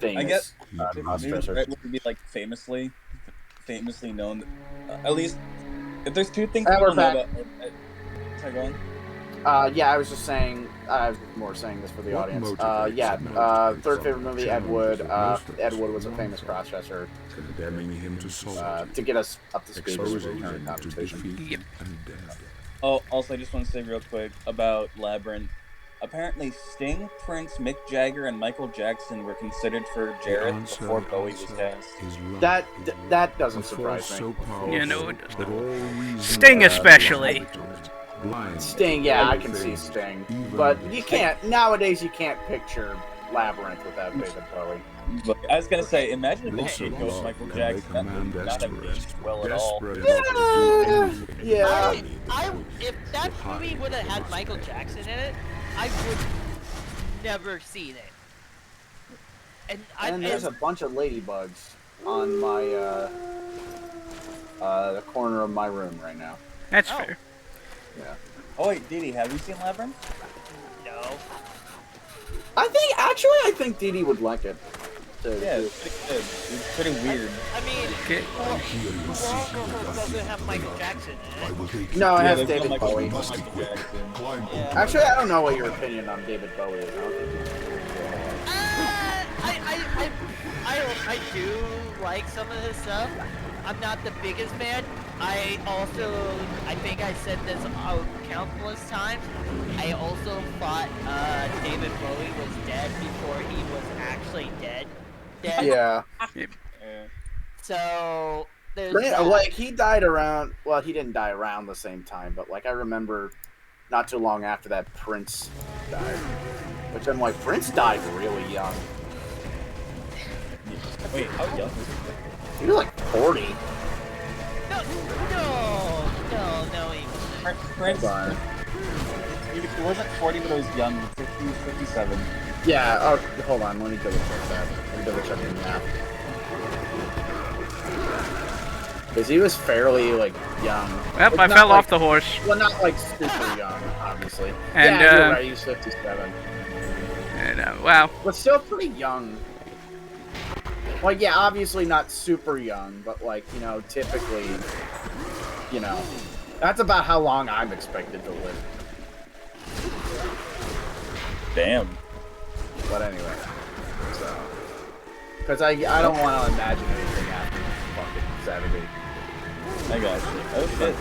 famous maybe crossdresser. Brett would be like famously known. At least, if there's two things And we're people know back. about. Sorry, go on. Yeah, I was just saying. I was more saying this for the audience. Third favorite movie, Ed Wood. Ed Wood was a famous crossdresser. Condemning him to solitude, To get us up to speed with exposing the current him to conversation. defeat and death. Oh, also, I just want to say real quick about Labyrinth. Apparently, Sting, Prince, Mick Jagger, and Michael Jackson were considered for Jared before Bowie was cast. That doesn't surprise me. You know, Sting especially. Sting, yeah, I can see Sting, but you can't nowadays. You can't picture Labyrinth without David Bowie. But I was gonna say, imagine if they did go with Michael Jackson. That would not have aged well at all. Yeah. If that movie would have had Michael Jackson in it, I would never seen it. And there's a bunch of ladybugs on my the corner of my room right now. That's fair. Yeah. Oh wait, Didi, have you seen Labyrinth? No. I think Dee Dee would like it. Yeah, it's pretty good. It's pretty weird. I mean, doesn't have Michael Jackson in it. No, it has there's no David Michael Bowie. Jackson. Yeah. Actually, I don't know what your opinion on David Bowie is. I don't think I do like some of his stuff. I'm not the biggest fan. I think I said this countless times. I also thought David Bowie was dead before he was actually dead. Yeah. So there's Like he died around. Well, he didn't die around the same time, but like I remember, not too long after that, Prince died. Which I'm like, Prince died really young. Wait, how young was He was like 40. no, he wasn't. Prince? He wasn't 40 when he was young. 50, 57. Yeah. Oh, hold on. Let me double check that. Let me double check the math. Because he was fairly like young. Yep, Like, I not fell like- off the horse. Well, not like super young, obviously. And, yeah, you're right. He's 57. And, wow. But still pretty young. Like, yeah, obviously not super young, but like, you know, typically, you know, that's about how long I'm expected to live. Damn. But anyway, so, because I don't want to imagine anything after fucking 70. I got you. Oh shit,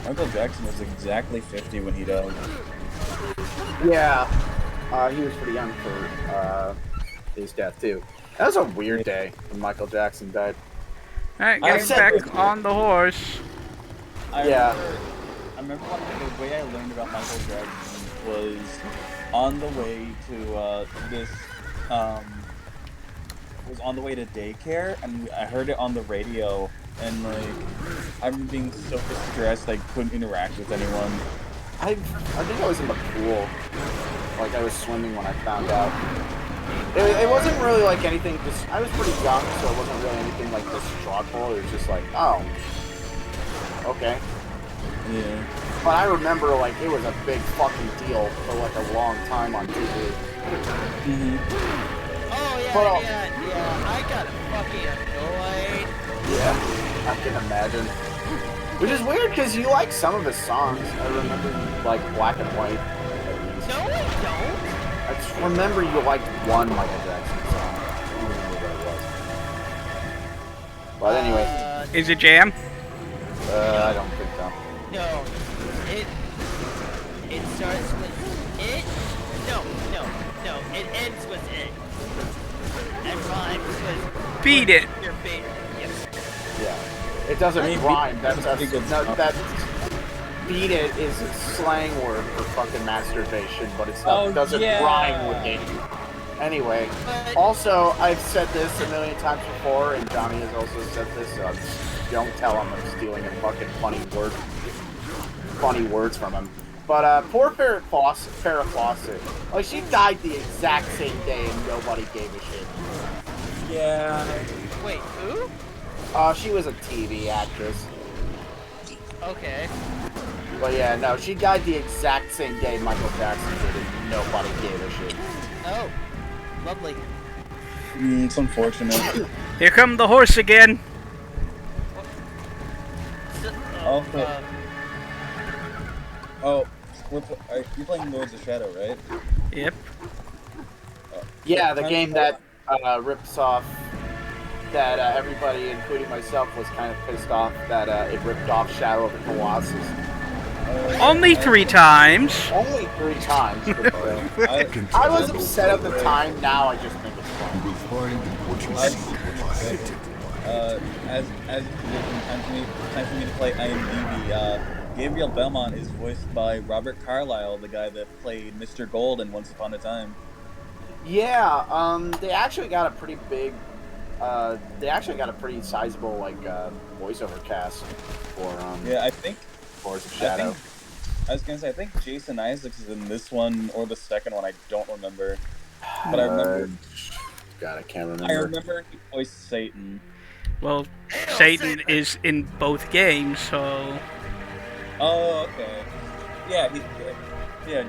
Michael Jackson was exactly 50 when he died. Yeah, he was pretty young for his death too. That was a weird day when Michael Jackson died. Alright, getting back on the horse. I remember the way I learned about Michael Jackson was on the way to was on the way to daycare, and I heard it on the radio, and like I remember being so distressed I couldn't interact with anyone. I think I was in the pool, like I was swimming when I found out. It wasn't really like anything. I was pretty young, so it wasn't really anything like distraught. It was just like, oh, okay. Yeah. But I remember like it was a big fucking deal for like a long time on TV. Mm-hmm. Oh yeah, But, yeah. I got fucking annoyed. Yeah, I can imagine. Which is weird because you like some of his songs. I remember you like Black and White. At least. No, I don't. I just remember you liked one Michael Jackson song. I don't remember what it was. But anyway, Is it Jam? I don't think so. No, it starts with it. No, it ends with it. And rhymes with Beat it. your favorite. Yep. Yeah, it doesn't rhyme. That's that. Beat it is a slang word for fucking masturbation, but it's not, doesn't rhyme with it. Anyway, also I've said this a million times before, and Johnny has also said this. So don't tell him I'm stealing a fucking funny words from him. But poor Farrah Fawcett, like she died the exact same day, and nobody gave a shit. Yeah. Wait, who? She was a TV actress. Okay. But yeah, no, she died the exact same day Michael Jackson did, and nobody gave a shit. Oh. Lovely. It's unfortunate. Here come the horse again. Also, you're playing Lords of Shadow, right? Yep. Yeah, the game that rips off. That everybody, including myself, was kind of pissed off that it ripped off Shadow of the Colossus. Only 3 times. Only 3 times. I was upset at the time. Now I just think it's fun. As time for me to play IMDb. Gabriel Belmont is voiced by Robert Carlyle, the guy that played Mr. Gold in Once Upon a Time. Yeah, they actually got a pretty big. They actually got a pretty sizable voiceover cast for Yeah, I think Lords of Shadow. I was gonna say I think Jason Isaacs is in this one or the second one. I don't remember, but I remember. God, I can't remember. I remember he voiced Satan. Well, Satan is in both games, so. Oh, okay. Yeah,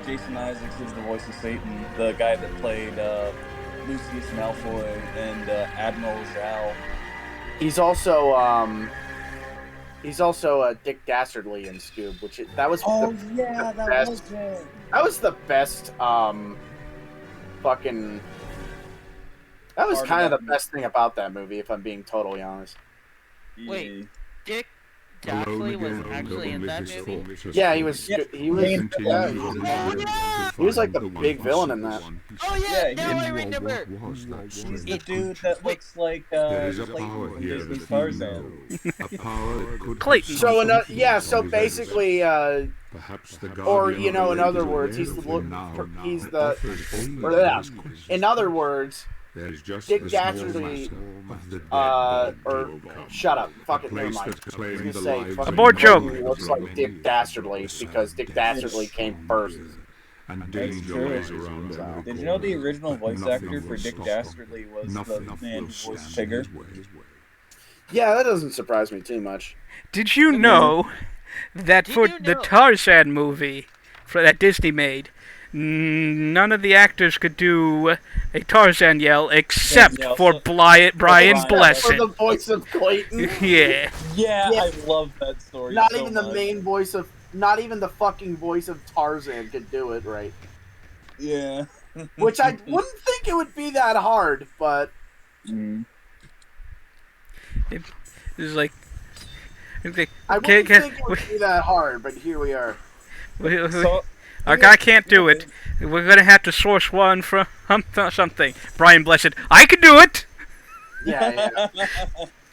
Jason Isaacs is the voice of Satan, the guy that played Lucius Malfoy and Admiral Zhao. He's also Dick Dastardly in Scoob, that was the best. That was the best fucking. That was kind of the best thing about that movie, if I'm being totally honest. Wait, Dick Dastardly was actually in that movie? Yeah, he was. He was like the big villain in that. Oh yeah, now I remember. He's the dude that looks like Clayton from Disney's Tarzan. Clayton. So basically, or in other words, in other words. Dick Dastardly, shut up, fuck it, never mind. I was gonna say, Abort joke. Looks like Dick Dastardly because Dick Dastardly came first. That's true. Did you know the original voice actor for Dick Dastardly was the man who voiced Tigger? Yeah, that doesn't surprise me too much. Did you know that for the Tarzan movie that Disney made, none of the actors could do a Tarzan yell except for Brian Blessed. For the voice of Clayton. Yeah. Yeah, I love that story. Not even the main voice of, not even the fucking voice of Tarzan could do it right. Yeah. Which I wouldn't think it would be that hard, but. It was like. I wouldn't think it would be that hard, but here we are. Our guy can't do it. We're gonna have to source one from something. Brian Blessed. I can do it! Yeah.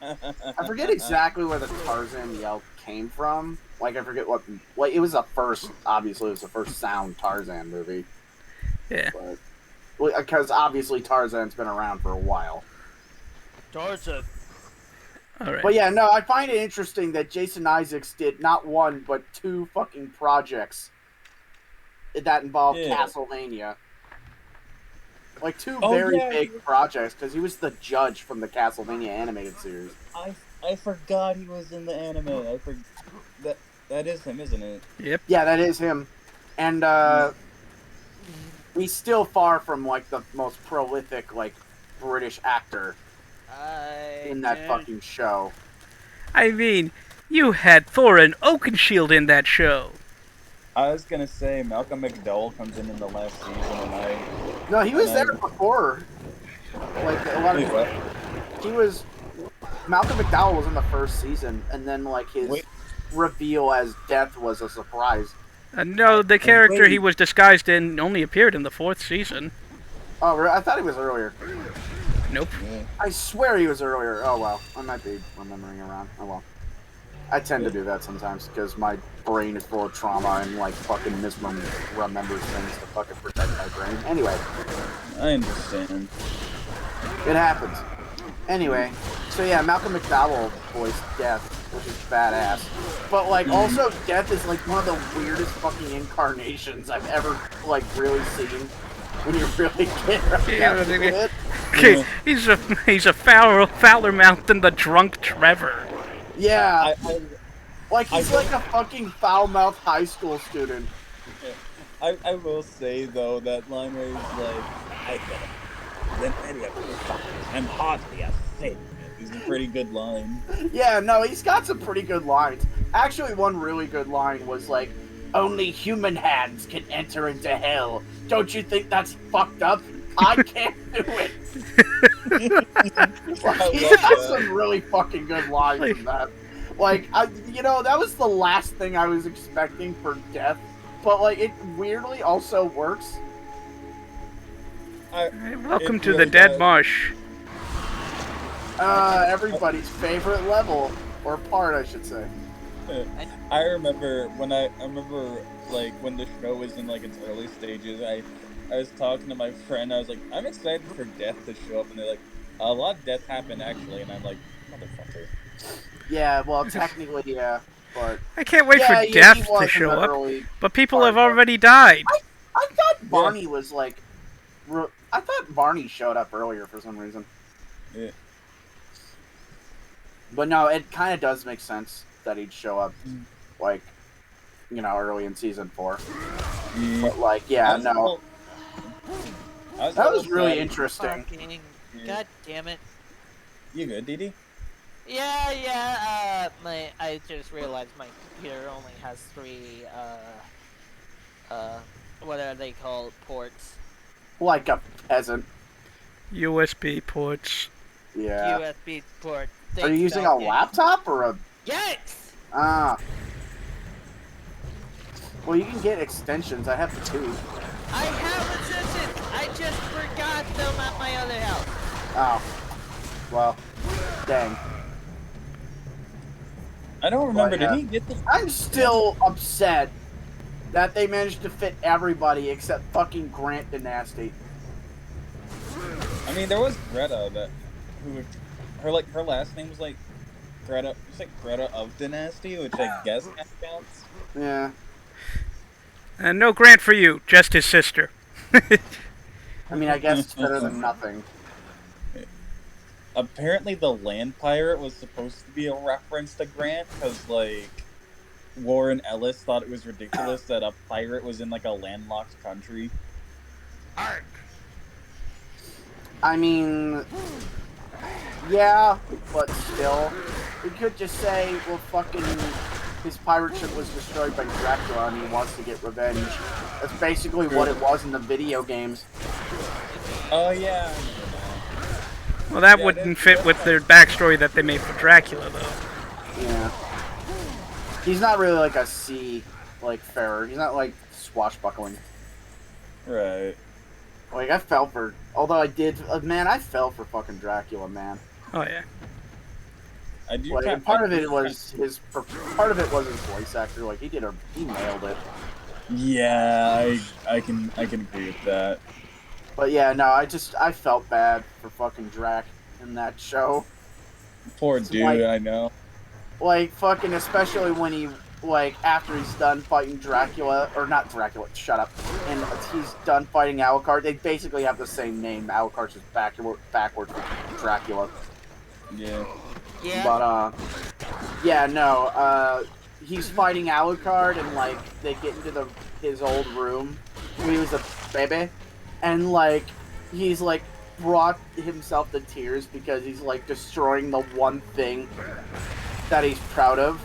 I forget exactly where the Tarzan yell came from. I forget what. It was the first. Obviously, it was the first sound Tarzan movie. Yeah. Because obviously Tarzan's been around for a while. Tarzan. All right. But yeah, no, I find it interesting that Jason Isaacs did not 1 but 2 fucking projects that involved Castlevania. 2 very big projects, because he was the judge from the Castlevania animated series. I forgot he was in the anime. That is him, isn't it? Yep. Yeah, that is him. And he's still far from the most prolific British actor in that fucking show. I mean, you had Thorin Oakenshield in that show. I was gonna say Malcolm McDowell comes in the last season, and No, he was there before. A lot of he was. Malcolm McDowell was in the first season, and then his reveal as Death was a surprise. No, the character he was disguised in only appeared in the 4th season. Oh, I thought he was earlier. Nope. I swear he was earlier. Oh well, I might be remembering around. Oh well. I tend to do that sometimes because my brain is full of trauma and fucking misremembers things to fucking protect my brain. Anyway. I understand. It happens. Anyway, so yeah, Malcolm McDowell voiced Death, which is badass. But also Death is one of the weirdest fucking incarnations I've ever really seen. When you really get around to it. He's a fouler mouth than the drunk Trevor. Yeah, he's like a fucking foul-mouthed high school student. I will say though that line where he's Then any of your fathers, I'm hardly a sin. Is a pretty good line. Yeah, no, he's got some pretty good lines. Actually, one really good line was like, "Only human hands can enter into hell. Don't you think that's fucked up? I can't do it." Like, he's got some really fucking good lines in that. Like, that was the last thing I was expecting for Death, but like, it weirdly also works. Welcome to the Dead Marsh. Everybody's favorite level, or part, I should say. I remember when like when the show was in like its early stages. I was talking to my friend. I was like, I'm excited for Death to show up, and they're like, a lot of death happened actually, and I'm like, motherfucker. Yeah, well, technically, yeah, but I can't wait for Death to show up. But people have already died. I thought Barney was like, I thought Barney showed up earlier for some reason. Yeah. But no, it kind of does make sense that he'd show up, like, early in season 4. But like, yeah, no. That was really interesting. God damn it. You good, Dee Dee? Yeah, I just realized my computer only has 3, what are they called? Ports. Like a peasant. USB ports. Yeah. USB port. Are you using a laptop or a... Yes! Ah. Well, you can get extensions. I have 2. I have extensions! I just forgot them at my other house. Oh. Well, dang. I don't remember. Did he get the... I'm still upset that they managed to fit everybody except fucking Grant Dynasty. I mean, there was Greta her last name was like Greta. It's like Greta of Dynasty, which I guess counts. Yeah. And no Grant for you, just his sister. I mean, I guess it's better than nothing. Apparently, the land pirate was supposed to be a reference to Grant, because, like, Warren Ellis thought it was ridiculous that a pirate was in, like, a landlocked country. Ark. I mean, yeah, but still. We could just say, well, fucking, his pirate ship was destroyed by Dracula and he wants to get revenge. That's basically what it was in the video games. Oh, yeah. Well, that wouldn't fit with their backstory that they made for Dracula, though. Yeah. He's not really like a sea, like, farer. He's not, like, swashbuckling. Right. Like, I fell for... Although I did... man, I fell for fucking Dracula, man. Oh, yeah. I do. Like, and part of it was his voice actor. Like, he nailed it. Yeah, I can agree with that. But yeah, no, I felt bad for fucking Drac in that show. Poor dude, like, I know. Like, fucking, especially when he, like, after he's done fighting Dracula, or not Dracula, shut up, and he's done fighting Alucard, they basically have the same name. Alucard's just backwards with Dracula. Yeah. Yeah. But, yeah, no, he's fighting Alucard, and, like, they get into his old room when he was a baby. And, like, he's, like, brought himself to tears because he's, like, destroying the one thing that he's proud of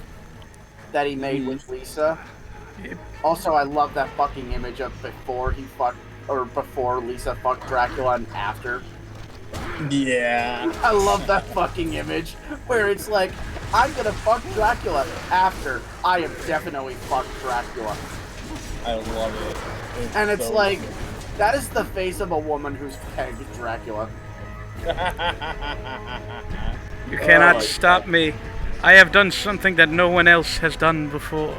that he made with Lisa. Also, I love that fucking image of before Lisa fucked Dracula and after. Yeah. I love that fucking image where it's like, I'm gonna fuck Dracula after I have definitely fucked Dracula. I love it. And it's so like... That is the face of a woman who's pegged Dracula. You cannot stop me. I have done something that no one else has done before.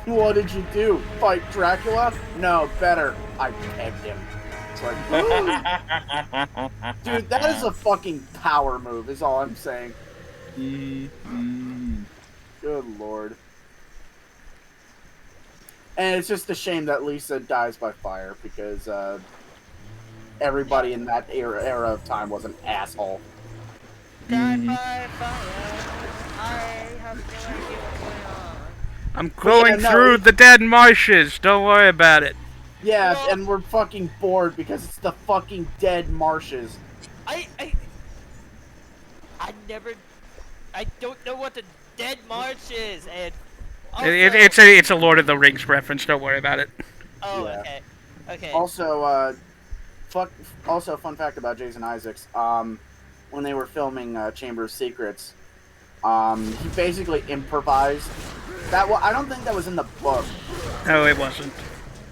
What did you do? Fight Dracula? No, better. I pegged him. It's like, ooh. Dude, that is a fucking power move, is all I'm saying. Good lord. And it's just a shame that Lisa dies by fire, because everybody in that era of time was an asshole. Die by fire. I have no idea what's going on. I'm going through the dead marshes. Don't worry about it. Yeah, Well, and we're fucking bored because it's the fucking dead marshes. I never. I don't know what the Dead March is, and also. It's a Lord of the Rings reference. Don't worry about it. Oh, Yeah. okay. Okay. Also, Also, fun fact about Jason Isaacs. When they were filming Chamber of Secrets, he basically improvised. I don't think that was in the book, No, it wasn't.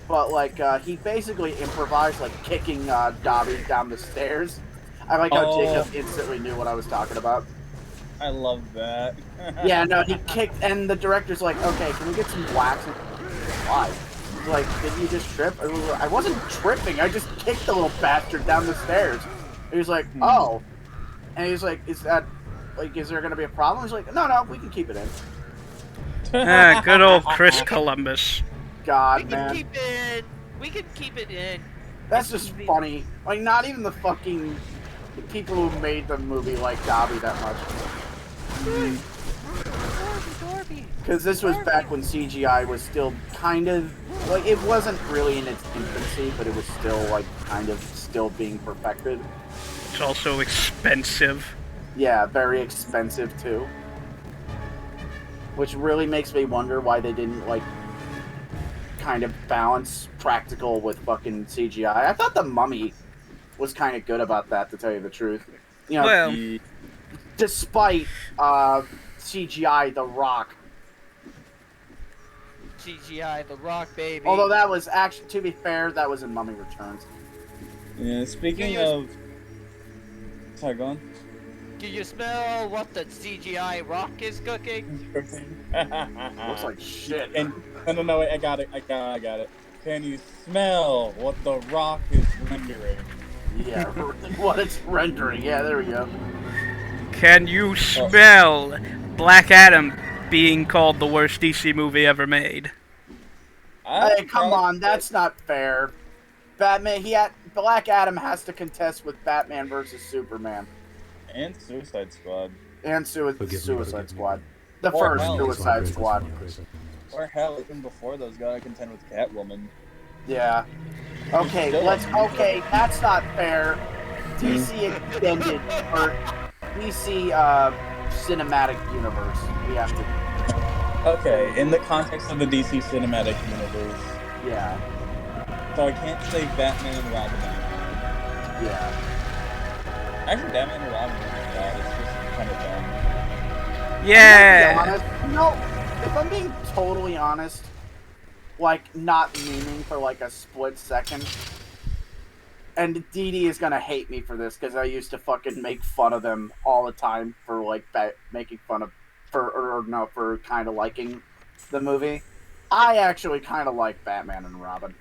but like he basically improvised, like kicking Dobby down the stairs. I like how Jacob instantly knew what I was talking about. I love that. Yeah, no, he kicked, and the director's like, "Okay, can we get some wax?" And why? He's like, "Did you just trip?" I wasn't tripping. I just kicked the little bastard down the stairs. And he's like, "Oh," and he's like, "Is that like, is there gonna be a problem?" He's like, "No, we can keep it in." Good old Chris Columbus. God, we can man, keep it. We can keep it in. that's just funny. Like, not even the fucking people who made the movie like Dobby that much. Because this was back when CGI was still kind of, like, it wasn't really in its infancy, but it was still, like, kind of still being perfected. It's also expensive. Yeah, very expensive, too. Which really makes me wonder why they didn't, like, kind of balance practical with fucking CGI. I thought The Mummy was kind of good about that, to tell you the truth. You know, Well, despite CGI The Rock. CGI, The Rock, baby. Although that was actually, to be fair, that was in Mummy Returns. Yeah, speaking of... Sorry, go on. Do you smell what the CGI Rock is cooking? Looks like shit. And no, wait, I got it. Can you smell what the Rock is rendering? Yeah, what it's rendering. Yeah, there we go. Can you smell Black Adam being called the worst DC movie ever made? Hey, come on, that's not fair. Black Adam has to contest with Batman versus Superman. And Suicide Squad. And Suicide Squad. The Or first hell, Suicide Squad. Or hell, even before those, gotta contend with Catwoman. Yeah. Okay, okay, that's not fair. DC extended, or DC cinematic universe. We have to. Okay, in the context of the DC cinematic universe. Yeah. So I can't say Batman and Robin. Yeah. Actually, Batman and Robin is bad. It's just kind of dumb. Yeah. No, if I'm being totally honest, like, not meaning for like a split second, and Dee Dee is gonna hate me for this because I used to fucking make fun of them all the time for like making fun of for kind of liking the movie. I actually kind of like Batman and Robin.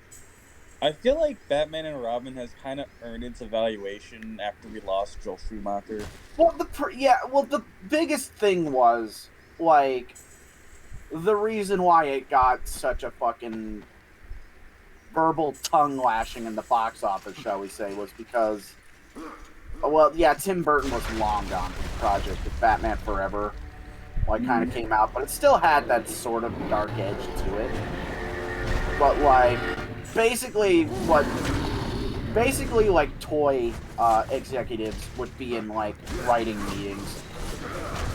I feel like Batman and Robin has kind of earned its evaluation after we lost Joel Schumacher. Well, the biggest thing was, like, the reason why it got such a fucking verbal tongue lashing in the box office, shall we say, was because, well, yeah, Tim Burton was long gone from the project with Batman Forever, like, kind of came out, but it still had that sort of dark edge to it. But, like, basically, like, toy executives would be in, like, writing meetings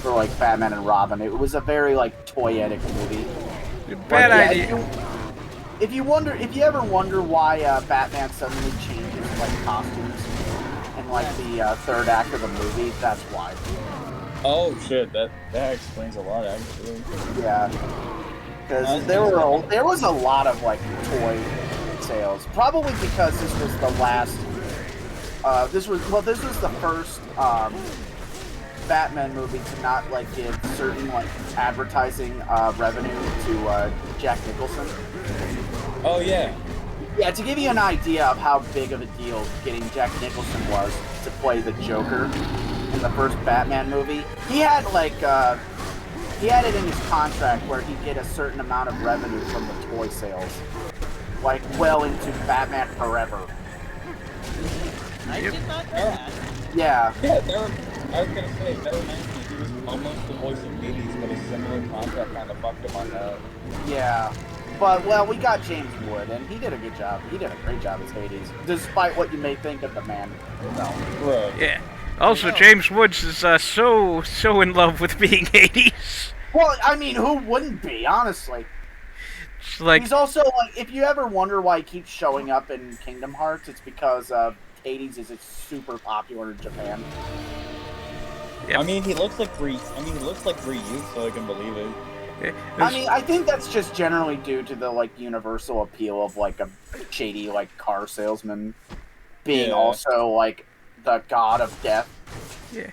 for, like, Batman and Robin. It was a very, like, toyetic movie. Bad idea. If you ever wonder why Batman suddenly changes, like, costumes in, like, the third act of the movie, that's why. Oh shit, that explains a lot, actually. Yeah. Because there was a lot of, like, toy sales. Probably because this was the last... this was the first Batman movie to not, like, give certain, like, advertising revenue to Jack Nicholson. Oh, yeah. Yeah, to give you an idea of how big of a deal getting Jack Nicholson was to play the Joker in the first Batman movie, he had, like, he had it in his contract where he'd get a certain amount of revenue from the toy sales. Like, well into Batman Forever. I did not know that. Yeah. Yeah, I was gonna say, that reminds me, he was almost the voice of Hades, but a similar contract kind of fucked him on that. Yeah. But, well, we got James Wood, and he did a good job. He did a great job as Hades, despite what you may think of the man. Right. Yeah. Also, James Woods is so in love with being Hades. Well, I mean, who wouldn't be, honestly? It's like, he's also, like, if you ever wonder why he keeps showing up in Kingdom Hearts, it's because Hades is super popular in Japan. Yep. I mean, he looks like Ryu, so I can believe it. I mean, I think that's just generally due to the, like, universal appeal of, like, a shady, like, car salesman being also, like, the god of death. Yeah.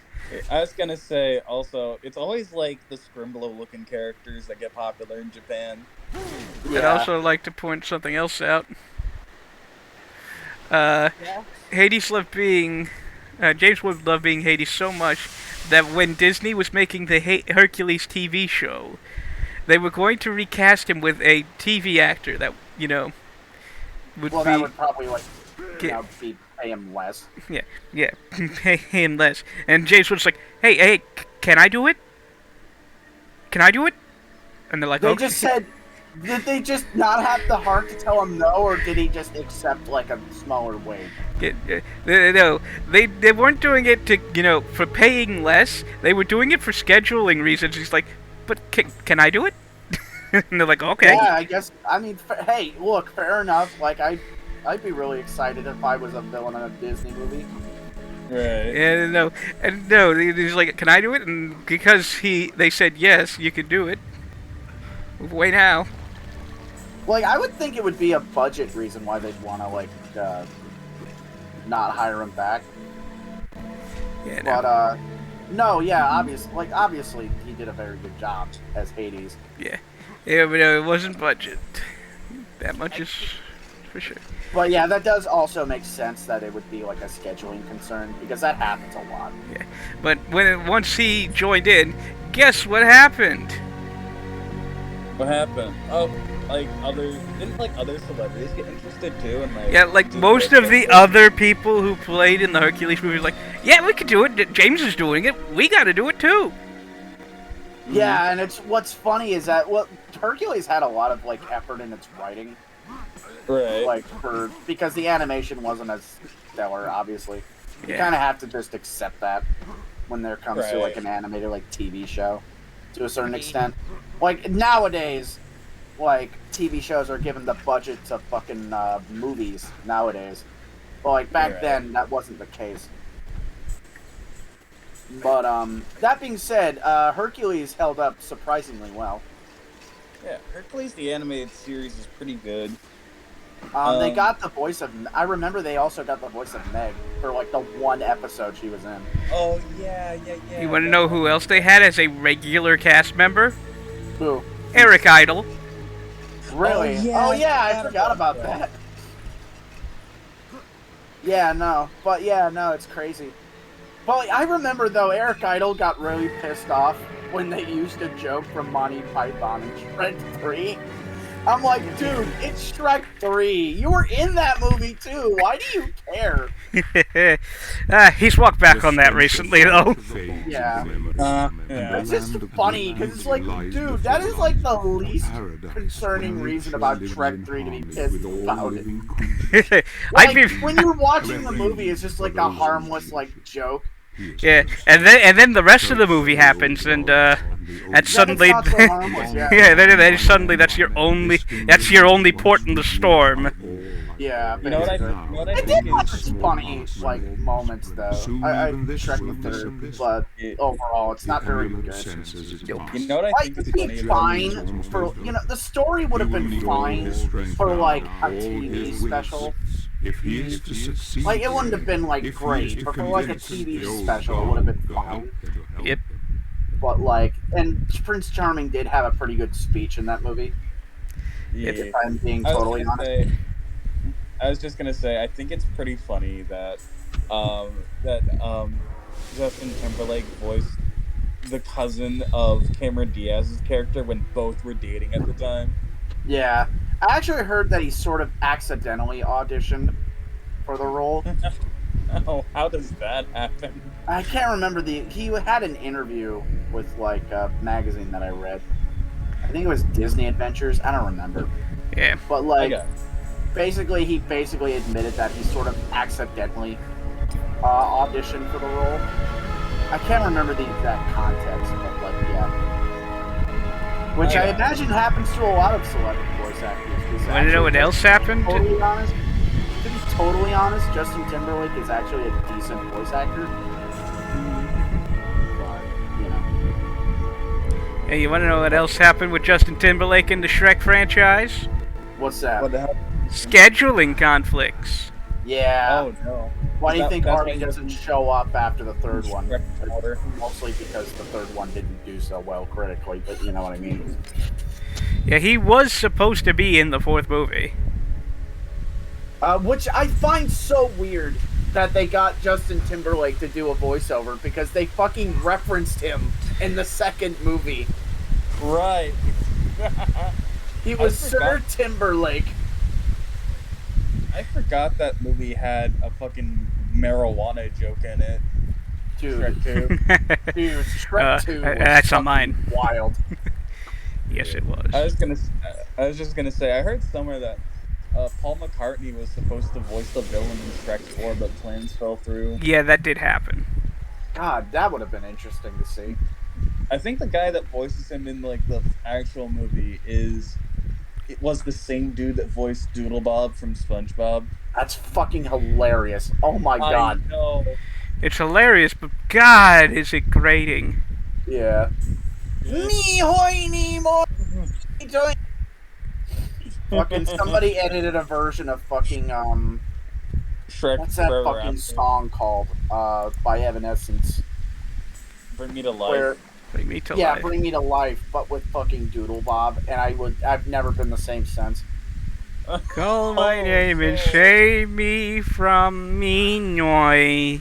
I was gonna say, also, it's always, like, the Scrimblow-looking characters that get popular in Japan. Yeah. I'd also like to point something else out. Hades loved being... James Wood loved being Hades so much that when Disney was making the Hercules TV show, they were going to recast him with a TV actor that, you know, would that would probably, like, pay him less. Yeah, pay him less. And James Wood's like, hey, can I do it? Can I do it? And they're like, they okay. just said, did they just not have the heart to tell him no, or did he just accept, like, a smaller wage? No, they weren't doing it to, you know, for paying less. They were doing it for scheduling reasons. He's like, but can I do it? And they're like, okay. Yeah, I guess. I mean, hey, look, fair enough. Like, I'd be really excited if I was a villain in a Disney movie. Right. And no, he's like, can I do it? And because they said yes, you can do it. Move away now. Like, I would think it would be a budget reason why they'd want to, like, not hire him back. Yeah. But no, yeah, obviously he did a very good job as Hades. Yeah, but it wasn't budget. That much is for sure. But yeah, that does also make sense that it would be like a scheduling concern, because that happens a lot. Yeah, but once he joined in, guess what happened? What happened? Oh, didn't other celebrities get interested too? And Yeah, like most of the other people who played in the Hercules movie, like, yeah, we could do it. James is doing it. We got to do it too. Yeah, and what's funny is that Hercules had a lot of like effort in its writing. Right. Like because the animation wasn't as stellar, obviously. You kind of have to just accept that when there comes to like an animated like TV show, to a certain extent. Like nowadays, like TV shows are given the budget to fucking movies nowadays, but like back then that wasn't the case. But that being said, Hercules held up surprisingly well. Yeah, Hercules the animated series is pretty good. They got the voice of. I remember they also got the voice of Meg for like the one episode she was in. Oh yeah. You want to know who else they had as a regular cast member? Who? Eric Idle. Really? Oh yeah, I forgot about that. Yeah, no, it's crazy. But I remember though, Eric Idle got really pissed off when they used a joke from Monty Python in Shrek 3. I'm like, dude, it's Shrek 3. You were in that movie too. Why do you care? He's walked back on that recently though. Yeah. It's just funny because it's like, dude, that is like the least concerning reason about Shrek 3 to be pissed about it. Like, when you're watching the movie, it's just like a harmless like joke. Yeah, and then the rest of the movie happens, and suddenly, then suddenly that's your only port in the storm. Yeah, you know what I it did have its funny like moments though. I Shrek the Third, but overall it's not very good. You know what I think is funny? Fine for the story would have been fine for like a TV special. If he is to succeed, like it wouldn't have been like great, but for like a TV special, it would have been fine. Yep. But like, and Prince Charming did have a pretty good speech in that movie. Yeah. If I'm being totally honest. I was just gonna say, I think it's pretty funny that Justin Timberlake voiced the cousin of Cameron Diaz's character when both were dating at the time. Yeah. I actually heard that he sort of accidentally auditioned for the role. Oh, how does that happen? I can't remember he had an interview with like a magazine that I read. I think it was Disney Adventures. I don't remember. Yeah. But like, basically, he basically admitted that he sort of accidentally auditioned for the role. I can't remember the exact context, but like, yeah. Which I imagine happens to a lot of celebrity voice actors. Want to know what else happened? To be totally honest, Justin Timberlake is actually a decent voice actor. But, you know. Hey, you want to know what else happened with Justin Timberlake in the Shrek franchise? What's that? What happened? Scheduling conflicts. Yeah. Oh no. Why do you think Artie doesn't show up after the third one? Mostly because the third one didn't do so well critically, but you know what I mean. Yeah, he was supposed to be in the fourth movie. Which I find so weird that they got Justin Timberlake to do a voiceover because they fucking referenced him in the second movie. Right. He was Sir Timberlake. I forgot that movie had a fucking marijuana joke in it. Dude. Shrek 2. Dude, Shrek 2 was that's on mine. Wild. Yes, it was. I was just gonna say, I heard somewhere that Paul McCartney was supposed to voice the villain in Shrek 4, but plans fell through. Yeah, that did happen. God, that would have been interesting to see. I think the guy that voices him in like the actual movie was the same dude that voiced Doodle Bob from SpongeBob. That's fucking hilarious. Oh my god. I know. It's hilarious, but God, is it grating. Yeah. Me hoy ni mo. Fucking somebody edited a version of fucking Shrek. what's that Forever fucking After. song called? By Evanescence. Bring Me to Life. Where, Bring me to yeah, life. Bring Me to Life, but with fucking Doodle Bob, and I've never been the same since. Call my name and save me from me noy.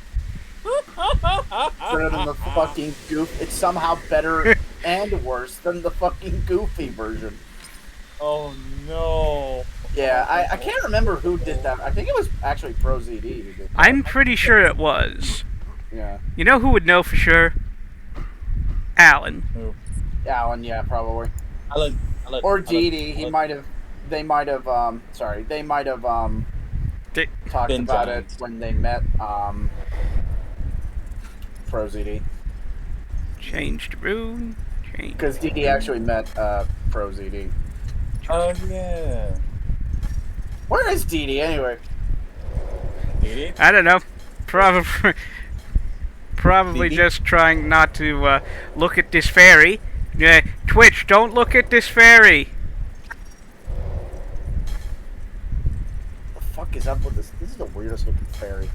Better than the fucking Goof. It's somehow better and worse than the fucking Goofy version. Oh no. Yeah, I can't remember who did that. I think it was actually Pro ZD who did that. I'm pretty sure it was. Yeah. You know who would know for sure? Alan. Who? Alan, yeah, probably. Or Dee Dee. They might have talked about it when they met Pro ZD. Changed room. Change. Because Dee Dee actually met Pro ZD. Oh yeah. Where is Dee Dee anyway? Dee? I don't know. Probably Dee? just trying not to look at this fairy. Twitch, don't look at this fairy. What the fuck is up with this? This is the weirdest looking fairy.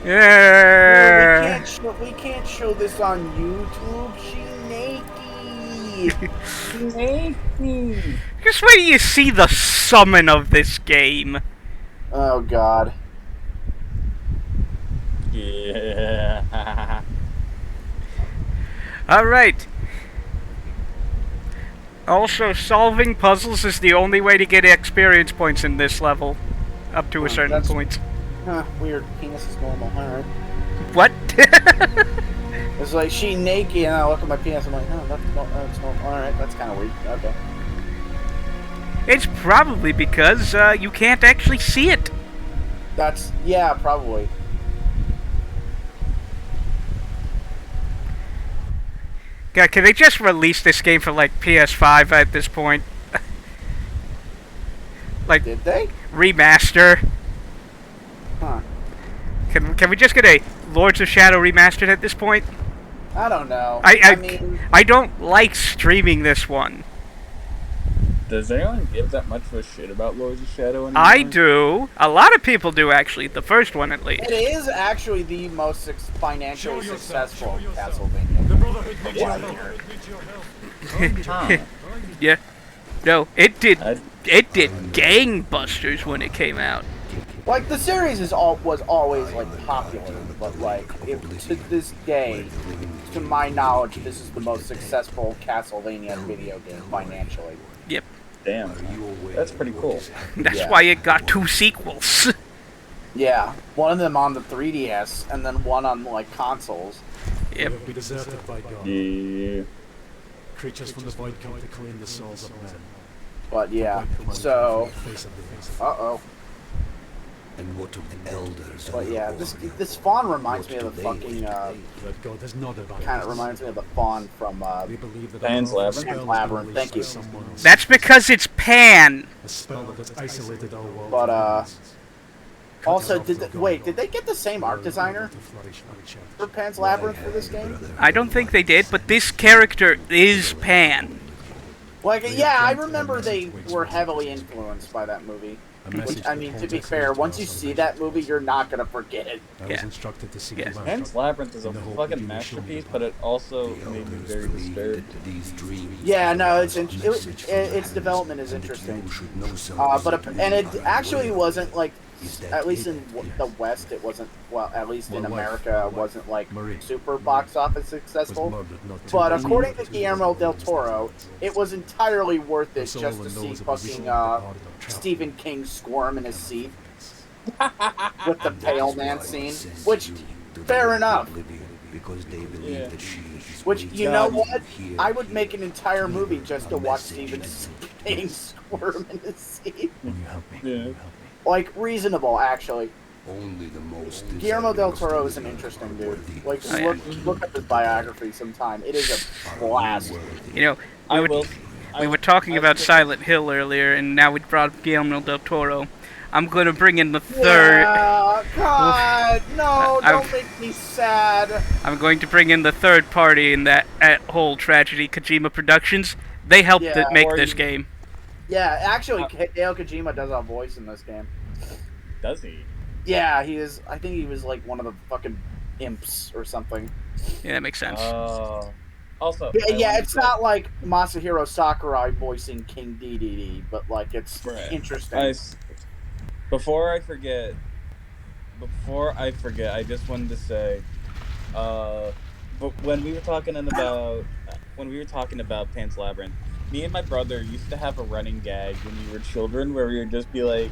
Yeah. We can't show this on YouTube. She naked. Just wait till you see the summon of this game. Oh god. Yeah. Alright. Also, solving puzzles is the only way to get experience points in this level. Up to a certain point. Weird. Penis is normal. Alright. What? It's like, she naked, and I look at my penis, I'm like, oh, that's normal. Alright, that's kind of weird. Okay. It's probably because you can't actually see it. Yeah, probably. God, can they just release this game for, like, PS5 at this point? Like, did they? Remaster. Huh. Can we just get a Lords of Shadow remastered at this point? I don't know. I mean, I don't like streaming this one. Does anyone give that much of a shit about Lords of Shadow anymore? I do. A lot of people do, actually. The first one, at least. it is actually the most financially successful Castlevania. Yeah. No, it did. It did gangbusters when it came out. Like, the series was always, like, popular, but, like, to this day, to my knowledge, this is the most successful Castlevania video game financially. Yep. Damn. That's pretty cool. That's why it got 2 sequels. Yeah, one of them on the 3DS, and then one on, like, consoles. Yep. Yeah. Creatures from the void come to claim the souls of men. But yeah, so And what of the elders? But yeah, this fawn reminds me of the fucking kind of reminds me of the fawn from Pan's Labyrinth. Pan's Labyrinth. Thank you. That's because it's Pan. But also, did they get the same art designer for Pan's Labyrinth for this game? I don't think they did, but this character is Pan. Like, yeah, I remember they were heavily influenced by that movie. Which, I mean, to be fair, once you see that movie, you're not gonna forget it. Yeah. Pan's Labyrinth is a fucking masterpiece, but it also made me very disturbed. Yeah, no, its development is interesting. And it actually wasn't like, at least in the West, it wasn't, well, at least in America, it wasn't like super box office successful. But according to Guillermo del Toro, it was entirely worth it just to see fucking Stephen King squirm in his seat with the pale man scene, which, fair enough. Yeah. Which, you know what? I would make an entire movie just to watch Stephen King squirm in his seat. Yeah. Like, reasonable, actually. Only the most Guillermo del Toro is an interesting dude. Like, just look up his biography sometime. It is a blast. You know, we were talking about Silent Hill earlier, and now we brought up Guillermo del Toro. I'm going to bring in the third... Yeah, God, no, don't make me sad. I'm going to bring in the third party in that whole tragedy, Kojima Productions. They helped make this game. Yeah, actually, Hideo Kojima does a voice in this game. Does he? Yeah, he is. I think he was like one of the fucking imps or something. Yeah, that makes sense. Also, yeah, it's not like Masahiro Sakurai voicing King Dedede, but like it's interesting. Before I forget, I just wanted to say, but when we were talking about Pan's Labyrinth, me and my brother used to have a running gag when we were children where we would just be like,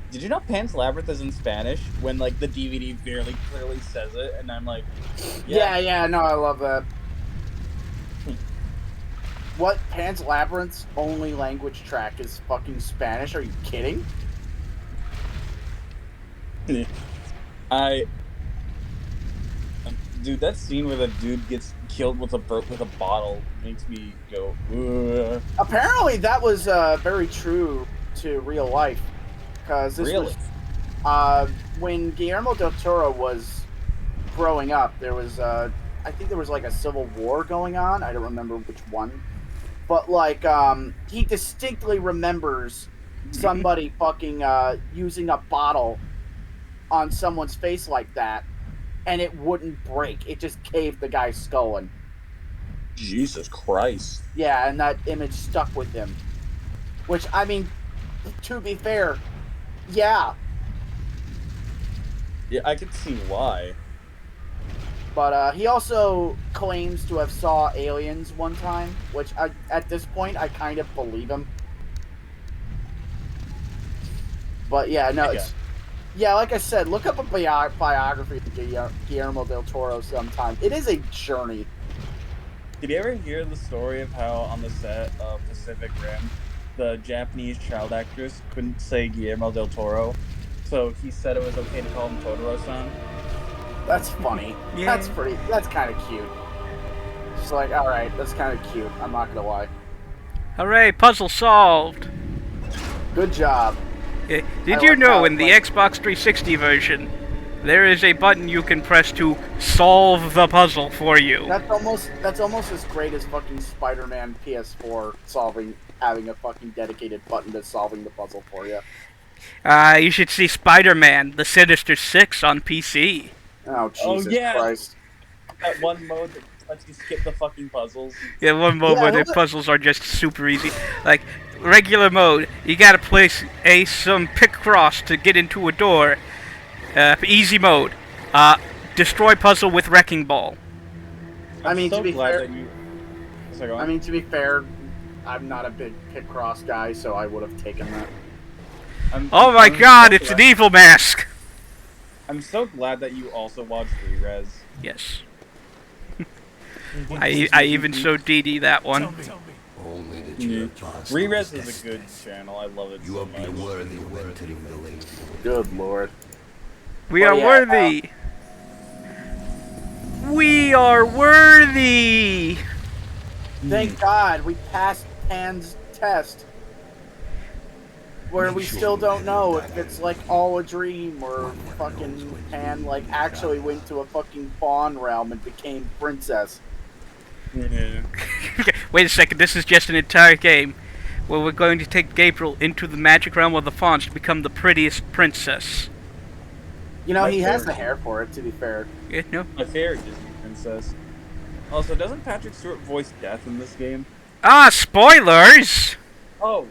did you know Pan's Labyrinth is in Spanish? When like the DVD very clearly says it, and I'm like, yeah, no, I love that. What? Pan's Labyrinth's only language track is fucking Spanish? Are you kidding? Dude, that scene where the dude gets killed with a bottle makes me go, ugh. Apparently that was very true to real life. Because this was... when Guillermo del Toro was growing up, there was, I think there was like a civil war going on. I don't remember which one. But like, he distinctly remembers somebody fucking using a bottle on someone's face like that, and it wouldn't break. It just caved the guy's skull in. Jesus Christ. Yeah, and that image stuck with him. Which, I mean, to be fair, yeah. Yeah, I can see why. But he also claims to have saw aliens one time, which at this point I kind of believe him. But yeah, no, yeah, like I said, look up a biography of Guillermo del Toro sometime. It is a journey. Did you ever hear the story of how on the set of Pacific Rim, the Japanese child actress couldn't say Guillermo del Toro, so he said it was okay to call him Totoro-san? That's funny. Yeah. That's kind of cute. Just like, alright, that's kind of cute. I'm not gonna lie. Hooray, puzzle solved! Good job. Did you know in the Xbox 360 version, there is a button you can press to solve the puzzle for you? That's almost as great as fucking Spider-Man PS4 having a fucking dedicated button to solving the puzzle for you. You should see Spider-Man, the Sinister Six on PC. Oh, Jesus Christ. That one mode that lets you skip the fucking puzzles. Yeah, one mode where the puzzles are just super easy. Like, regular mode, you gotta place some pick cross to get into a door. Easy mode, destroy puzzle with wrecking ball. I mean, to be fair, I'm not a big pick cross guy, so I would have taken that. Oh my god, it's an evil mask! I'm so glad that you also watched Re-Res. Yes. I even showed Dee Dee that one. Only that you have passed Re-Res on is a good channel. I love it You so have been much. worthy of entering the lane. Good lord. We Well, are yeah, worthy. We are worthy. Thank God we passed Pan's test. Where we still don't know if it's like all a dream or fucking Pan like actually went to a fucking fawn realm and became princess. Yeah. Wait a second, this is just an entire game where we're going to take Gabriel into the magic realm of the fawns to become the prettiest princess. You know, My he has favorite- the hair for it, to be fair. Yeah, no? My favorite Disney princess. Also, doesn't Patrick Stewart voice Death in this game? Ah, spoilers! Oh,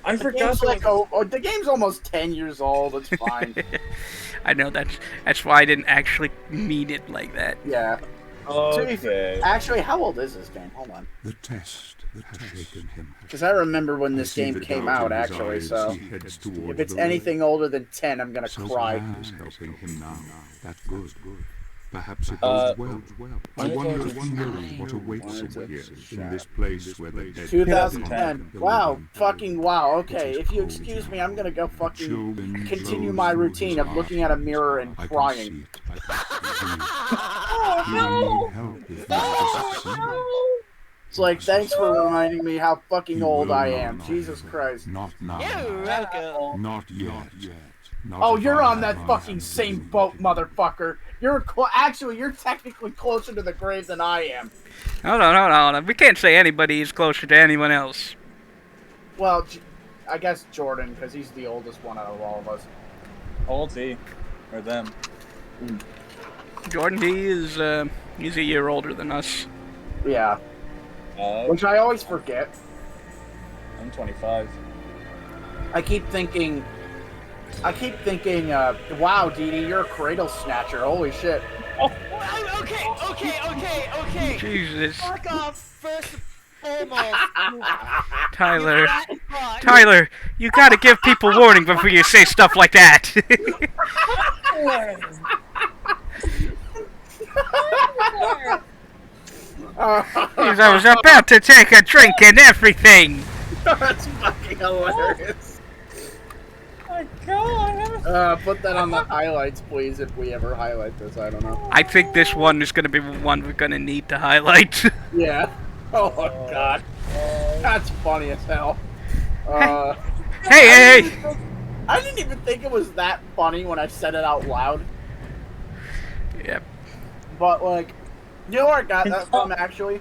I The forgot. game's, There like, was the game's almost 10 years old, it's fine. I know, that's why I didn't actually mean it like that. Yeah. Okay. Actually, how old is this game? Hold on. The test that has shaken him. Because I remember when I this see game the came doubt out, in his actually, eyes so... as he heads towards If it's the anything older than 10, I'm gonna So cry. Pan is helping him now. That's good. Perhaps it goes well. I wonder if he knows what awaits him here in this place where the dead 2010. Wow. Fucking wow. Okay, if you excuse me, I'm gonna go fucking Children continue close my to routine his of looking at a mirror and I can crying. see it. I can see it. You need help if this to succeed. It's like, thanks for reminding me how fucking You old will I not, am. not Jesus yet. Christ. Not now. You're welcome. Not yet. Not Oh, if you're I on that have fucking my same hand boat, in it. motherfucker. Actually, you're technically closer to the grave than I am. Hold on. We can't say anybody is closer to anyone else. Well, I guess Jordan, because he's the oldest one out of all of us. How old's he? Or them? Jordan, he's a year older than us. Yeah. Which I always forget. I'm 25. I keep thinking, wow, Dee Dee, you're a cradle snatcher. Holy shit. Oh, okay. Jesus. Fuck off, first and foremost. Tyler. Fuck. Tyler, you gotta give people warning before you say stuff like that. I was about to take a drink and everything. That's fucking hilarious. My God. Put that on the highlights, please, if we ever highlight this. I don't know. I think this one is gonna be one we're gonna need to highlight. Yeah. Oh, God. That's funny as hell. Hey! I didn't even think it was that funny when I said it out loud. Yep. But, like, you know where I got that from, actually?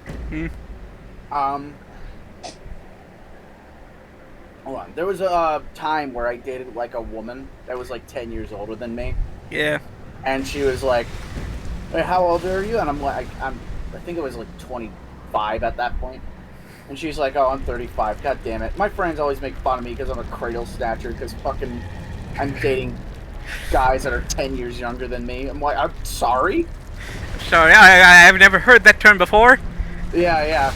Hold on. There was a time where I dated, like, a woman that was, like, 10 years older than me. Yeah. And she was like, "Wait, how old are you?" And I'm like, I think it was, like, 25 at that point. And she's like, "Oh, I'm 35. God damn it. My friends always make fun of me because I'm a cradle snatcher because fucking I'm dating guys that are 10 years younger than me." I'm like, "I'm sorry?" Sorry, I've never heard that term before. Yeah.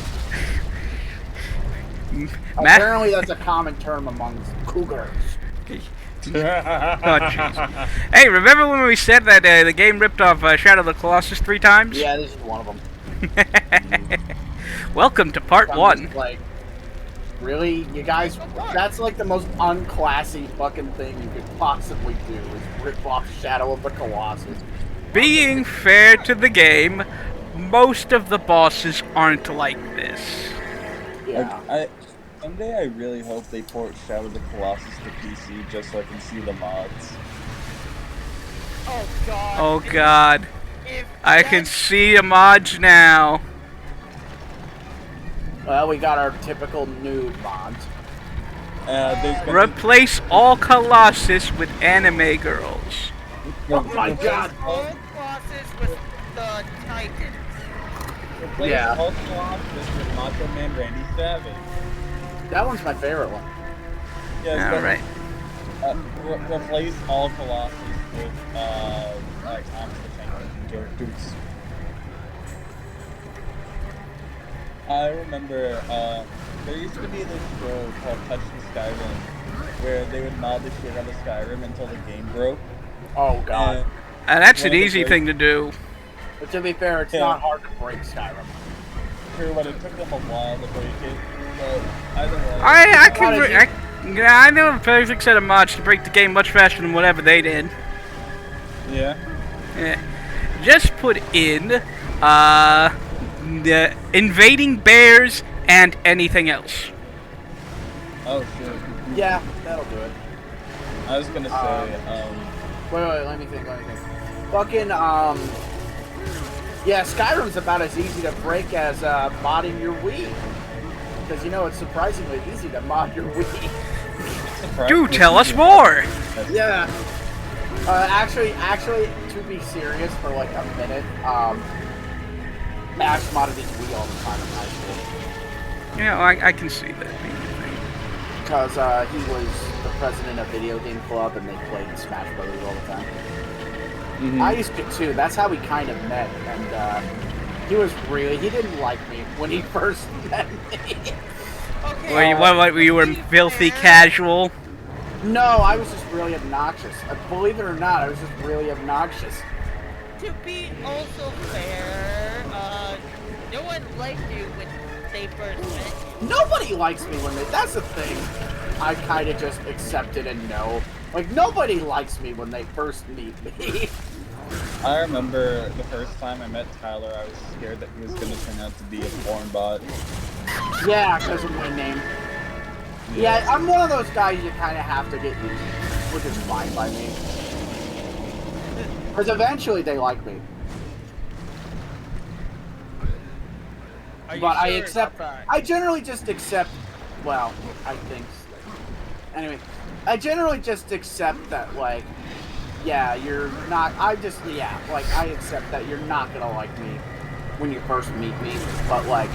Apparently that's a common term amongst cougars. Oh, jeez. Hey, remember when we said that the game ripped off Shadow of the Colossus 3 times? Yeah, this is one of them. Welcome to part I'm 1. just like, really? You guys, that's like the most unclassy fucking thing you could possibly do, is rip off Shadow of the Colossus. Being fair to the game, most of the bosses aren't like this. Yeah. Someday I really hope they port Shadow of the Colossus to PC just so I can see the mods. Oh God. Oh god. If I can see a mods now. Well, we got our typical nude mods. There's gonna Replace all Colossus with anime girls. Oh my god! All Colossus with the Titans. replace Yeah. all Colossus with Macho Man Randy Savage. That one's my favorite one. Yeah, it's Alright. replace all Colossus with Thomas the Tank characters. I remember there used to be this show called Touch the Skyrim where they would mod the shit out of Skyrim until the game broke. Oh god. That's One an of the easy great- thing to do. But to be fair, it's not hard to break Skyrim. True, but it took them a while to break it. But either way. I know a perfect set of mods to break the game much faster than whatever they did. Yeah. Yeah. Just put in the invading bears and anything else. Oh shit. Yeah, that'll do it. I was gonna say, Wait, let me think. Fucking, yeah, Skyrim's about as easy to break as modding your Wii. Because, you know, it's surprisingly easy to mod your Wii. Do tell us more! Yeah. Actually, to be serious for like a minute, Ash modded his Wii all the time in high school. Yeah, I can see that being a thing. Because he was the president of Video Game Club and they played Smash Brothers all the time. Mm-hmm. I used to too. That's how we kind of met. And he didn't like me when he first met me. Okay. You were filthy casual? No, I was just really obnoxious. Believe it or not, I was just really obnoxious. To be also fair, no one liked you when they first met you. Nobody likes me when that's the thing. I kind of just accept it and know. Like, nobody likes me when they first meet me. I remember the first time I met Tyler, I was scared that he was going to turn out to be a porn bot. Yeah, because of my name. Yeah, I'm one of those guys you kind of have to get used to, which is fine by me. Because eventually they like me. But I generally just accept, well, I think so. Anyway, I generally just accept that, like, yeah, you're not, I accept that you're not gonna like me when you first meet me, but, like,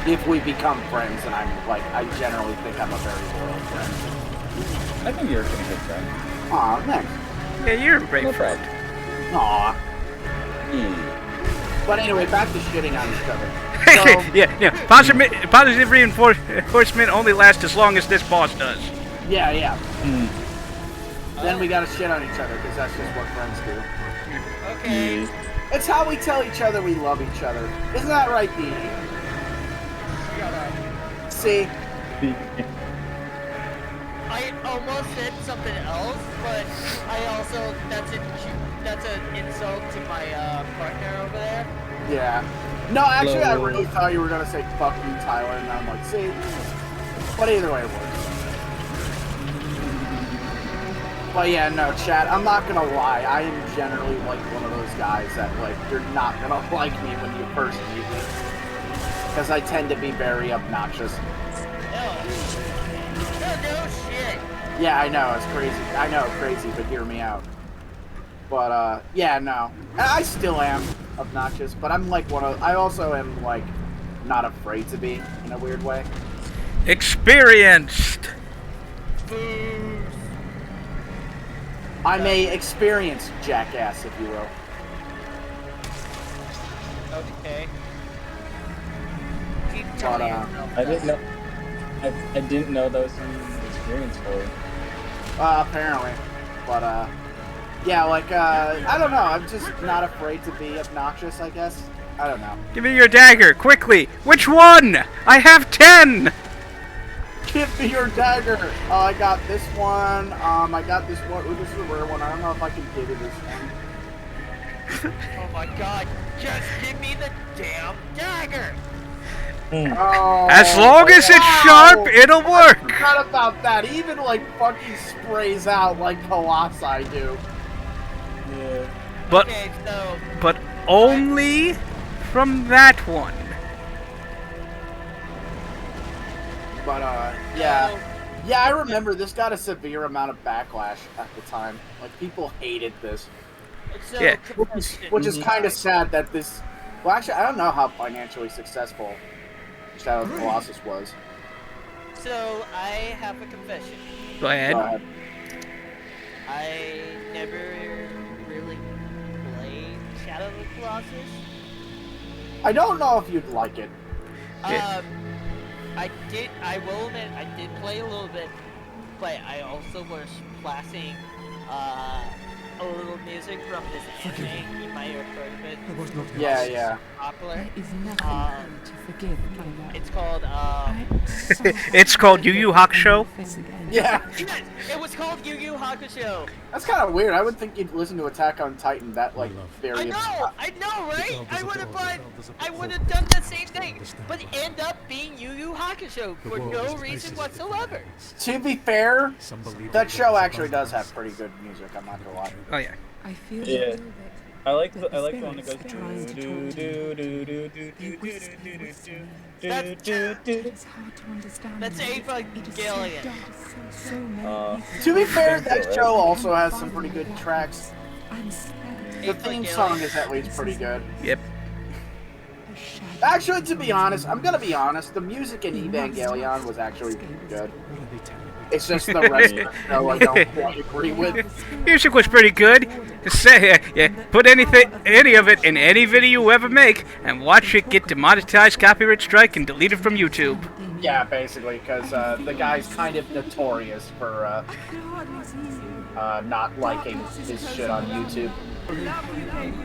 if we become friends, and I'm, like, I generally think I'm a very loyal friend. I think you're a pretty good friend. Aw, thanks. Yeah, you're a great friend. Aw. But anyway, back to shitting on each other. So, yeah. Positive reinforcement only lasts as long as this boss does. Yeah. Then we gotta shit on each other, because that's just what friends do. Okay. It's how we tell each other we love each other. Isn't that right, Dee? Shut up. See? I almost said something else, but that's an insult to my partner over there. Yeah. No, actually, I really thought you were gonna say "fuck you, Tyler," and I'm like, see. But either way, it works. But yeah, no, Chad, I'm not gonna lie. I am generally like one of those guys that like you're not gonna like me when you first meet me, because I tend to be very obnoxious. No shit. Yeah, I know, it's crazy. I know, crazy, but hear me out. But, yeah, no. And I still am obnoxious, but I'm like I also am, like, not afraid to be, in a weird way. Experienced! I'm a experienced jackass, if you will. Okay. Keep But, telling yourself I didn't know that was something you had experience for. Apparently. But, yeah, like, I don't know, I'm just not afraid to be obnoxious, I guess. I don't know. Give me your dagger, quickly! Which one? I have 10! Give me your dagger! I got this one, I got this one, ooh, this is a rare one, I don't know if I can give you this one. Oh my god, just give me the damn dagger! Oh, as long as it's sharp, it'll work! I forgot about that, he even, like, fucking sprays out like Colossi do. Yeah. But, okay, so... but only from that one. But, yeah. Yeah, I remember this got a severe amount of backlash at the time. Like, people hated this. So, Yeah. Which is kind of sad that this... Well, actually, I don't know how financially successful Shadow of the Colossus was. So, I have a confession. Go ahead. I never really played Shadow of the Colossus. I don't know if you'd like it. I will admit, I did play a little bit, but I also was splashing a little music from this anime. You might have heard of it. Yeah. Popular. To forgive, It's called It's called Yu Yu Hakusho. Yeah. Yes, it was called Yu Yu Hakusho. That's kind of weird. I would think you'd listen to Attack on Titan. That like very. I know, right? I would have done the same thing, but it ended up being Yu Yu Hakusho for no reason whatsoever. To be fair, that show actually does have pretty good music. I'm not gonna lie. Oh yeah. I feel Yeah. I like the one that goes It's hard to understand. That's Evangelion. To be fair, that show also has some pretty good tracks. I'm scared. The theme song is at least pretty good. Yep. Actually, to be honest, I'm gonna be honest. The music in Evangelion was actually good. It's just the rest of the show I don't quite agree with. Music was pretty good. Say, put any of it in any video you ever make, and watch it get demonetized, copyright strike, and deleted from YouTube. Yeah, basically, because the guy's kind of notorious for not liking his shit on YouTube.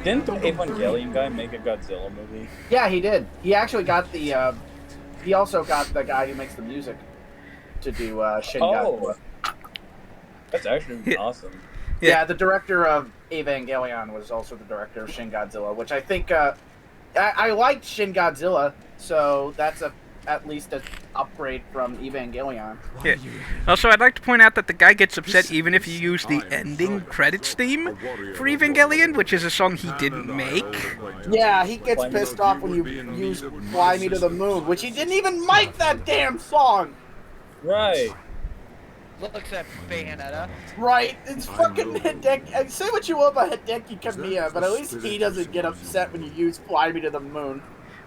Didn't the Evangelion guy make a Godzilla movie? Yeah, he did. He actually got the. He also got the guy who makes the music to do Shin Godzilla. That's actually awesome. Yeah, the director of Evangelion was also the director of Shin Godzilla, which I think I liked Shin Godzilla, so that's at least an upgrade from Evangelion. Yeah. Also, I'd like to point out that the guy gets upset even if you use the ending credits theme for Evangelion, which is a song he didn't make. Yeah, he gets pissed off when you use "Fly Me to the Moon," which he didn't even make that damn song. Right. Looks at Bayonetta. Right, it's fucking Hideki. Say what you will about Hideki Kamiya, but at least he doesn't get upset when you use "Fly Me to the Moon."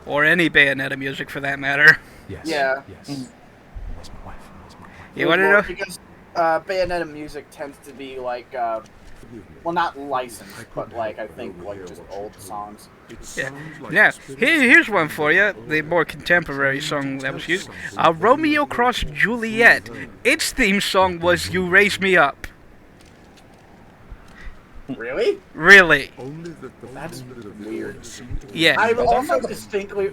Or any Bayonetta music, for that matter. Yes. Yeah. Yes. That's my wife. That's my wife. You want to know? Because Bayonetta music tends to be like, well, not licensed, but like I think like just old songs. Yeah. Now, here's one for you. The more contemporary song that was used. Romeo Cross Juliet. Its theme song was "You Raise Me Up." Really? Really? That's weird. Yeah. I also distinctly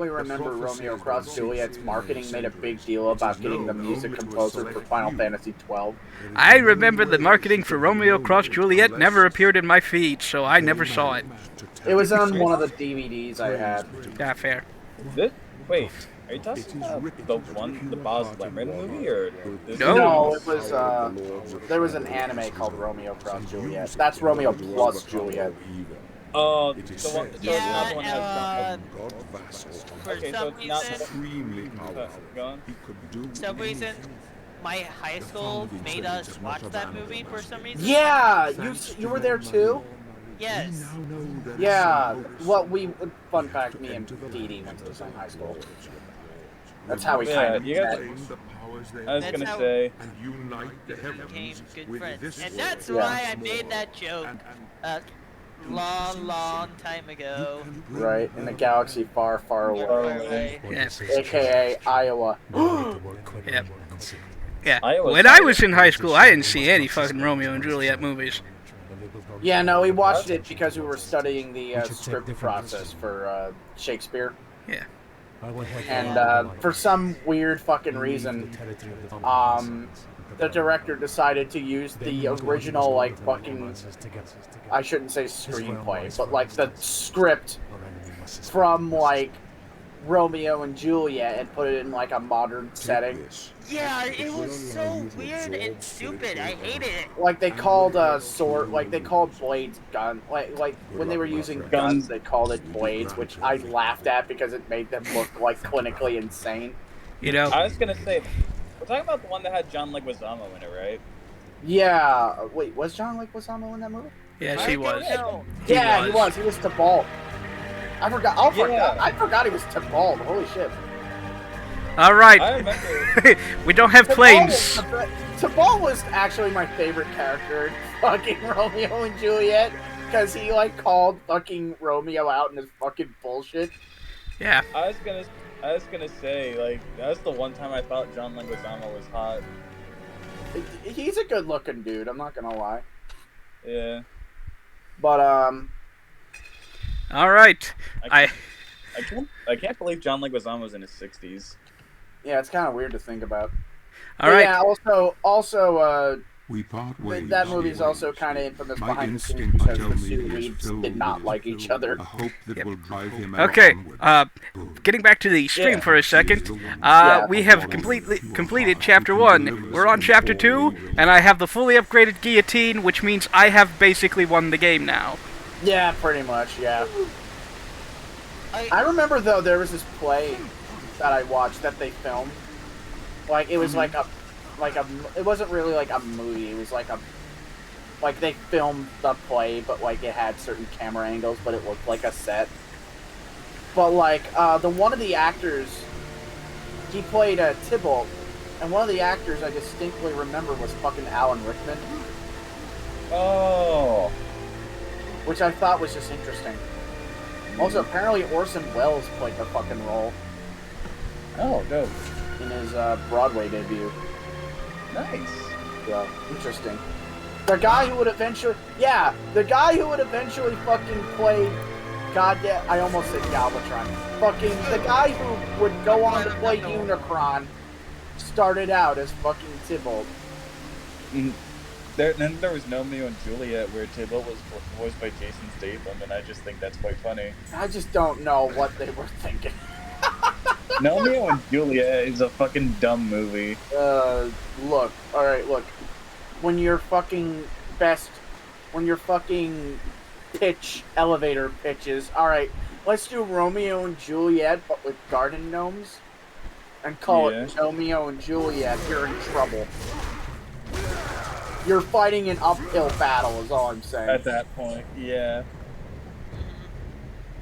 remember Romeo Cross Juliet's marketing made a big deal about getting the music composer for Final Fantasy XII. I remember the marketing for Romeo Cross Juliet never appeared in my feed, so I never saw it. It was on one of the DVDs I had. Yeah, fair. Wait, are you talking about the Baz Luhrmann movie, or this? No, it was, there was an anime called Romeo Cross Juliet. That's Romeo plus Juliet. Oh, the one, so Yeah, it's not the one that for okay, so some it's not reason, go on. some reason, my high school made us watch that movie for some reason. Yeah, you were there too? Yes. Yeah. Well, fun fact, me and Dee Dee went to the same high school. That's how we kind of you guys met. I was That's gonna how- say, Became good friends, and that's why I made that joke a long time ago. Right, in a galaxy far, far away. Yes. AKA Iowa. Yep. Yeah. Iowa's When I was in high school, I didn't see any fucking Romeo and Juliet movies. Yeah, no, we watched it because we were studying the script process for Shakespeare. Yeah. And for some weird fucking reason, the director decided to use the original, like, fucking, I shouldn't say screenplay, but, like, the script from, like, Romeo and Juliet and put it in, like, a modern setting. Yeah, it was so weird and stupid. I hated it. Like, they called they called blades gun. Like when they were using guns, they called it blades, which I laughed at because it made them look, like, clinically insane. You know? I was gonna say, we're talking about the one that had John Leguizamo in it, right? Yeah. Wait, was John Leguizamo in that movie? Yes, he was. Yeah, he was. He was Tybalt. I forgot. I forgot he was Tybalt. Holy shit. All right. I remember. We don't have planes. Tybalt was actually my favorite character in fucking Romeo and Juliet because he, like, called fucking Romeo out in his fucking bullshit. Yeah. I was gonna say, like, that's the one time I thought John Leguizamo was hot. He's a good-looking dude. I'm not gonna lie. Yeah. But All right. I can't believe John Leguizamo was in his 60s. yeah, it's kind of weird to think about. All right. Yeah. Also, We part ways. that movie's also kind of infamous My behind the scenes instinct because tell the me two he is leads filled did not with like each other. a hope that will drive him Okay. onward. Getting back to the stream Yeah. for a second. Yeah. We have completed chapter 1. We're on chapter 2, and I have the fully upgraded guillotine, which means I have basically won the game now. Yeah, pretty much. Yeah. I remember though there was this play that I watched that they filmed. Like it was like a it wasn't really like a movie. It was like they filmed the play, but like it had certain camera angles, but it looked like a set. But like the one of the actors, he played Tybalt, and one of the actors I distinctly remember was fucking Alan Rickman. Oh. Which I thought was just interesting. Also, apparently Orson Welles played the fucking role. Oh, dope. In his Broadway debut. Nice. Yeah, interesting. The guy who would eventually... Yeah, the guy who would eventually fucking play... Goddamn... I almost said Galvatron. Fucking... The guy who would go on to play Unicron started out as fucking Tybalt. Then there was Romeo and Juliet, where Tybalt was voiced by Jason Statham, and I just think that's quite funny. I just don't know what they were thinking. Romeo and Juliet is a fucking dumb movie. Look. Alright, look. When you're fucking pitch, elevator pitches, alright, let's do Romeo and Juliet, but with garden gnomes, and call it Romeo and Juliet, you're in trouble. You're fighting an uphill battle, is all I'm saying. At that point, yeah.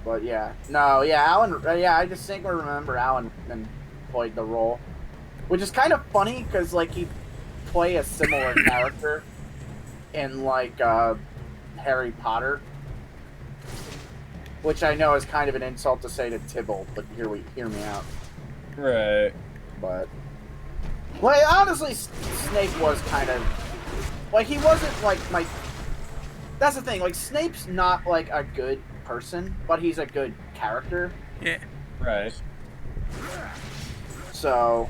But yeah, no, yeah, I distinctly remember Alan Rickman played the role, which is kind of funny because like he play a similar character in like Harry Potter, which I know is kind of an insult to say to Tybalt, but hear me out. Right. But well, honestly, Snape was kind of like he wasn't like my. That's the thing. Like Snape's not like a good person, but he's a good character. Yeah. Right. So,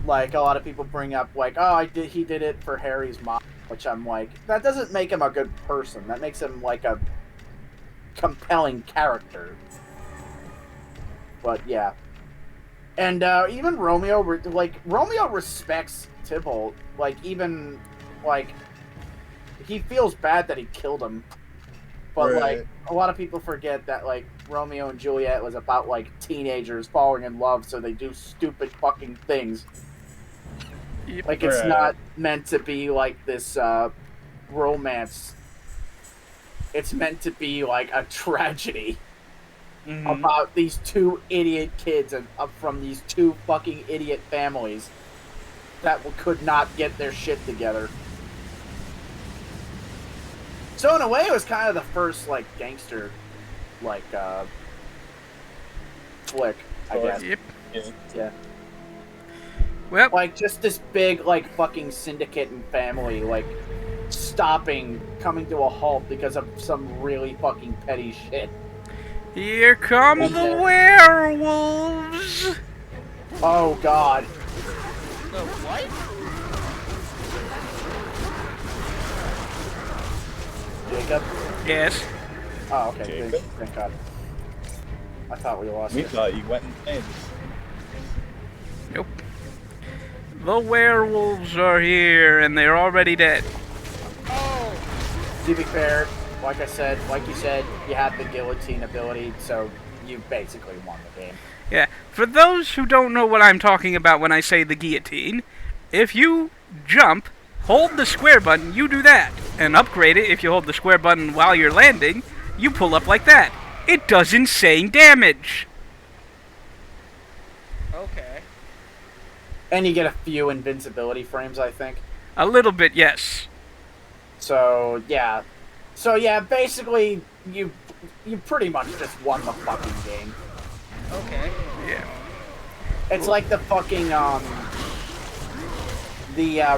like a lot of people bring up, like, oh, he did it for Harry's mom, which I'm like, that doesn't make him a good person. That makes him like a compelling character. But yeah, and even Romeo respects Tybalt. Like even like he feels bad that he killed him. But, like, a lot of people forget that, like, Romeo and Juliet was about, like, teenagers falling in love, so they do stupid fucking things. Like, it's not meant to be, like, this, romance. It's meant to be, like, a tragedy about these two idiot kids and from these two fucking idiot families that could not get their shit together. So in a way, it was kind of the first like gangster, like flick, I guess. Yep. Yeah. Well, like just this big like fucking syndicate and family like coming to a halt because of some really fucking petty shit. Here come the werewolves. Oh God. The what? Jacob? Yes. Oh, okay. Thank God. I thought we lost We it. thought you went insane. Nope. The werewolves are here, and they're already dead. Oh! To be fair, like you said, you had the guillotine ability, so you basically won the game. Yeah. For those who don't know what I'm talking about when I say the guillotine, if you jump, hold the square button, you do that. And upgrade it, if you hold the square button while you're landing, you pull up like that. It does insane damage. Okay. And you get a few invincibility frames, I think. A little bit, yes. So, yeah. Basically, you pretty much just won the fucking game. Okay. Yeah. It's like the fucking,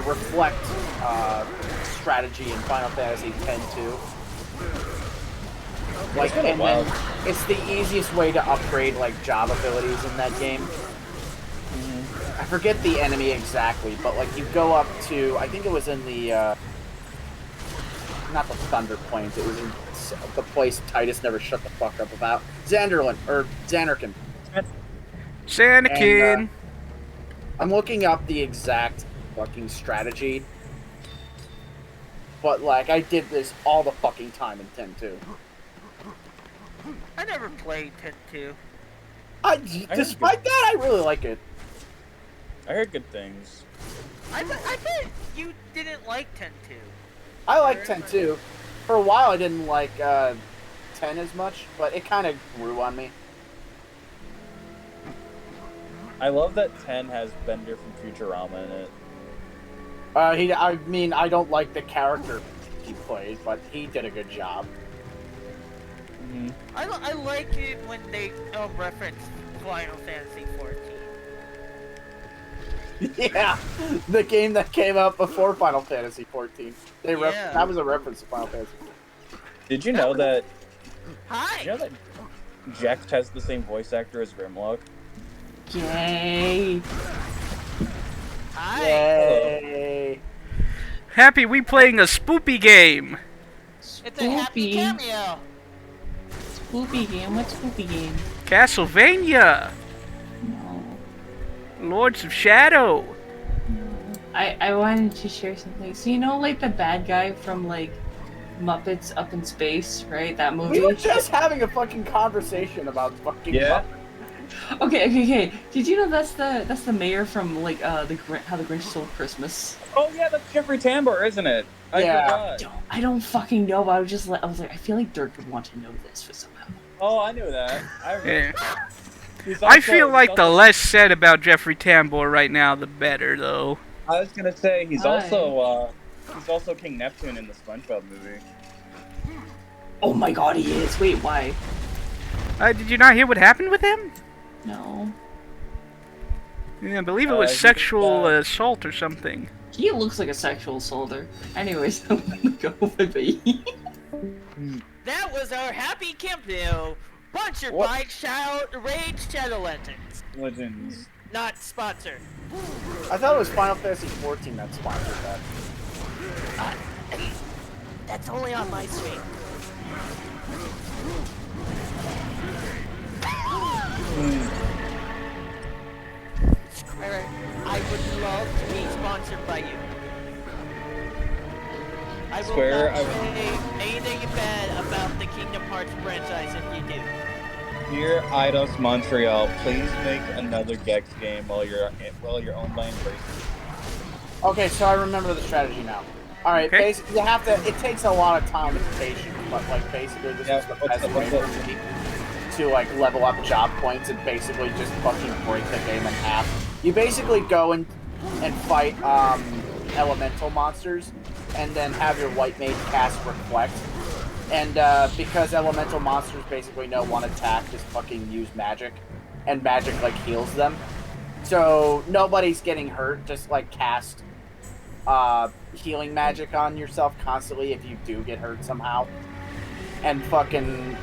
Reflect, strategy in Final Fantasy X too. Like, and then it's the easiest way to upgrade like job abilities in that game. I forget the enemy exactly, but like you go up to, I think it was in the not the Thunder Plains. It was in the place Titus never shut the fuck up about. Zanderlin or Zanarkand. Zanarkand. And, I'm looking up the exact fucking strategy, but like I did this all the fucking time in 10-2. I never played 10-2. Despite that, I really like it. I heard good things. I bet you didn't like 10-2. I like 10-2. For a while, I didn't like 10 as much, but it kind of grew on me. I love that 10 has Bender from Futurama in it. I mean, I don't like the character he played, but he did a good job. Mm-hmm. I like it when they reference Final Fantasy 14. Yeah, the game that came out before Final Fantasy 14. That was a reference to Final Fantasy. Did you know that? Hi. Did you know that Jax has the same voice actor as Grimlock? Yay! Hi. Yay! Happy we playing a spoopy game. It's a happy cameo. Spoopy game? What spoopy game? Castlevania. No. Lords of Shadow. I wanted to share something. So you know, like the bad guy from like Muppets Up in Space, right? That movie. We were just having a fucking conversation about fucking Muppets. Okay. Did you know that's the mayor from like How the Grinch Stole Christmas? Oh yeah, that's Jeffrey Tambor, isn't it? Yeah. I don't fucking know, but I was like, I feel like Dirk would want to know this for somehow. Oh, I knew that. I feel like the less said about Jeffrey Tambor right now, the better, though. I was gonna say he's also King Neptune in the SpongeBob movie. Oh my god, he is. Wait, why? Did you not hear what happened with him? No. Yeah, I believe it was sexual assault or something. He looks like a sexual assaulter. Anyways, I'm gonna go with it. That was our happy cameo, sponsored by Rage Shadow Legends. Not sponsored. I thought it was Final Fantasy 14 that sponsored that. That's only on my stream. I would love to be sponsored by you. I will not say anything bad about the Kingdom Hearts franchise if you do. Dear Eidos Montreal, please make another Gex game while you're owned by Embracer. Okay, so I remember the strategy now. Alright, basically, you have to, it takes a lot of time and patience, but like basically this is the best way for me to like level up job points and basically just fucking break the game in half. You basically go and fight elemental monsters and then have your white mage cast Reflect. And because elemental monsters basically know one attack, just fucking use magic. And magic like heals them. So nobody's getting hurt, just like cast healing magic on yourself constantly if you do get hurt somehow. And fucking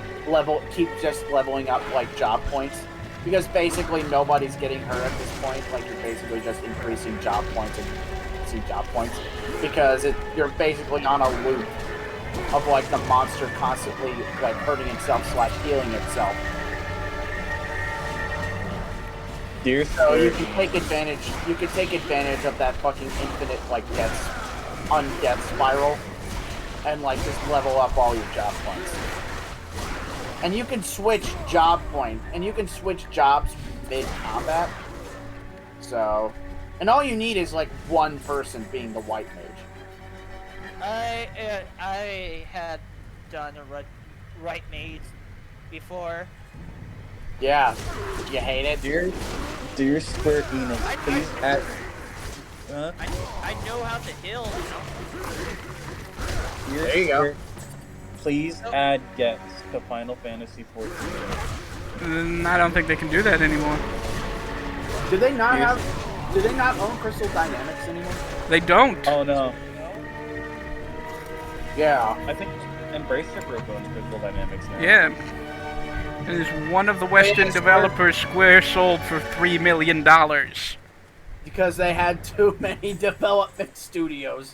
keep just leveling up like job points. Because basically nobody's getting hurt at this point, like you're basically just increasing job points and job points. Because you're basically on a loop of like the monster constantly like hurting itself / healing itself. So you can take advantage of that fucking infinite like undeath spiral and like just level up all your job points. And you can switch jobs mid-combat. So, and all you need is like one person being the white mage. I had done a right mage before. Yeah, you hate it? Dear Square Enix, please add... I know how to heal, you know? There you go. Please add Gex to Final Fantasy 14. I don't think they can do that anymore. Do they not own Crystal Dynamics anymore? They don't. Oh no. Yeah. I think Embracer broke on Crystal Dynamics now. Yeah. It is one of the Western developers Square sold for $3 million. Because they had too many development studios.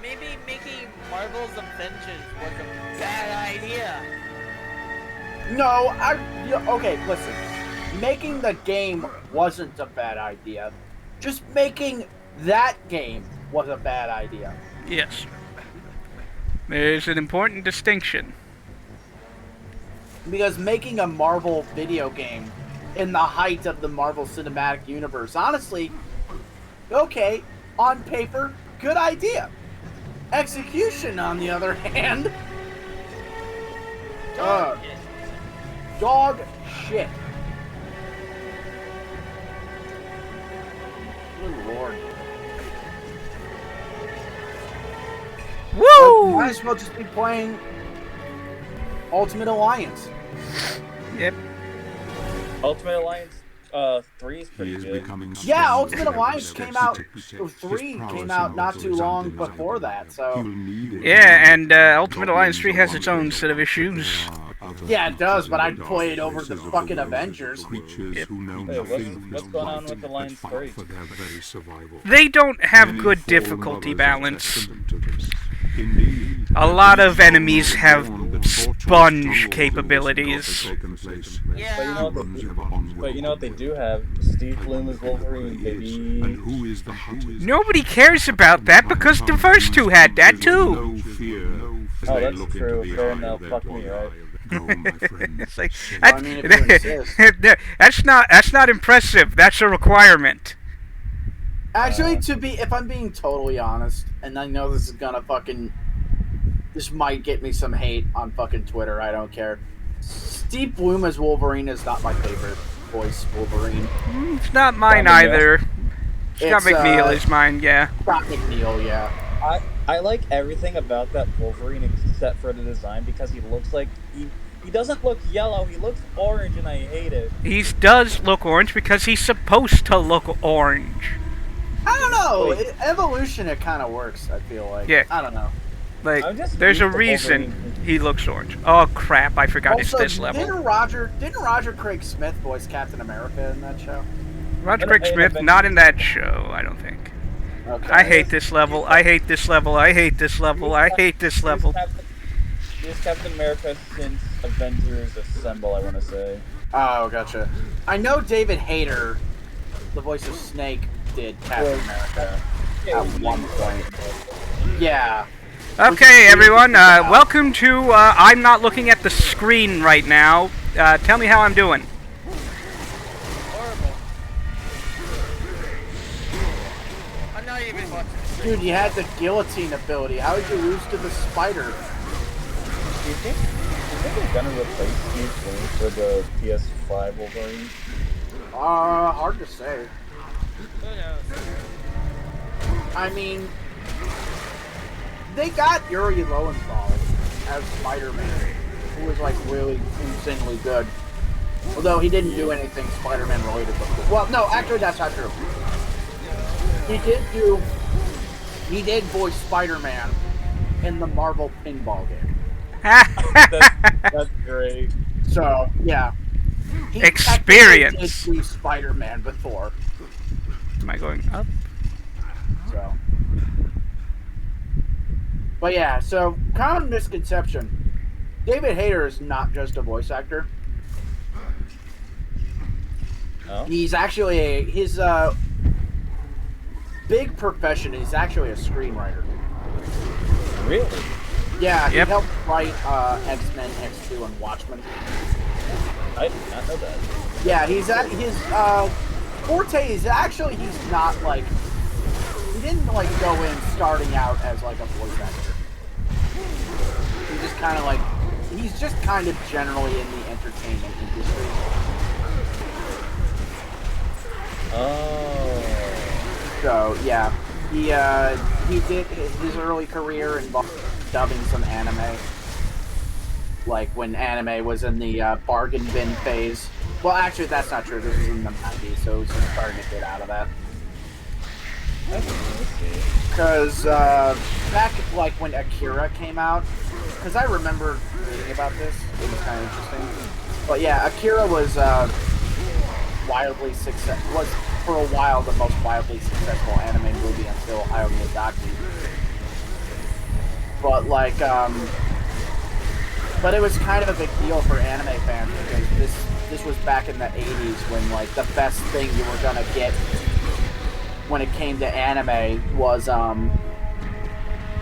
Maybe making Marvel's Avengers was a bad idea. No, okay, listen. Making the game wasn't a bad idea. Just making that game was a bad idea. Yes. There's an important distinction. Because making a Marvel video game in the height of the Marvel Cinematic Universe, honestly, okay, on paper, good idea. Execution, on the other hand, dog shit. Good lord. Woo! Might as well just be playing Ultimate Alliance. Yep. Ultimate Alliance 3 is pretty good. Yeah, Ultimate Alliance came out. 3 came out not too long before that, so. Yeah, and Ultimate Alliance 3 has its own set of issues. Yeah, it does, but I'd play it over the fucking Avengers. Yep. Hey, what's going on with Alliance 3? They don't have good difficulty balance. A lot of enemies have sponge capabilities. Yeah. But you know what they do have? Steve Bloom is Wolverine, baby. Nobody cares about that because the first two had that too. Oh, that's true. Fair enough. Fuck me, right? It's like, I mean, if you insist. that's not impressive. That's a requirement. Actually, if I'm being totally honest, and I know this might get me some hate on fucking Twitter, I don't care. Steve Bloom as Wolverine is not my favorite voice Wolverine. It's not mine either. Scott McNeil is mine, yeah. Scott McNeil, yeah. I like everything about that Wolverine except for the design because he looks like he doesn't look yellow, he looks orange and I hate it. He does look orange because he's supposed to look orange. I don't know. Evolution, it kind of works, I feel like. Yeah. I don't know. Like, there's a reason he looks orange. Oh crap, I forgot also, it's this level. Didn't Roger Craig Smith voice Captain America in that show? Roger Craig Smith, not in that show, I don't think. Okay. I hate this level, I hate this level, I hate this level, I hate this level. He's Captain America since Avengers Assemble, I want to say. Oh, gotcha. I know David Hayter, the voice of Snake, did Captain America at one point. Yeah. Okay, everyone, welcome to, I'm not looking at the screen right now. Tell me how I'm doing. Horrible. I'm not even watching. Dude, you had the guillotine ability. How did you lose to the spider? Do you think they're gonna replace Steve Bloom for the PS5 Wolverine? Hard to say. Who knows? I mean, they got Yuri Lowenthal as Spider-Man, who was like really insanely good. Although he didn't do anything Spider-Man related before. Well, no, actually that's not true. He did voice Spider-Man in the Marvel pinball game. That's great. So, yeah. He Experience. did do Spider-Man before. Am I going up? So. But yeah, so common misconception. David Hayter is not just a voice actor. Oh? He's actually his big profession is actually a screenwriter. Really? Yeah, he Yep. helped write X-Men, X2, and Watchmen. I did not know that. Yeah, his forte is actually he's not like he didn't like go in starting out as like a voice actor. He's just kind of generally in the entertainment industry. Oh. So yeah, he did his early career involved dubbing some anime, like when anime was in the bargain bin phase. Well, actually, that's not true. This was in the 90s, so he's starting to get out of that. Because back like when Akira came out, because I remember reading about this, it was kind of interesting. But yeah, Akira was wildly was for a while the most wildly successful anime movie until Hayao Miyazaki. But like, but it was kind of a big deal for anime fans because this was back in the 80s when like the best thing you were gonna get when it came to anime was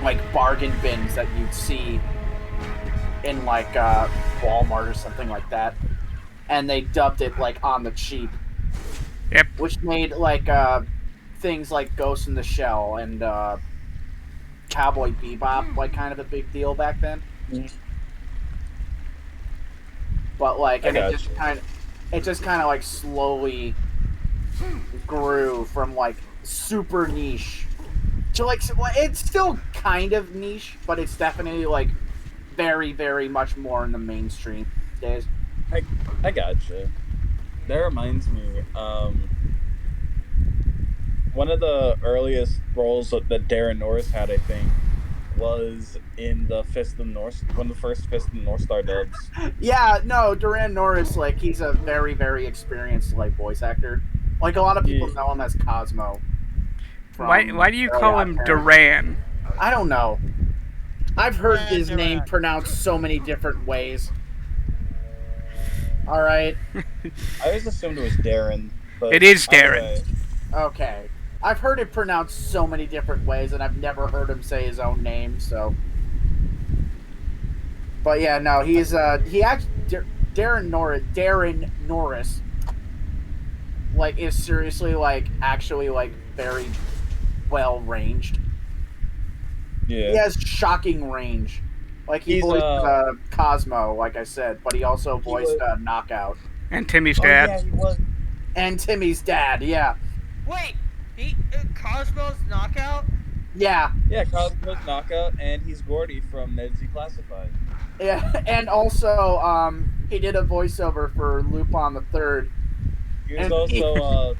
like bargain bins that you'd see in like Walmart or something like that, and they dubbed it like on the cheap. Yep. Which made like things like Ghost in the Shell and Cowboy Bebop like kind of a big deal back then. But like, and it just kind of like slowly grew from like super niche to like it's still kind of niche, but it's definitely like very, very much more in the mainstream days. I gotcha. That reminds me, one of the earliest roles that Darren Norris had, I think, was in the Fist of the North, one of the first Fist of the North Star dubs. Yeah, no, Darren Norris, like, he's a very, very experienced, like, voice actor. Like, a lot of people know him as Cosmo. Why do you call him Duran? I don't know. I've heard his name pronounced so many different ways. Alright. I always assumed it was Darren. But it is Darren. Okay. I've heard it pronounced so many different ways, and I've never heard him say his own name, so... But yeah, no, he's, Darren Norris, like, is seriously, like, actually, like, very well-ranged. Yeah. He has shocking range. Like, he voiced Cosmo, like I said, but he also voiced Knockout. And Timmy's dad. Yeah, he was. And Timmy's dad, yeah. Wait, Cosmo's Knockout? Yeah. Yeah, Cosmo's Knockout, and he's Gordy from Ned's Declassified. Yeah, and also, he did a voiceover for Lupin the Third. He was also,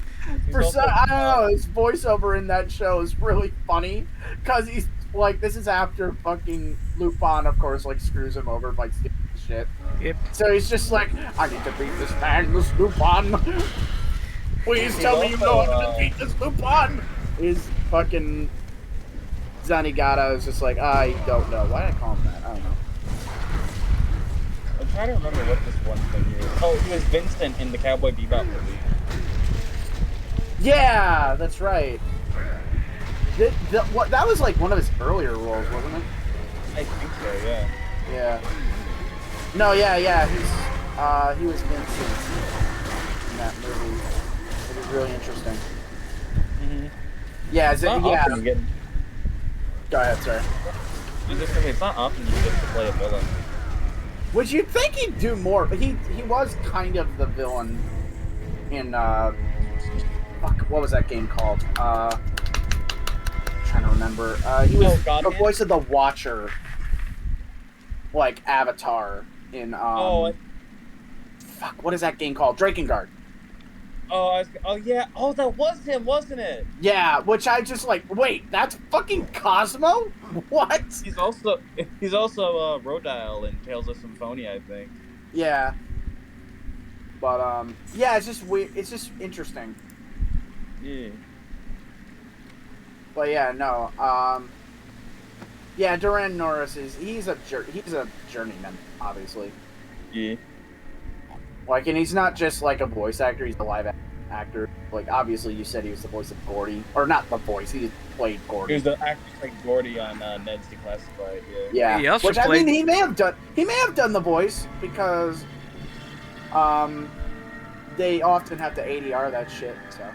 I don't know, his voiceover in that show is really funny, because he's, like, this is after fucking Lupin, of course, like, screws him over by stealing shit. Yep. So he's just like, I need to beat this man, this Lupin. Please tell me you know how to beat this Lupin. His fucking Zanigata is just like, I don't know. Why did I call him that? I don't know. I'm trying to remember what this one thing is. Oh, he was Vincent in the Cowboy Bebop movie. Yeah, that's right. That was like one of his earlier roles, wasn't it? I think so, yeah. Yeah. No, yeah. He was Vincent in that movie. It was really interesting. Mm-hmm. Yeah, Go ahead, sir. It's not often you get to play a villain. Which you'd think he'd do more, but he was kind of the villain in what was that game called? I'm trying to remember. He was the voice of the Watcher, like Avatar in what is that game called? Drakengard. Yeah. Oh, that was him, wasn't it? Yeah, which I just like. Wait, that's fucking Cosmo? What? He's also Rodile in Tales of Symphonia, I think. Yeah. But yeah, it's just weird. It's just interesting. Yeah. But yeah, no. Yeah, Darren Norris he's a journeyman, obviously. Yeah. Like, and he's not just like a voice actor; he's a live actor. Like, obviously, you said he was the voice of Gordy, or not the voice. He played Gordy. He was the actor like Gordy on Ned's Declassified. Yeah. He also Which I mean, he may have done the voice because, they often have to ADR that shit. So.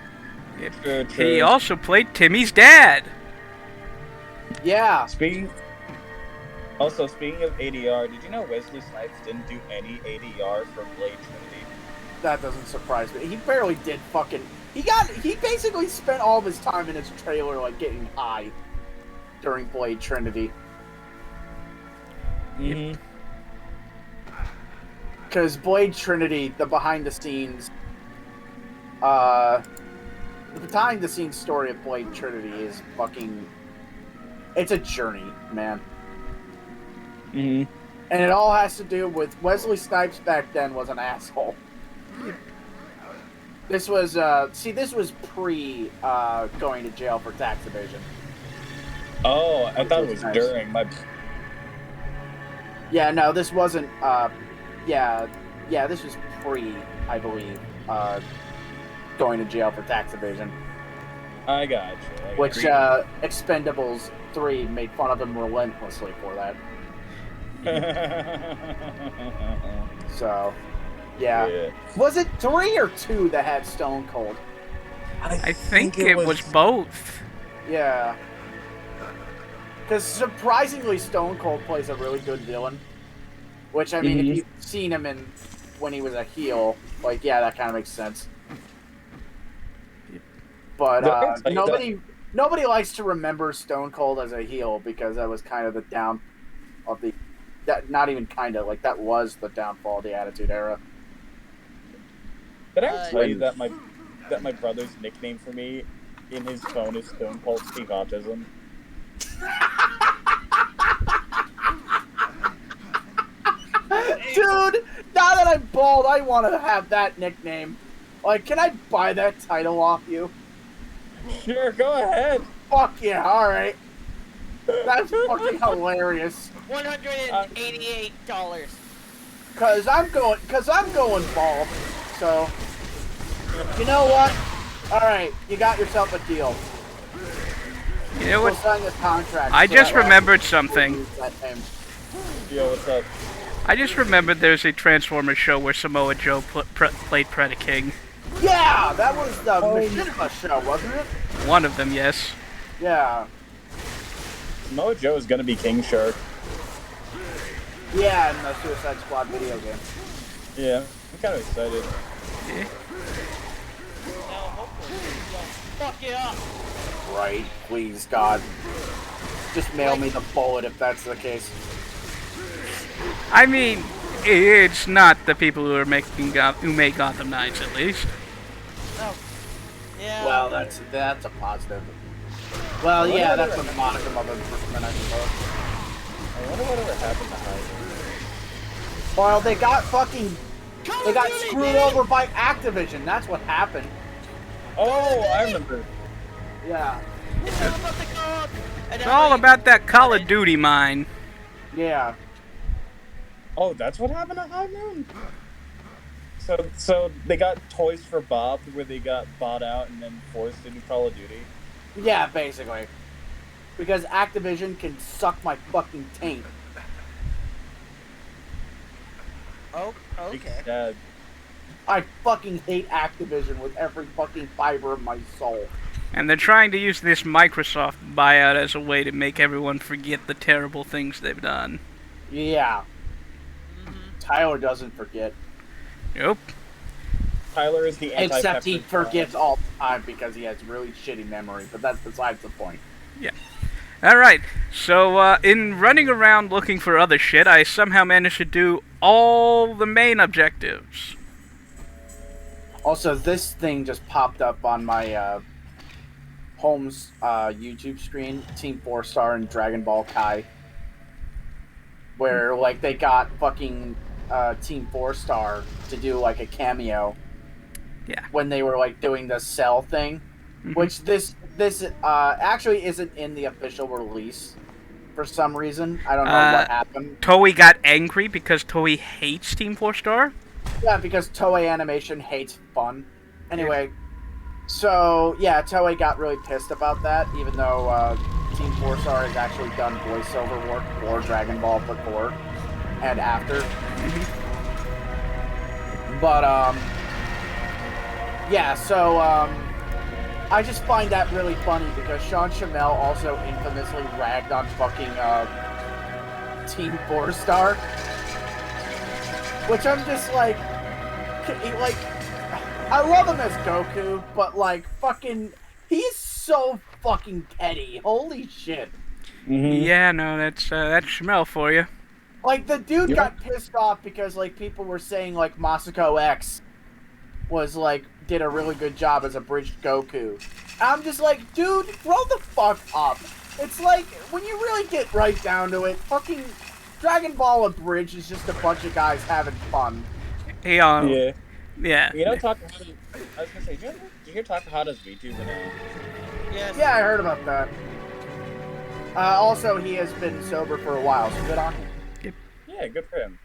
True. He also played Timmy's dad. Yeah. Speaking of ADR, did you know Wesley Snipes didn't do any ADR for Blade Trinity? That doesn't surprise me. He barely did fucking... He basically spent all of his time in his trailer, like, getting high during Blade Trinity. Mm-hmm. Because Blade Trinity, the behind-the-scenes, the behind-the-scenes story of Blade Trinity is fucking... It's a journey, man. Mm-hmm. And it all has to do with Wesley Snipes back then was an asshole. This was, this was pre, going to jail for tax evasion. Oh, I thought it was nice. During my... Yeah, no, this wasn't, yeah, this was pre, I believe, going to jail for tax evasion. I got you. Which, Expendables 3 made fun of him relentlessly for that. So, yeah. Was it 3 or 2 that had Stone Cold? I think it was both. Yeah. Because surprisingly, Stone Cold plays a really good villain. Which, I mean, if you've seen him when he was a heel, like, yeah, that kind of makes sense. But nobody likes to remember Stone Cold as a heel because that was kind of the down of the... not even kind of, like, that was the downfall of the Attitude Era. Did I tell you that my brother's nickname for me in his phone is Stone Cold Steve Autism? Dude, now that I'm bald, I want to have that nickname. Like, can I buy that title off you? Sure, go ahead. Fuck yeah, alright. That's fucking hilarious. $188. Cause I'm going bald. So, you know what? Alright, you got yourself a deal. You know what? We'll sign this contract. I just remembered something. Yo, what's up? I just remembered there's a Transformers show where Samoa Joe played Predaking. Yeah, that was the Machinima show, wasn't it? One of them, yes. Yeah. Samoa Joe is gonna be King Shark. Yeah, in the Suicide Squad video game. Yeah, I'm kind of excited. Yeah. Fuck it up. Right, please, God. Just mail me the bullet if that's the case. I mean, it's not the people who are who make Gotham Knights, at least. Oh. Yeah. Well, that's a positive. Well, yeah, that's a modicum of improvement, I suppose. I wonder whatever happened to Hydra. Well, they got screwed over by Activision. That's what happened. Oh, I remember. Yeah. It's all about that Call of Duty mine. Yeah. Oh, that's what happened at High Noon? So they got Toys for Bob, where they got bought out and then forced into Call of Duty? Yeah, basically. Because Activision can suck my fucking taint. Oh, okay. Dad. I fucking hate Activision with every fucking fiber of my soul. And they're trying to use this Microsoft buyout as a way to make everyone forget the terrible things they've done. Yeah. Tyler doesn't forget. Nope. Tyler is the anti-pepper. Except he forgets all the time because he has really shitty memory, but that's besides the point. Yeah. Alright, so in running around looking for other shit, I somehow managed to do all the main objectives. Also, this thing just popped up on my home's YouTube screen, Team 4-Star and Dragon Ball Kai. Where, like, they got fucking Team 4-Star to do, like, a cameo. Yeah. When they were, like, doing the Cell thing. Mm-hmm. Which this actually isn't in the official release for some reason. I don't know what happened. Toei got angry because Toei hates Team 4-Star? Yeah, because Toei Animation hates fun. Anyway, so, yeah, Toei got really pissed about that, even though Team 4-Star has actually done voiceover work for Dragon Ball before and after. But, yeah, so, I just find that really funny because Sean Shamel also infamously ragged on fucking, Team 4-Star. Which I'm just like, I love him as Goku, but like, fucking, he's so fucking petty. Holy shit. Mm-hmm. Yeah, no, that's Shamel for you. Like, the dude got pissed off because, like, people were saying, like, Masako X. was like did a really good job as a bridged Goku. I'm just like, dude, grow the fuck up. It's like when you really get right down to it, fucking Dragon Ball Abridged is just a bunch of guys having fun. Yeah. You know, Takahata. I was gonna say, did you hear Takahata's VTuber now? Yes. Yeah, I heard about that. Also, he has been sober for a while, so good on him. Yeah, good for him.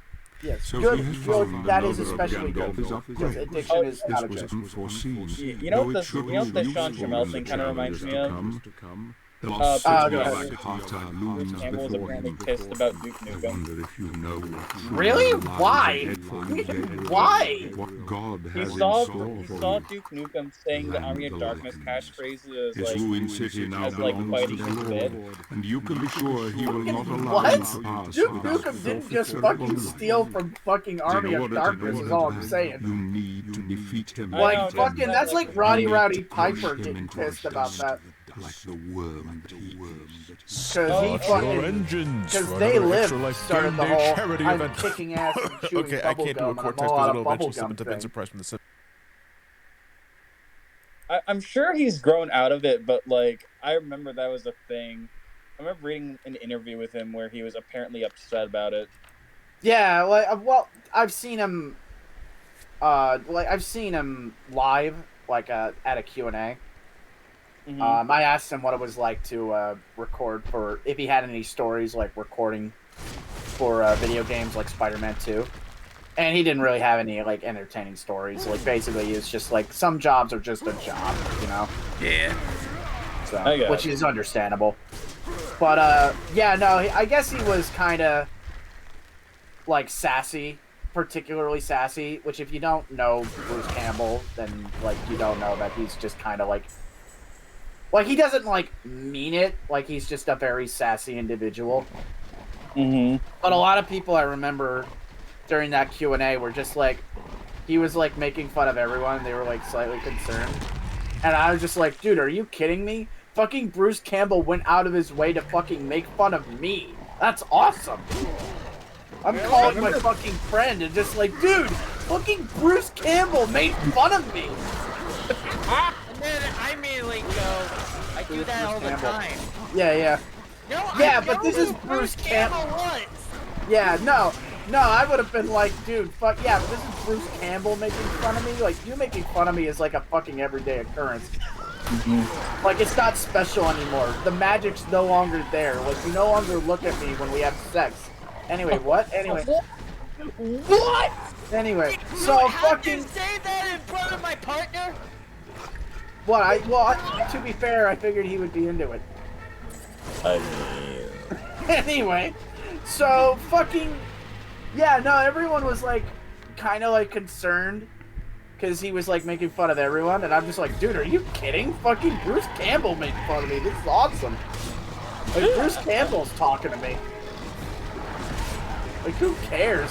Yes, So good. he has Good. found That is another especially good Gandalf is up because there. addiction is This not a was joke. unforeseen. You know what the Sean Schemmel thing kind of reminds me of? The lost city go of ahead. Black Hata looms Bruce Campbell was before apparently him. pissed about Duke I Nukem. wonder if you know what Really? truly lies Why? ahead for you, Zed. Why? What God He has saw in store he for saw you. Duke Nukem saying the Army of Land Darkness of catchphrases as His like ruined city now as like belongs to fighting the his bed. Lord, and you can be sure he will not allow What? you to pass Duke without Nukem didn't just forfeiture fucking of steal life. from fucking Army In of order Darkness, to is do all I'm that, saying. you need to defeat him. I Like, know, fucking, that's like like- Roddy You need Rowdy to push Piper him getting into pissed the about dust, that. like the worm that he is. Because he fucking, because They Live started the whole I'm kicking ass and chewing Okay, I can't do a bubblegum and I'm Cortex all out because of it'll eventually bubblegum slip into thing. Vincent Price from the I'm sure he's grown out of it, but like I remember that was a thing. I remember reading an interview with him where he was apparently upset about it. Yeah, like, well, I've seen him, I've seen him live, like, at a Q&A. Mm-hmm. I asked him what it was like to record for, if he had any stories, like, recording for video games like Spider-Man 2. And he didn't really have any, like, entertaining stories. Like, basically, it's just, like, some jobs are just a job, you know? Yeah. So, I which is understandable. But, yeah, no, I guess he was kind of, like, sassy. Particularly sassy. Which, if you don't know Bruce Campbell, then, like, you don't know that he's just kind of, like, he doesn't, like, mean it. Like, he's just a very sassy individual. Mm-hmm. But a lot of people I remember during that Q&A were just like, he was like making fun of everyone. They were like slightly concerned. And I was just like, dude, are you kidding me? Fucking Bruce Campbell went out of his way to fucking make fun of me. That's awesome. I'm calling my fucking friend and just like, dude, fucking Bruce Campbell made fun of me. And then I immediately go, I do that all the time. Yeah. No, Yeah, I but know this who is Bruce Campbell was. Yeah, no, I would have been like, dude, fuck, yeah, but this is Bruce Campbell making fun of me? Like, you making fun of me is like a fucking everyday occurrence. Mm-hmm. Like, it's not special anymore. The magic's no longer there. Like, you no longer look at me when we have sex. Anyway, what? Anyway. What? Anyway, so fucking... You say that in front of my partner? What? To be fair, I figured he would be into it. Anyway, so fucking... Yeah, no, everyone was, like, kind of, like, concerned because he was, like, making fun of everyone, and I'm just like, dude, are you kidding? Fucking Bruce Campbell made fun of me. This is awesome. Like, Bruce Campbell's talking to me. Like, who cares?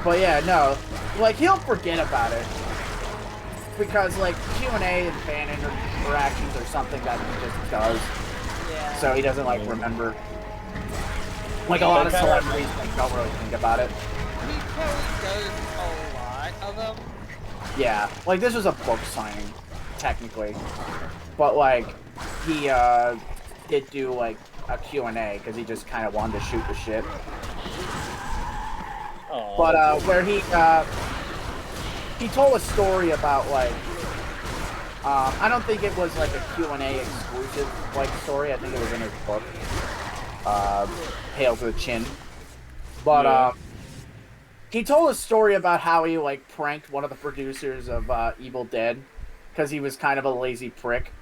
But yeah, no. Like, he'll forget about it. Because, like, Q&A and fan interactions are something that he just does. Yeah. So he doesn't, like, remember. Like, a lot of celebrities like, don't really think about it. He probably does a lot of them. Yeah. Like, this was a book signing, technically. But, like, he, did do, like, a Q&A, because he just kind of wanted to shoot the shit. Aww. But, where he told a story about, like, I don't think it was, like, a Q&A exclusive, like, story. I think it was in his book, Hail to the Chin. But, yeah. He told a story about how he, like, pranked one of the producers of, Evil Dead, because he was kind of a lazy prick.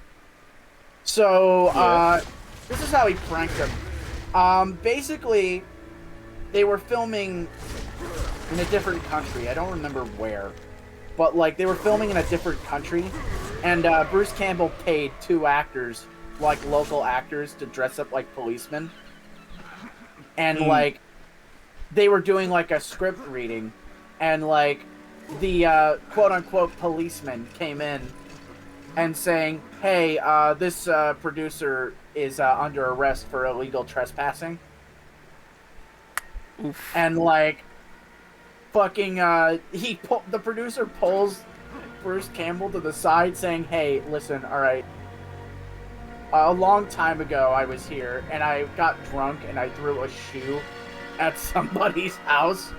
So, this is how he pranked him. Basically, they were filming in a different country. I don't remember where. But, like, they were filming in a different country. And, Bruce Campbell paid 2 actors, like, local actors, to dress up like policemen. And, like, they were doing, like, a script reading. And, like, the, quote-unquote policeman came in and saying, hey, this, producer is, under arrest for illegal trespassing. Oof. And, like, fucking, the producer pulls Bruce Campbell to the side saying, hey, listen, alright. A long time ago, I was here, and I got drunk, and I threw a shoe at somebody's house.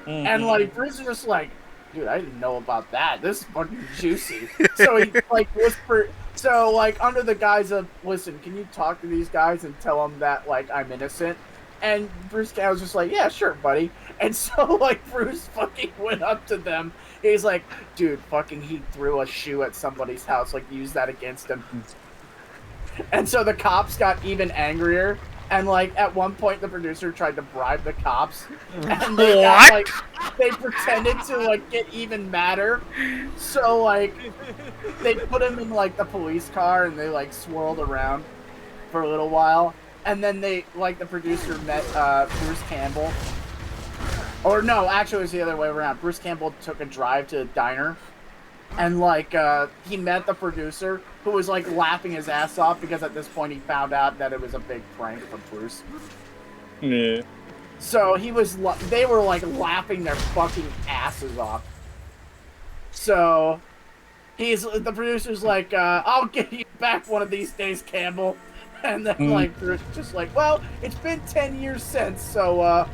Mm-hmm. And, like, Bruce is just like, dude, I didn't know about that. This is fucking juicy. So he, like, whispered... So, like, under the guise of, listen, can you talk to these guys and tell them that, like, I'm innocent? And Bruce Campbell was just like, yeah, sure, buddy. And so, like, Bruce fucking went up to them. He's like, dude, fucking he threw a shoe at somebody's house. Like, use that against him. And so the cops got even angrier. And, like, at one point, the producer tried to bribe the cops. And they got, like, they pretended to, like, get even madder. So, like, they put him in, like, the police car and they, like, swirled around for a little while. And then they, like, the producer met Bruce Campbell. Or no, actually it was the other way around. Bruce Campbell took a drive to a diner. And, like, he met the producer, who was, like, laughing his ass off because at this point he found out that it was a big prank for Bruce. Yeah. So he was, they were, like, laughing their fucking asses off. So, the producer's like, I'll get you back one of these days, Campbell. And then, like, Bruce just like, well, it's been 10 years since, so,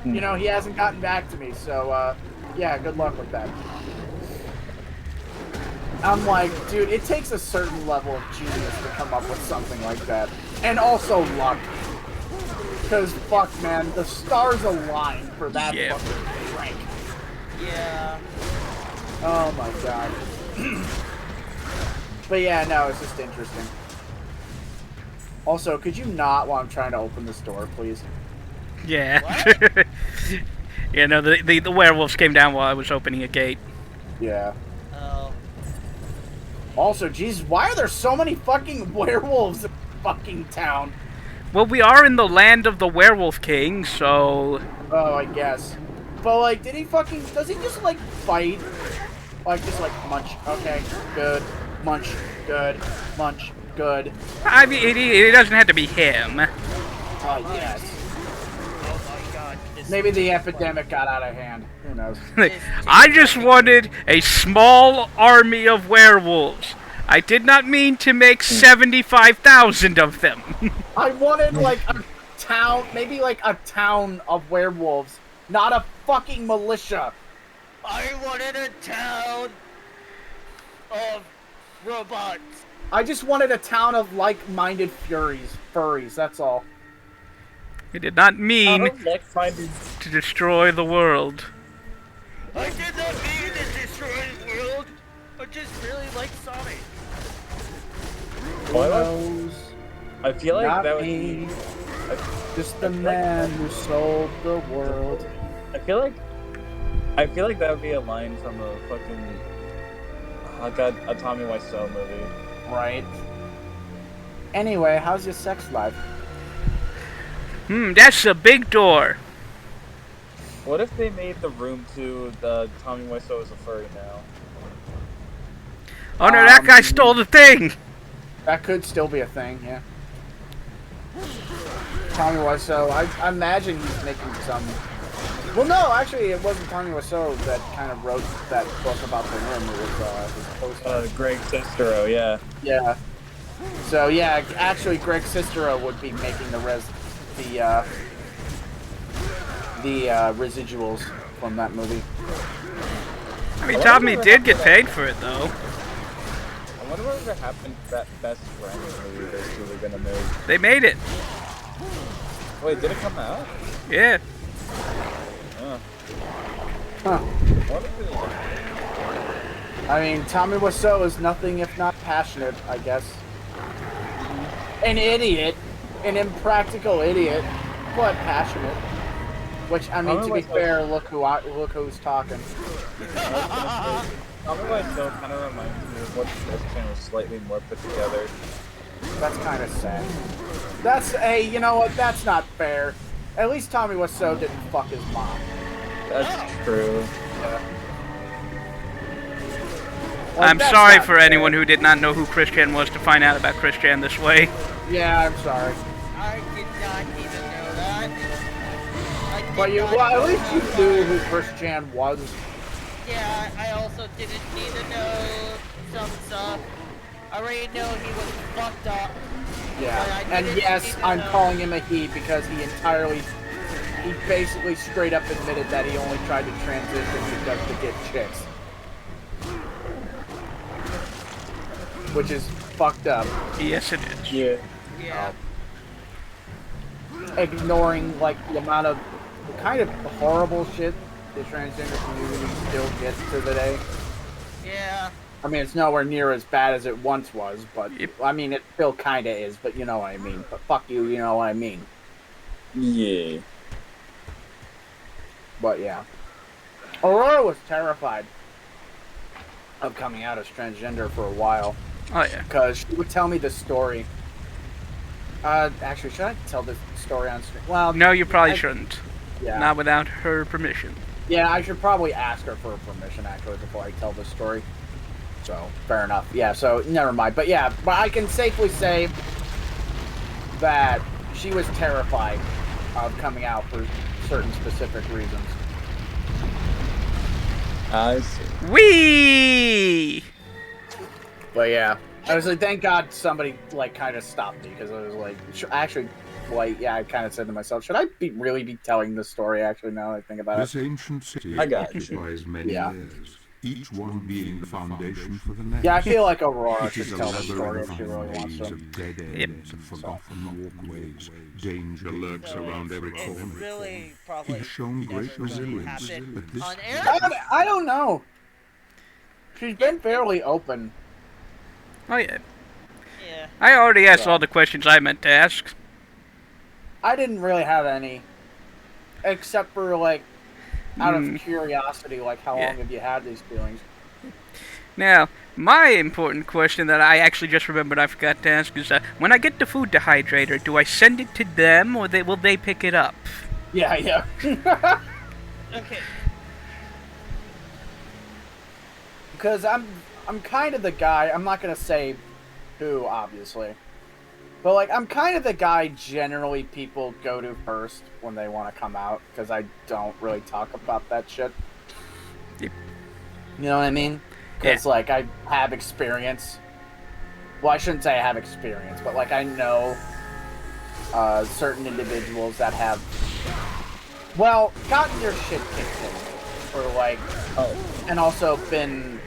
you know, he hasn't gotten back to me, so, yeah, good luck with that. I'm like, dude, it takes a certain level of genius to come up with something like that. And also luck. Because, fuck, man, the stars align for that fucking prank. Yeah. Oh my god. But yeah, no, it's just interesting. Also, could you not, while I'm trying to open this door, please? Yeah. Yeah, no, the werewolves came down while I was opening a gate. Yeah. Oh. Also, Jesus, why are there so many fucking werewolves in fucking town? Well, we are in the land of the Werewolf King, so... Oh, I guess. But, like, does he just, like, fight? Like, just, like, munch, okay, good, munch, good, munch, good. I mean, it doesn't have to be him. Oh, yes. Oh my god. Maybe the epidemic got out of hand. Who knows? I just wanted a small army of werewolves. I did not mean to make 75,000 of them. I wanted, like, a town, maybe, like, a town of werewolves, not a fucking militia. I wanted a town of robots. I just wanted a town of like-minded furries, that's all. I did not mean to destroy the world. I did not mean to destroy the world. I just really like Sonic. Who knows? I feel like not that would me. be... Just the man who sold the world. I feel like that would be a line from a fucking... a Tommy Wiseau movie. Right. Anyway, how's your sex life? That's a big door. What if they made the room to the Tommy Wiseau as a furry now? Oh no, that guy stole the thing! That could still be a thing, yeah. Tommy Wiseau, I imagine he's making some... Well, no, actually, it wasn't Tommy Wiseau that kind of wrote that book about the room. It was his post. Greg Sestero, yeah. Yeah. So, yeah, actually, Greg Sestero would be making the residuals from that movie. I mean, Tommy did get paid for it, though. I wonder what happened to that Best Friend movie those two were gonna make. They made it. Wait, did it come out? Yeah. Huh. What if it... I mean, Tommy Wiseau is nothing if not passionate, I guess. An idiot. An impractical idiot. But passionate. Which, I mean, to be fair, look who's talking. Tommy Wiseau kind of reminds me of what Christian was slightly more put together. That's kind of sad. You know what? That's not fair. At least Tommy Wiseau didn't fuck his mom. That's true. Yeah. I'm sorry for anyone who did not know who Christian was to find out about Christian this way. Yeah, I'm sorry. I did not even know that. I But at least you knew who Chris Chan was. Yeah, I also didn't need to know some stuff. I already know he was fucked up. Yeah, and yes, I'm calling him a he because he basically straight up admitted that he only tried to transition just to get chicks. Which is fucked up. Yes, it is. Yeah. Yeah. Ignoring, like, the amount of the kind of horrible shit the transgender community still gets to today. Yeah. I mean, it's nowhere near as bad as it once was, but, I mean, it still kinda is, but you know what I mean. But fuck you, you know what I mean. Yeah. But, yeah. Aurora was terrified of coming out as transgender for a while. Oh, yeah. Because she would tell me the story. Actually, should I tell this story on stream? Well, no, you probably shouldn't. Yeah. Not without her permission. Yeah, I should probably ask her for permission, actually, before I tell this story. So, fair enough. Yeah, so, never mind. But yeah, but I can safely say that she was terrified of coming out for certain specific reasons. I see. Whee! But yeah, I was like, thank God somebody, like, kind of stopped me, because I was like, actually, like, yeah, I kind of said to myself, should I really be telling this story, actually, now that I think about it? This ancient city I got occupies many years, each one being the foundation for the next. Yeah, I feel like Aurora It should is a tell the story labyrinth if she really of wants ways to. of dead ends and forgotten walkways. Danger lurks around every corner. Really He probably has shown great resilience, happened but this on air. I don't know. She's been fairly open. Oh, yeah. Yeah. I already asked all the questions I meant to ask. I didn't really have any. Except for, like, out of curiosity, like, how long have you had these feelings? Now, my important question that I actually just remembered I forgot to ask is, when I get the food dehydrator, do I send it to them, or will they pick it up? Yeah, yeah. Okay. Because I'm kind of the guy, I'm not going to say who, obviously. But, like, I'm kind of the guy generally people go to first when they want to come out, because I don't really talk about that shit. Yep. You know what I mean? Because, like, I have experience. Well, I shouldn't say I have experience, but, like, I know certain individuals that have, well, gotten their shit kicked in. Or, like, and also been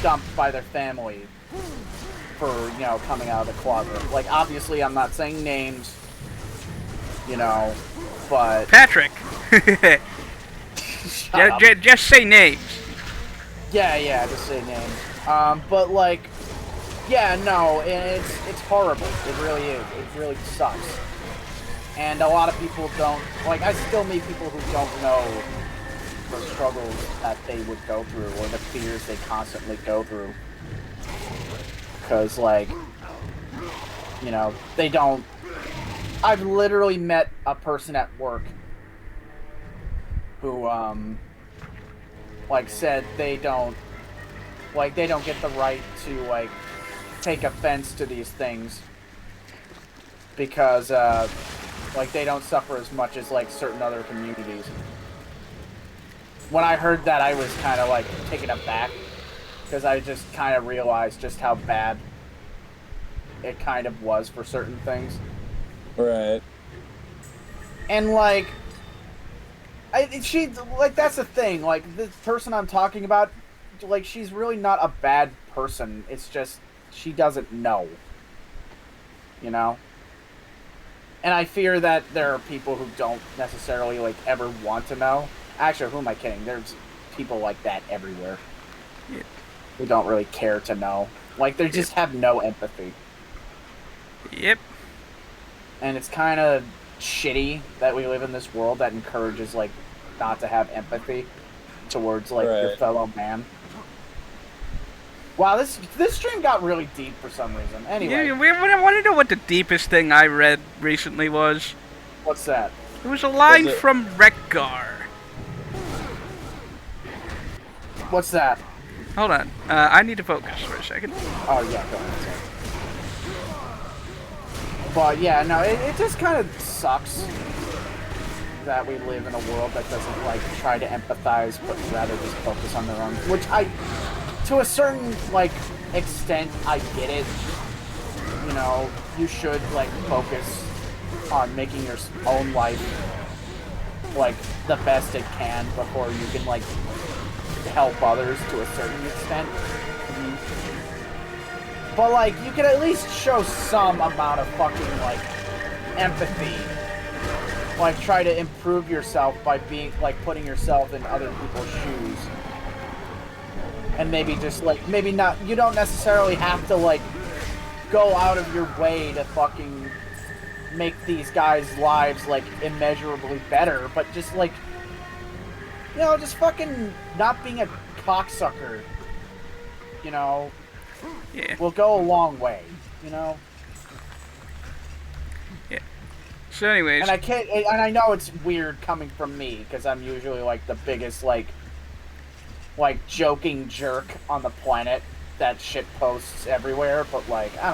dumped by their family for, you know, coming out of the closet. Like, obviously, I'm not saying names, you know, but... Patrick! Just say names. Yeah, just say names. But, like, yeah, no, it's horrible. It really is. It really sucks. And a lot of people don't... Like, I still meet people who don't know the struggles that they would go through, or the fears they constantly go through. Because, like, you know, they don't... I've literally met a person at work who, like, said they don't get the right to, like, take offense to these things because, like, they don't suffer as much as, like, certain other communities. When I heard that, I was kind of, like, taken aback because I just kind of realized just how bad it kind of was for certain things. Right. And, like, that's the thing, like, the person I'm talking about, like, she's really not a bad person, it's just, she doesn't know. You know? And I fear that there are people who don't necessarily, like, ever want to know. Actually, who am I kidding? There's people like that everywhere. Yep. Who don't really care to know. Like, they just have no empathy. Yep. And it's kind of shitty that we live in this world that encourages, like, not to have empathy towards, like, your fellow man. Wow, this stream got really deep for some reason. Anyway. Yeah, I want to know what the deepest thing I read recently was. What's that? It was a line from Rekgar. What's that? Hold on. I need to focus for a second. Oh, yeah, go ahead. Sorry. But, yeah, no, it just kind of sucks that we live in a world that doesn't like try to empathize, but rather just focus on their own. Which to a certain like extent, I get it. You know, you should like focus on making your own life like the best it can before you can like help others to a certain extent. But like you can at least show some amount of fucking like empathy. Like try to improve yourself by being like putting yourself in other people's shoes. And maybe just like maybe not, you don't necessarily have to like go out of your way to fucking make these guys' lives like immeasurably better, but just like, you know, just fucking not being a cocksucker, you know, will go a long way, you know. Yeah. So, anyways, and I know it's weird coming from me because I'm usually like the biggest like joking jerk on the planet that shit posts everywhere, but like I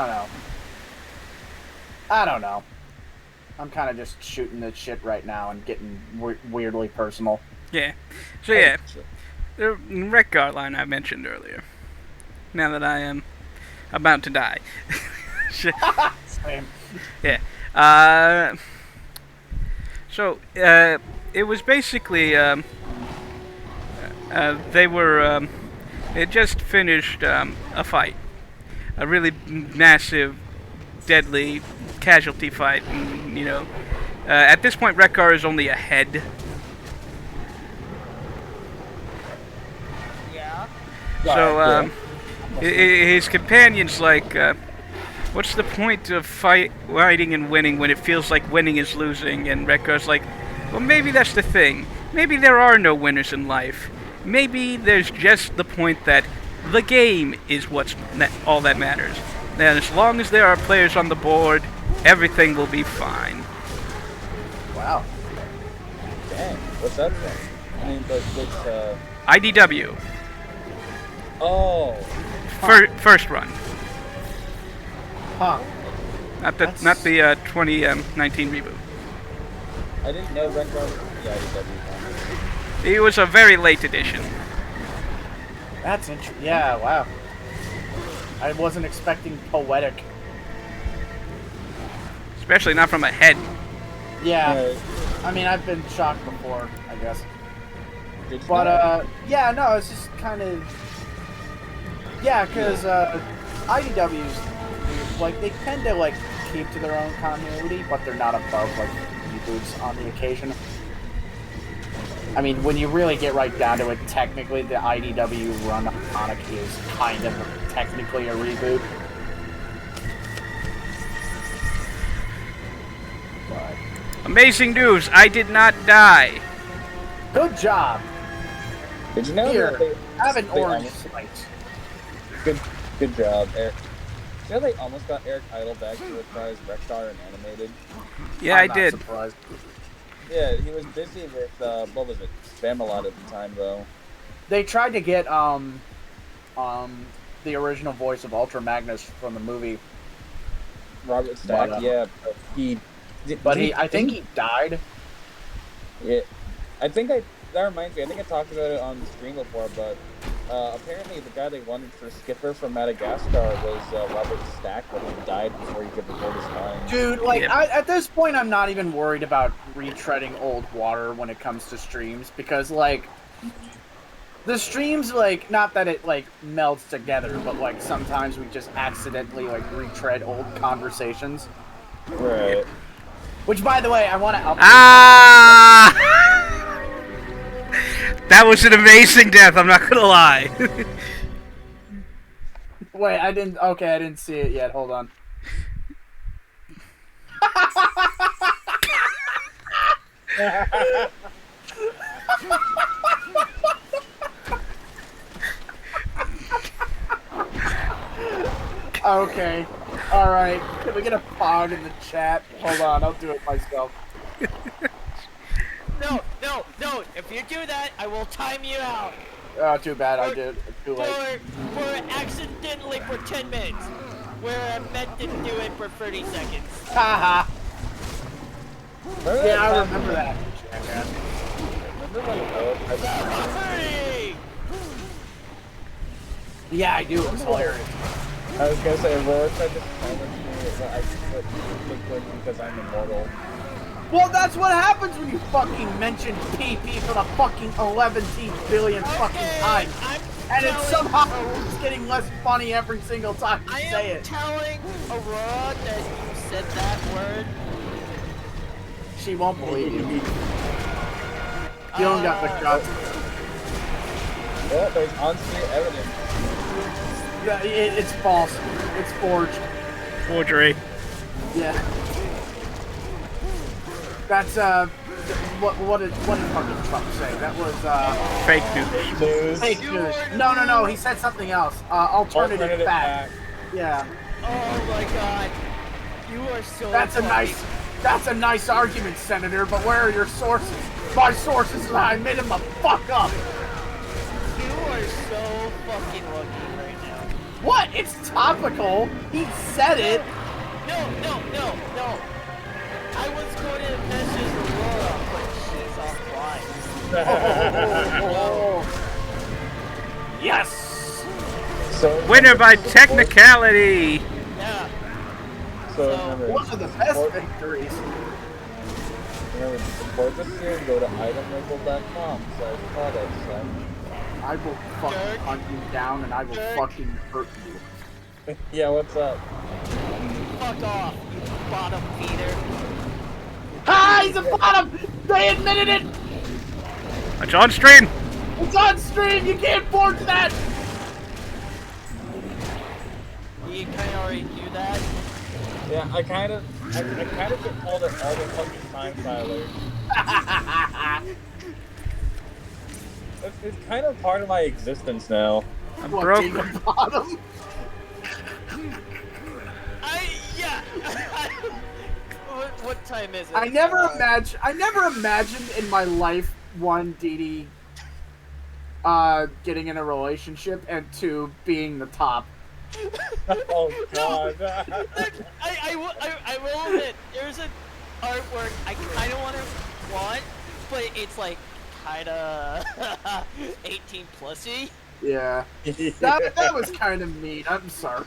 don't know. I'm kind of just shooting this shit right now and getting weirdly personal. Yeah. So yeah, the wreck guard line I mentioned earlier. Now that I am about to die. Same. Yeah. So it was basically they had just finished a fight, a really massive, deadly casualty fight, and, you know, at this point Rekgar is only ahead. Yeah. So his companion's like, what's the point of fighting and winning when it feels like winning is losing? And Rekgar's like, well, maybe that's the thing. Maybe there are no winners in life. Maybe there's just the point that the game is all that matters. And as long as there are players on the board, everything will be fine. Wow. Dang, what's that thing? I mean, what's IDW. Oh. First run. Huh. Not the 2019 reboot. I didn't know Red Guard was the IDW. It was a very late edition. That's interesting. Yeah, wow. I wasn't expecting poetic. Especially not from a head. Yeah. I mean, I've been shocked before, I guess. But, yeah, no, it's just kind of... Yeah, because IDWs, like, they tend to, like, keep to their own continuity, but they're not above, like, reboots on the occasion. I mean, when you really get right down to it, technically the IDW run on Monarchy is kind of technically a reboot. But... Amazing news! I did not die. Good job. Did you know Here, that have an orange slice. Good job, Eric. You know they almost got Eric Idle back to reprise Rekgar and animated? Yeah, I'm I did. not surprised. Yeah, he was busy with, what was it, Spamalot at the time, though. They tried to get, the original voice of Ultra Magnus from the movie. Robert Stack, yeah, but I think he died. Yeah, that reminds me, I think I talked about it on the stream before, but apparently the guy they wanted for Skipper from Madagascar was Robert Stack, but he died before he could record his lines. Dude, like, at this point, I'm not even worried about retreading old water when it comes to streams, because, like, the streams, like, not that it, like, melds together, but, like, sometimes we just accidentally, like, retread old conversations. Right. Which, by the way, I want to update. Ah! That was an amazing death, I'm not gonna lie. Wait, I didn't see it yet, hold on. Okay, alright. Can we get a pog in the chat? Hold on, I'll do it myself. No! If you do that, I will time you out. Oh, too bad, I did. Too late. For accidentally for 10 minutes. Where I meant to do it for 30 seconds. Haha. Yeah, I remember that. Remember when Aurora tried to... Hey! Yeah, I do. It was hilarious. I was gonna say Aurora tried to challenge me, but I couldn't click because I'm immortal. Well, that's what happens when you fucking mention PP for the fucking 11th billion fucking time. And it's somehow getting less funny every single time you say it. I am telling Aurora that you said that word. She won't believe you. You don't got the guts. Well, there's on-screen evidence. Yeah, it's false. It's forged. Forgery. Yeah. That's what did fucking Trump say? That was Fake news. fake news. No. He said something else. Alternative fact. Yeah. Oh my god. You are so That's a nice argument, Senator, but where are your sources? My sources is I made him the fuck up. You are so fucking lucky right now. What? It's topical. He said it. No. I was going to message Aurora, but she's offline. Oh. Yes. So Winner by technicality. Yeah. So remember, Those are the best victories. remember to support the stream, go to itemwiggle.com/products. I will fucking hunt you down and I will fucking hurt you. Yeah, what's up? Fuck off, you bottom feeder. Ah, he's a bottom! They admitted it! It's on stream. It's on stream! You can't forge that! You kind of already do that. Yeah, I kind of get called it all the fucking time, Tyler. It's kind of part of my existence now. I'm What, broke. being a bottom? Yeah. What time is it? I never imagined in my life, one, Dee getting in a relationship, and two, being the top. Oh god. I will admit, there's an artwork I kind of want, but it's like kind of 18 plusy. Yeah. That was kind of mean. I'm sorry.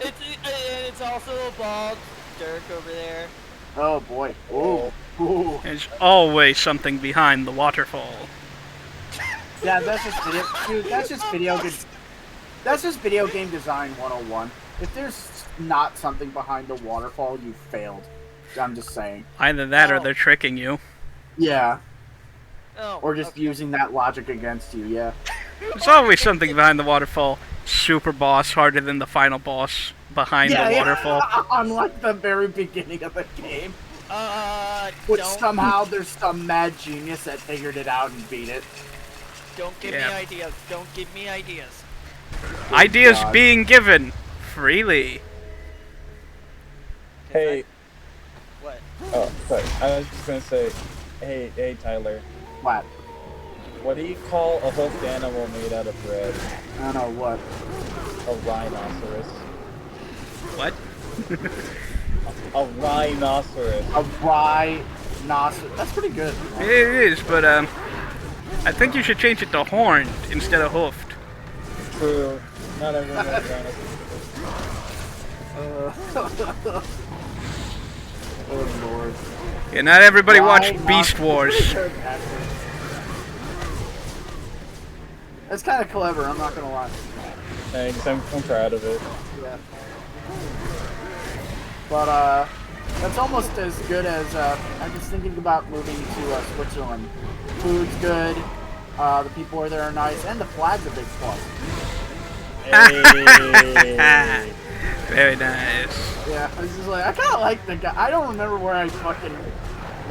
It's also a bald Dirk over there. Oh boy. Ooh. Ooh. There's always something behind the waterfall. Yeah, that's just video. Dude, that's just video game. That's just video game design 101. If there's not something behind the waterfall, you failed. I'm just saying. Either that or they're tricking you. Yeah. Oh, Or just using that logic against you, yeah. There's always something behind the waterfall. Super boss harder than the final boss behind the waterfall. Unlike the very beginning of the game. Which somehow there's some mad genius that figured it out and beat it. Don't give me ideas. Don't give me ideas. Ideas being given freely. Hey. What? Oh, sorry. I was just gonna say, hey, Tyler. What? What do you call a hoofed animal made out of bread? I don't know what. A rhinoceros. What? A rhinoceros. A rhinoceros. That's pretty good. It is, but I think you should change it to horned instead of hoofed. True. Not everyone knows rhinoceros. Oh lord. Yeah, not everybody watched Beast Wars. That's kind of clever, I'm not gonna lie. Thanks, I'm proud of it. Yeah. But, that's almost as good as, I was thinking about moving to, Switzerland. Food's good, the people are there are nice, and the flag's a big plus. Hey. Very nice. Yeah, I was just like, I kinda like the guy. I don't remember where I fucking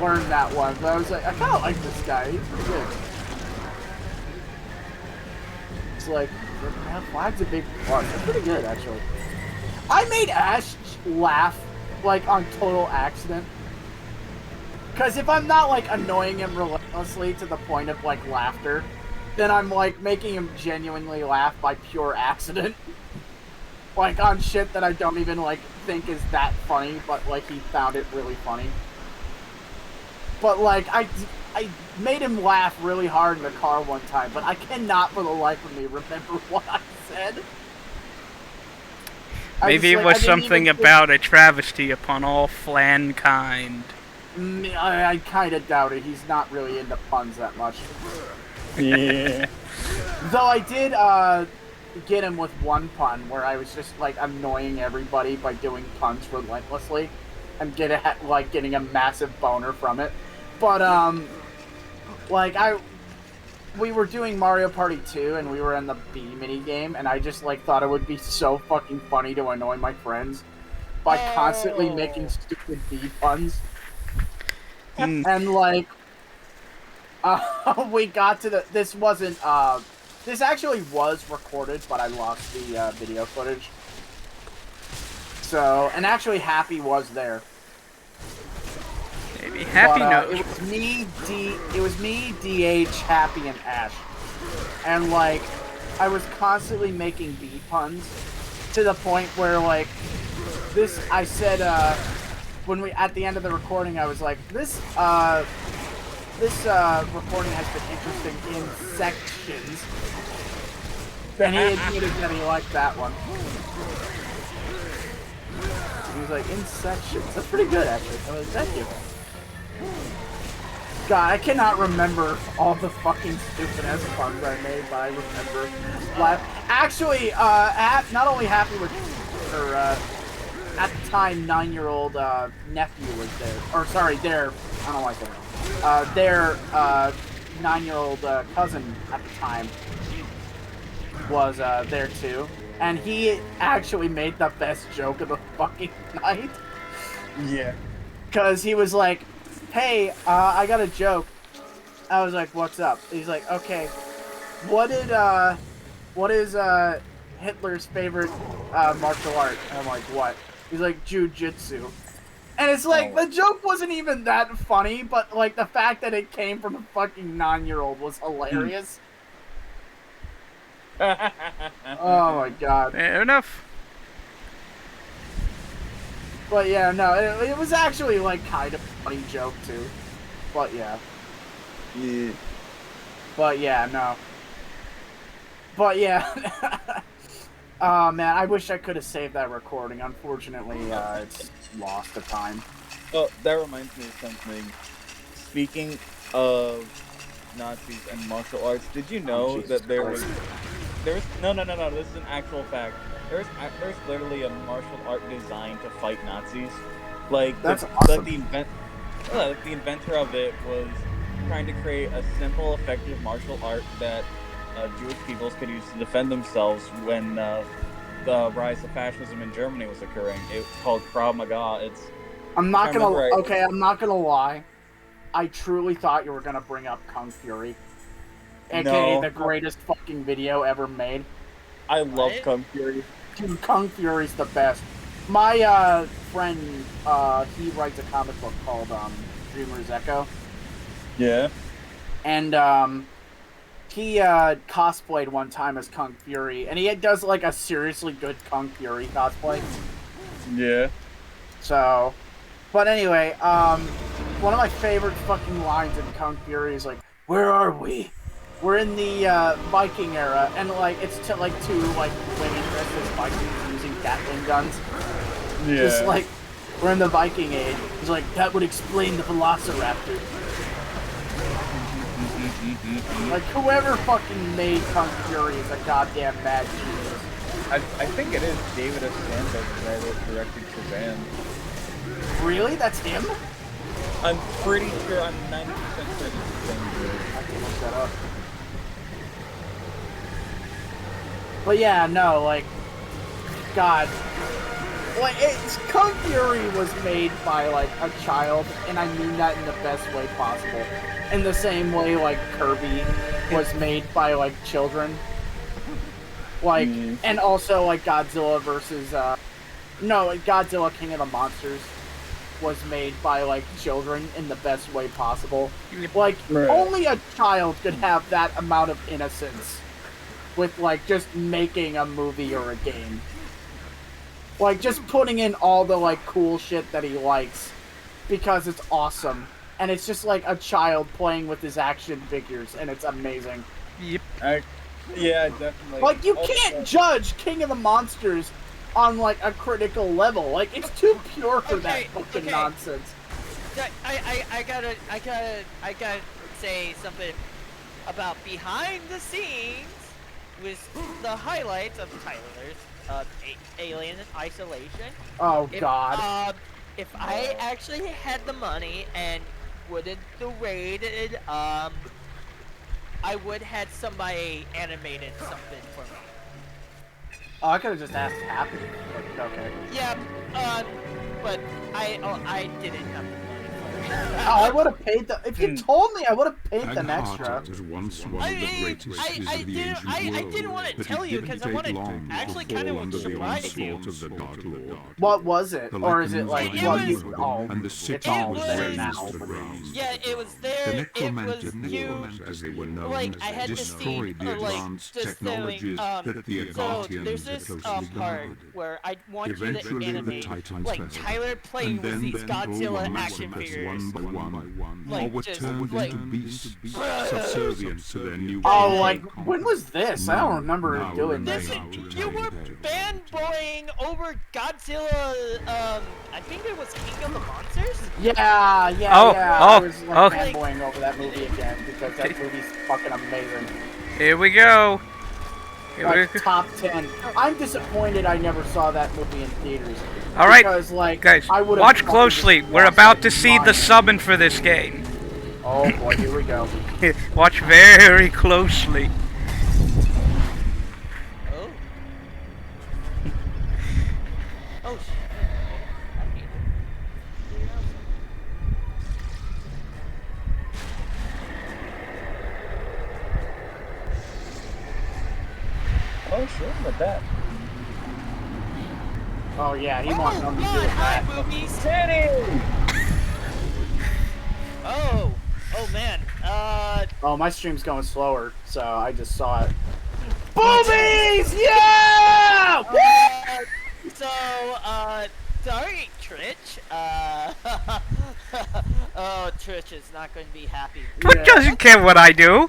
learned that one, but I was like, I kinda like this guy, he's pretty good. It's like, man, flag's a big plus. It's pretty good, actually. I made Ash laugh, like, on total accident. Because if I'm not, like, annoying him relentlessly to the point of, like, laughter, then I'm, like, making him genuinely laugh by pure accident. Like, on shit that I don't even, like, think is that funny, but, like, he found it really funny. But like I made him laugh really hard in the car one time, but I cannot for the life of me remember what I said. Maybe it was something about a travesty upon all flankind. I kind of doubt it. He's not really into puns that much. Yeah. Though I did get him with one pun where I was just like annoying everybody by doing puns relentlessly and getting a massive boner from it. But like we were doing Mario Party 2 and we were in the B mini game, and I just like thought it would be so fucking funny to annoy my friends by constantly making stupid B puns. And like we got to this wasn't this actually was recorded, but I lost the video footage. So, and actually Happy was there. Maybe Happy knows. It was me, DH, Happy, and Ash. And like I was constantly making B puns to the point where like I said when we at the end of the recording I was like this recording has been interesting in sections. And he admitted that he liked that one. He was like, in sections. That's pretty good, actually. I was like, thank you. God, I cannot remember all the fucking stupid-ass puns I made, but I remember. Actually, not only Happy with her, at the time, 9-year-old nephew was there. Or, sorry, I don't know why I said that. Their 9-year-old cousin at the time was there too, and he actually made the best joke of the fucking night. Yeah. Cause he was like, "Hey, I got a joke." I was like, "What's up?" He's like, "Okay, what is Hitler's favorite martial art?" And I'm like, "What?" He's like, "Jiu-jitsu." And it's like, the joke wasn't even that funny, but like the fact that it came from a fucking 9-year-old was hilarious. Oh my god. Fair enough. But yeah, no, it was actually like kind of a funny joke too. But yeah. Yeah. But yeah, no. But yeah. Oh man, I wish I could have saved that recording. Unfortunately, it's lost to time. Oh, that reminds me of something. Speaking of Nazis and martial arts, did you know that there was no, this is an actual fact. There's literally a martial art designed to fight Nazis. Like that's awesome. The inventor of it was trying to create a simple, effective martial art that Jewish peoples could use to defend themselves when the rise of fascism in Germany was occurring. It's called Krav Maga. I'm not gonna lie. I truly thought you were gonna bring up Kung Fury, aka the greatest fucking video ever made. I love Kung Fury. Dude, Kung Fury's the best. My friend, he writes a comic book called Dreamer's Echo. Yeah. And he cosplayed one time as Kung Fury, and he does like a seriously good Kung Fury cosplay. Yeah. So, but anyway, one of my favorite fucking lines in Kung Fury is like, "Where are we? We're in the Viking era," and like it's two like women dressed as Vikings using Gatling guns. Yeah. Just like we're in the Viking age. He's like, that would explain the Velociraptor. Like whoever fucking made Kung Fury is a goddamn mad genius. I think it is David S. Sandberg that directed Shazam. Really? That's him? I'm pretty sure. I'm 90% certain it's the same dude. I can look that up. But yeah, no, like, God, like Kung Fury was made by like a child, and I mean that in the best way possible. In the same way, like Kirby was made by like children, like, and also like Godzilla versus Godzilla King of the Monsters was made by like children in the best way possible. Like only a child could have that amount of innocence with like just making a movie or a game. Like just putting in all the like cool shit that he likes because it's awesome. and it's just like a child playing with his action figures, and it's amazing. Yep. Yeah, definitely. Like, you can't judge King of the Monsters on, like, a critical level. Like, it's too pure for that fucking nonsense. I gotta say something about behind the scenes with the highlights of Tyler's Alien Isolation. Oh, God. If I actually had the money and wouldn't the rated, I would had somebody animated something for me. Oh, I could have just asked Happy. Like, okay. Yeah, but I didn't have the money for it. I would have paid the. If you told me, I would have paid them extra. As once one of the greatest cities of the ancient I world, didn't want to but tell it you didn't because I take wanted long to actually fall kind of under the surprise you. onslaught of the Dark Lord. What was it? The Or is it Lycans like were what invisible, you all? and the It's city all was there razed now. to the ground. Yeah, it was The there. It necromantic was you. necromans, as they were known, Like, I had to see, destroyed the like, advanced just technologies that the so Agarthians there's had this closely part guarded. where I want you to Eventually, the animate, Titans like, fell, Tyler playing and with then these all Godzilla were action massacred figures. one by one, Like, or were just, turned like, into beasts, subservient to their new Oh, like, when was this? I don't remember Now doing This, this. you were fanboying over Godzilla, I think it was King of the Monsters? Yeah, Oh, I was like oh. fanboying over that movie again because that movie's fucking amazing. Here we go. Like, top 10. I'm disappointed I never saw that movie in theaters. All right, Because, like, guys, I would've watch fucking closely. just We're lost about my to see the mind. summon for this game. Oh boy, here we go. Watch very closely. Oh. Oh, shit. Oh, sure, with that. Oh yeah, he wants nothing to do with that. Movies. Titty! Oh man. Oh, my stream's going slower, so I just saw it. Boobies! Yeah! Sorry, Twitch. Oh, Twitch is not going to be happy. Twitch doesn't care what I do.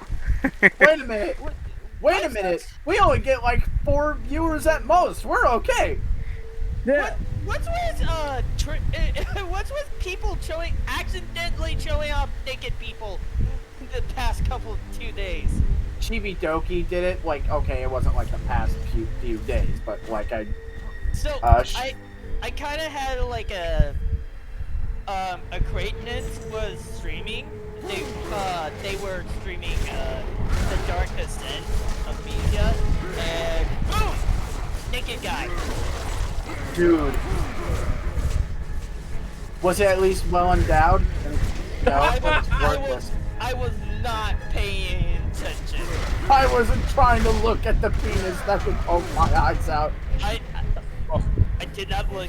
Wait a minute. Wait a minute. We only get like 4 viewers at most. We're okay. Yeah. What's with people accidentally showing off naked people the past couple 2 days? Chibi Doki did it. Like, okay, it wasn't like the past few days, but like I kind of had like a acquaintance was streaming. They were streaming The Dark Ascent of Media, and boom, naked guy. Dude, was it at least well endowed? No, I was not paying attention. I wasn't trying to look at the penis that would poke my eyes out. I did not look.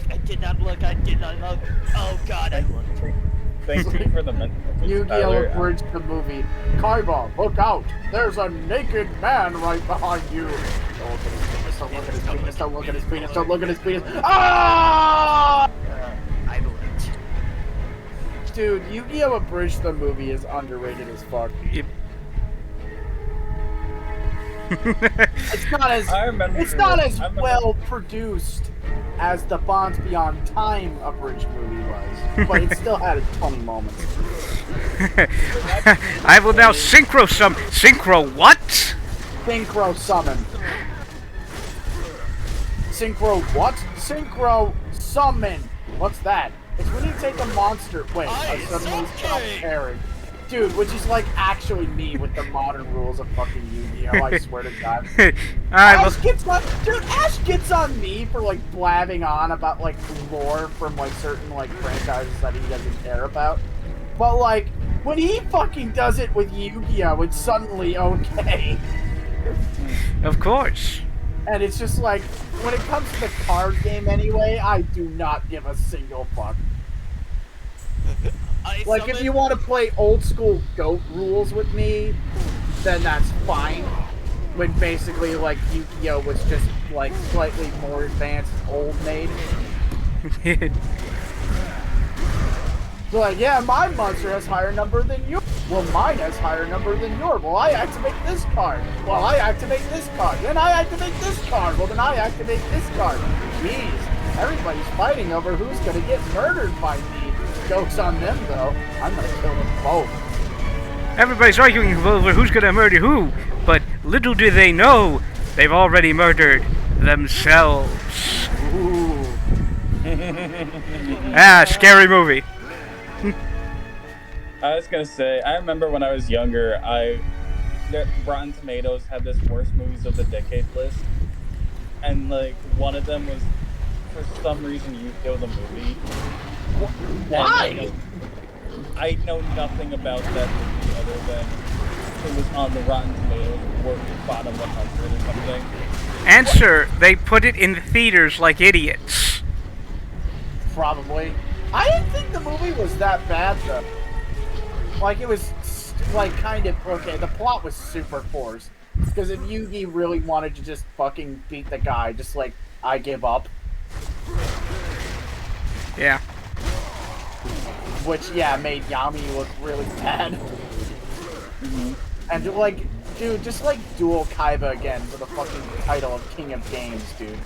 Oh god, I looked. Thank you for the mental. Yu-Gi-Oh! Abridged the movie. Kaiba, look out! There's a naked man right behind you! Don't look at his penis, don't look at his penis, don't look at his penis, don't look at his penis! Ah! I looked. Dude, Yu-Gi-Oh! Abridged the movie is underrated as fuck. Yep. It's not as well produced as the Bonds Beyond Time abridged movie was, but it still had its funny moments. I will now synchro what? Synchro summon. Synchro what? Synchro summon. What's that? It's when you take a monster. Wait, I suddenly stopped caring. Dude, which is like actually me with the modern rules of fucking Yu-Gi-Oh! I swear to God. Ash gets on me for like blabbing on about like lore from like certain like franchises that he doesn't care about. But like when he fucking does it with Yu-Gi-Oh! It's suddenly okay. Of course. And it's just like when it comes to the card game anyway, I do not give a single fuck. Like, if you want to play old school GOAT rules with me, then that's fine. When basically, like, Yu-Gi-Oh! Was just, like, slightly more advanced old made. So like, yeah, my monster has higher number than yours. Well, mine has higher number than yours. Well, I activate this card. Well, I activate this card. Then I activate this card. Well, then I activate this card. Jeez, everybody's fighting over who's gonna get murdered by me. Joke's on them, though. I'm gonna kill them both. Everybody's arguing over who's gonna murder who, but little do they know, they've already murdered themselves. Ooh. Scary movie. I was gonna say, I remember when I was younger, Rotten Tomatoes had this worst movies of the decade list, and like one of them was, for some reason, Yu-Gi-Oh! The movie. Why? I know nothing about that movie other than it was on the Rotten Tomatoes bottom 100 or something. Answer: they put it in the theaters like idiots. Probably. I didn't think the movie was that bad, though. Like, it was, like, kind of, okay, the plot was super forced. Because if Yugi really wanted to just fucking beat the guy, just like, I give up. Yeah. Which, yeah, made Yami look really bad. Mm-hmm. And, like, dude, just, like, duel Kaiba again for the fucking title of King of Games, dude.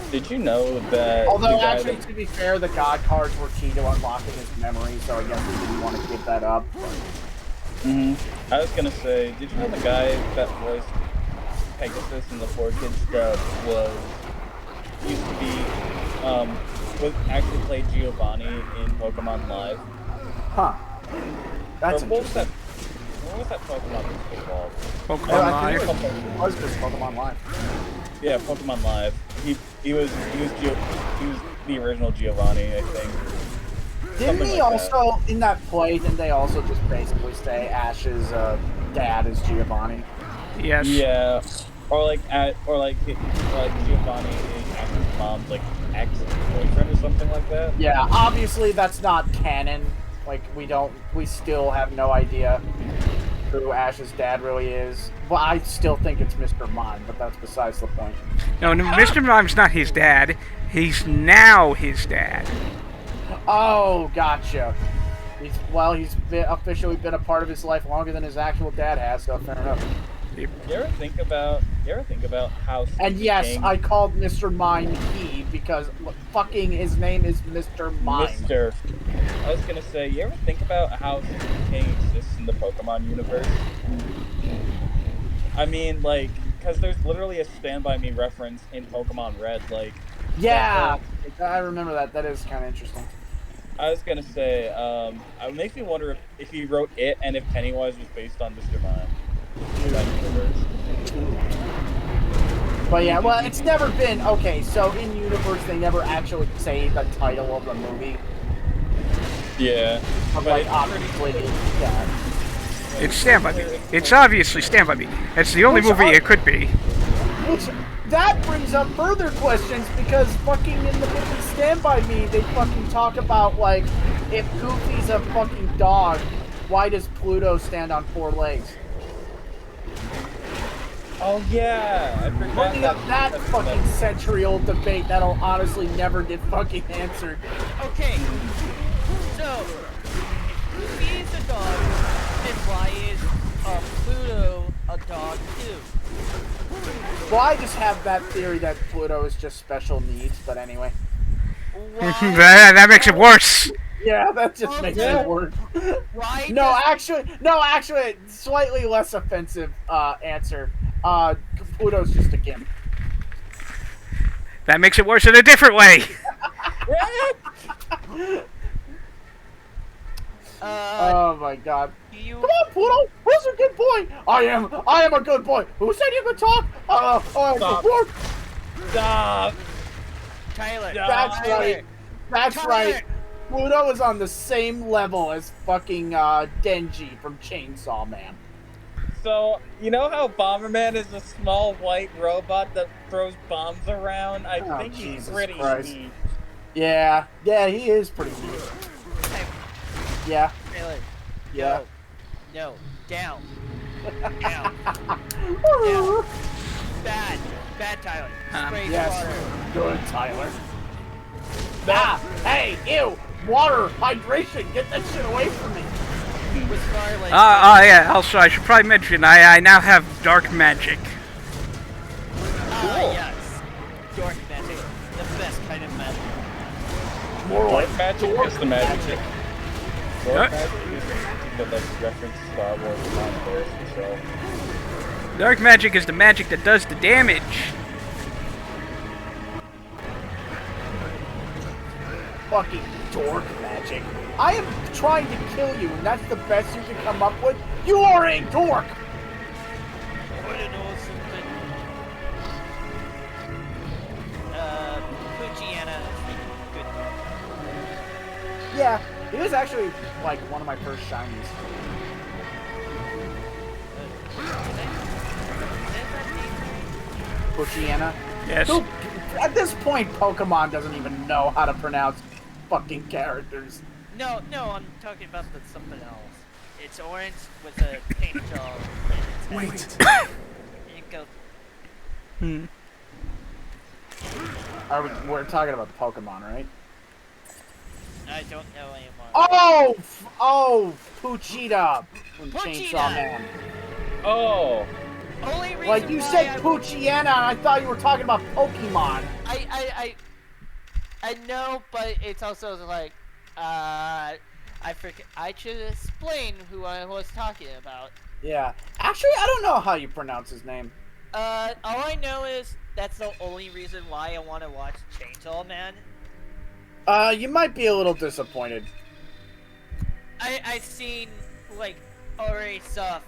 Did you know that... Although, actually, to be fair, the God cards were key to unlocking his memory, so I guess we didn't want to give that up. Mm-hmm. I was gonna say, did you know the guy that voiced Pegasus in the 4 Kids stuff used to be, actually played Giovanni in Pokemon Live? Huh. That's what was interesting. What was that Pokemon that was called? Pokemon Live? It was just Pokemon Live. Yeah, Pokemon Live. He was the original Giovanni, I think. Didn't he also, in that play, didn't they also just basically say Ash's dad is Giovanni? Yes. Yeah. Or like Giovanni is Ash's mom's like ex-boyfriend or something like that. Yeah, obviously that's not canon. Like, we still have no idea who Ash's dad really is. Well, I still think it's Mr. Mime, but that's besides the point. No, Mr. Mime's not his dad. He's now his dad. Oh, gotcha. He's officially been a part of his life longer than his actual dad has, so fair enough. You ever think about how... And yes, I called Mr. Mime he, because fucking his name is Mr. Mime. Mr. I was gonna say, you ever think about how King exists in the Pokemon universe? I mean, like, because there's literally a Stand By Me reference in Pokemon Red, like... Yeah! I remember that. That is kind of interesting. I was gonna say, it makes me wonder if he wrote it and if Pennywise was based on Mr. Mime. But yeah, well, it's never been... Okay, so in universe, they never actually say the title of the movie. Yeah. But like, obviously, yeah. It's Stand By Me. It's obviously Stand By Me. It's the only movie it could be. Which, that brings up further questions, because fucking in the movie Stand By Me, they fucking talk about, like, if Goofy's a fucking dog, why does Pluto stand on 4 legs? Oh yeah, I forgot. Bringing up that fucking century-old debate that'll honestly never get fucking answered. Okay, so if he's a dog, then why is Pluto a dog too? Well, I just have that theory that Pluto is just special needs, but anyway. that makes it worse. Yeah, that just makes it worse. Why? No, actually, slightly less offensive answer. Pluto's just a gimp. That makes it worse in a different way. Oh my god. Come on, Pluto! Who's a good boy? I am a good boy. Who said you could talk? Stop. Stop. Tyler. That's right. That's right. Pluto is on the same level as fucking Denji from Chainsaw Man. So, you know how Bomberman is a small white robot that throws bombs around? I think he's pretty neat. Yeah, he is pretty neat. Yeah. Taylor. Yeah. No. Down. Down. Down. Bad, Tyler. Spray Yes. water. Good, Tyler. Ah! Hey, ew! Water, hydration, get that shit away from me. With Scarlet. Yeah, also I should probably mention I now have dark magic. Yes. Dark magic. The best kind of magic. More like magic is the magic. Dark magic is the magic that reference Star Wars and so. Dark magic is the magic that does the damage. Fucking dork magic. I am trying to kill you, and that's the best you can come up with? You are a dork! Want to know something? Pucciana is good. Yeah, it is actually, like, one of my first shinies. Pucciana? Yes. Who, at this point, Pokemon doesn't even know how to pronounce fucking characters. No, I'm talking about something else. It's orange with a paint job in its head. It goes. We're talking about Pokemon, right? I don't know anymore. Oh, Poochyena from Poochyena! Chainsaw Man. Oh. Only reason Like, you why said Poochyena, and I thought you were talking about Pokemon. I know, but it's also like, I should explain who I was talking about. Yeah. Actually, I don't know how you pronounce his name. All I know is that's the only reason why I want to watch Chainsaw Man. You might be a little disappointed. I've seen, like, already stuff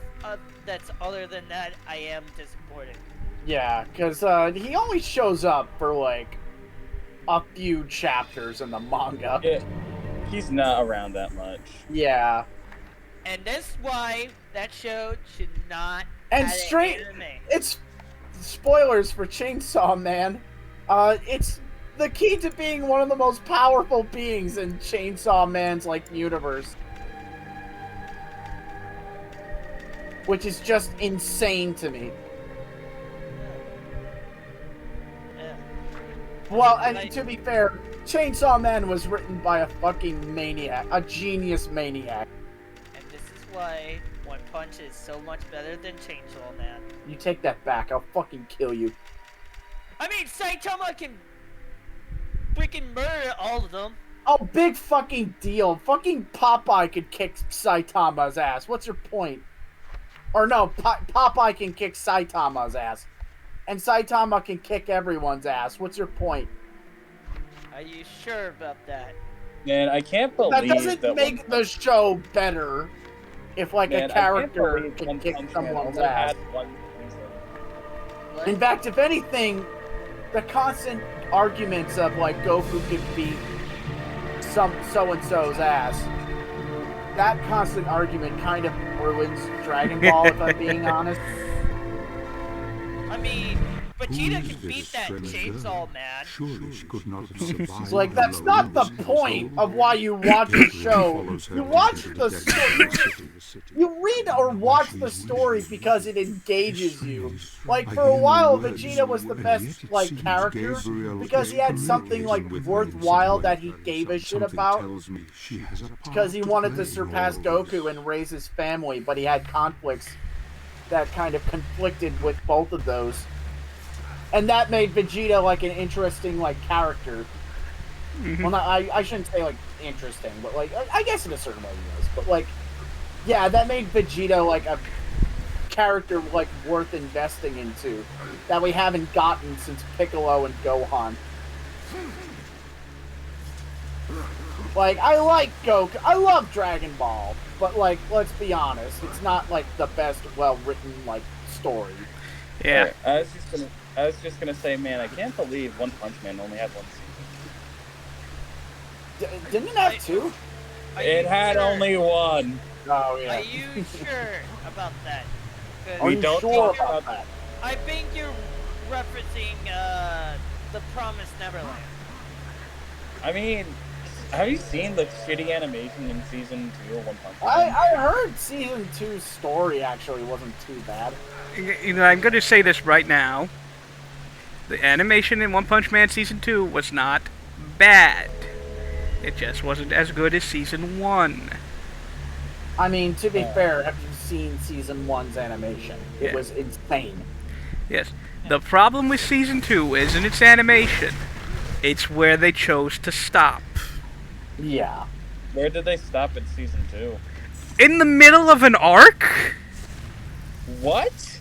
that's other than that. I am disappointed. Yeah, because he only shows up for, like, a few chapters in the manga. Yeah, he's not around that much. Yeah. And that's why that show should not And have straight, an anime. it's spoilers for Chainsaw Man. It's the key to being one of the most powerful beings in Chainsaw Man's, like, universe. Which is just insane to me. Yeah. Well, and to be fair, Chainsaw Man was written by a fucking maniac. A genius maniac. And this is why One Punch is so much better than Chainsaw Man. You take that back, I'll fucking kill you. I mean, Saitama can freaking murder all of them. Oh, big fucking deal. Fucking Popeye could kick Saitama's ass. What's your point? Or no, Popeye can kick Saitama's ass. And Saitama can kick everyone's ass. What's your point? Are you sure about that? Man, I can't believe That doesn't make the show better if, like, a character can kick someone's ass. In fact, if anything, the constant arguments of, like, Goku could beat some so-and-so's ass, that constant argument kind of ruins Dragon Ball, if I'm being honest. I mean, Vegeta can beat that Chainsaw Man. Surely she could not have survived. It's like, that's not the point of why you watch the show. You watch the story. You read or watch the story because it engages you. Like, for a while, Vegeta was the best, like, character because he had something, like, worthwhile that he gave a shit about. Because he wanted to surpass Goku and raise his family, but he had conflicts that kind of conflicted with both of those. And that made Vegeta, like, an interesting, like, character. Mm-hmm. Well, I shouldn't say, like, interesting, but, like, I guess in a certain way he was. But, like, yeah, that made Vegeta, like, a character, like, worth investing into. That we haven't gotten since Piccolo and Gohan. Like, I like Goku. I love Dragon Ball. But, like, let's be honest. It's not, like, the best well-written, like, story. Yeah. Right, I was just gonna say, man, I can't believe One Punch Man only had one season. Didn't it have two? It had only one. Oh, yeah. Are you sure about that? Are you sure about that? I think you're referencing The Promised Neverland. I mean, have you seen the shitty animation in Season 2 of One Punch Man? I heard Season 2's story actually wasn't too bad. You know, I'm going to say this right now. The animation in One Punch Man Season 2 was not bad. It just wasn't as good as Season 1. I mean, to be fair, have you seen Season 1's animation? It was insane. Yes. The problem with Season 2 isn't its animation. It's where they chose to stop. Yeah. Where did they stop in Season 2? In the middle of an arc? What?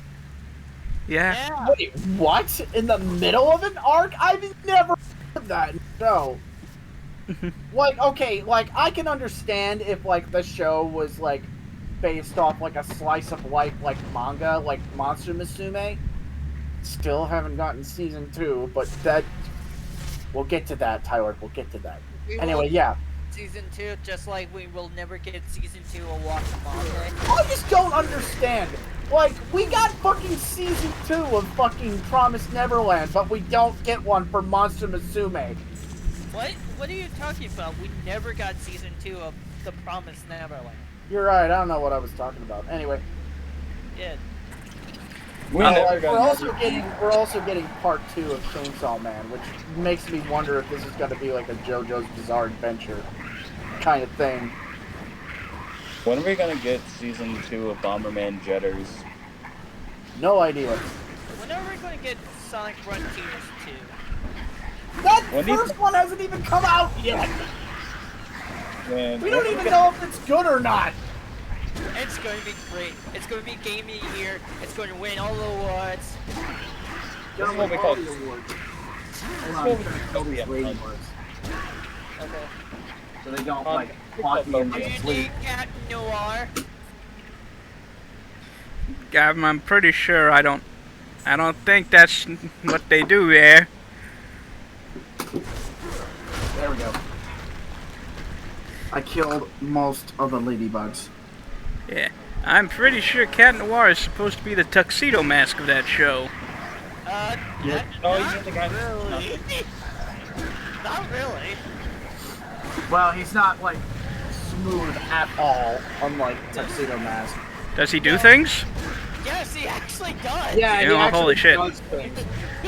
Yeah. Wait, what? In the middle of an arc? I've never heard of that. No. Like, okay, like, I can understand if, like, the show was, like, based off, like, a slice of life, like, manga, like Monster Musume. Still haven't gotten Season 2, but that... We'll get to that, Tyler. We'll get to that. Anyway, yeah. Season 2, just like we will never get Season 2 of Wakamande. I just don't understand. Like, we got fucking Season 2 of fucking Promised Neverland, but we don't get one for Monster Musume. What? What are you talking about? We never got Season 2 of The Promised Neverland. You're right, I don't know what I was talking about. Anyway. Yeah. We're also getting part 2 of Chainsaw Man, which makes me wonder if this is going to be like a JoJo's Bizarre Adventure kind of thing. When are we gonna get Season 2 of Bomberman Jetters? No idea. When are we going to get Sonic Frontiers 2? That first one hasn't even come out yet! Man, we don't even know if it's good or not! It's going to be great. It's going to be Game of the Year. It's going to win all the awards. This is what we call Okay. So they don't, like, haunt me in my sleep. Cat Noir. I'm pretty sure I don't think that's what they do there. There we go. I killed most of the ladybugs. Yeah. I'm pretty sure Cat Noir is supposed to be the tuxedo mask of that show. Yeah. Not really. Not really. Well, he's not, like, smooth at all, unlike Tuxedo Mask. Does he do things? Yes, he actually does. Yeah, he actually holy shit. does things.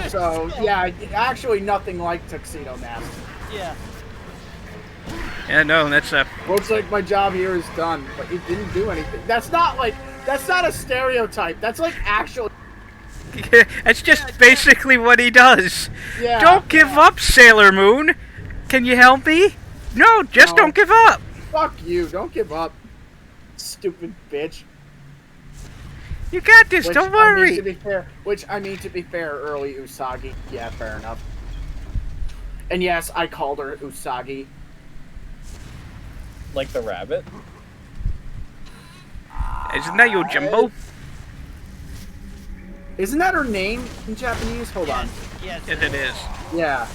So, yeah, actually nothing like Tuxedo Mask. Yeah. Yeah, no, that's Looks like my job here is done, but he didn't do anything. That's not a stereotype. That's, like, actually... That's just basically what he does. Yeah. Don't give up, Sailor Moon. Can you help me? No, just don't give up. Fuck you. Don't give up. Stupid bitch. You got this. Don't worry. To be fair, early Usagi. Yeah, fair enough. And yes, I called her Usagi. Like the rabbit? Isn't that your Jumbo? Isn't that her name in Japanese? Hold on. Yes, Yes, it is. Yeah.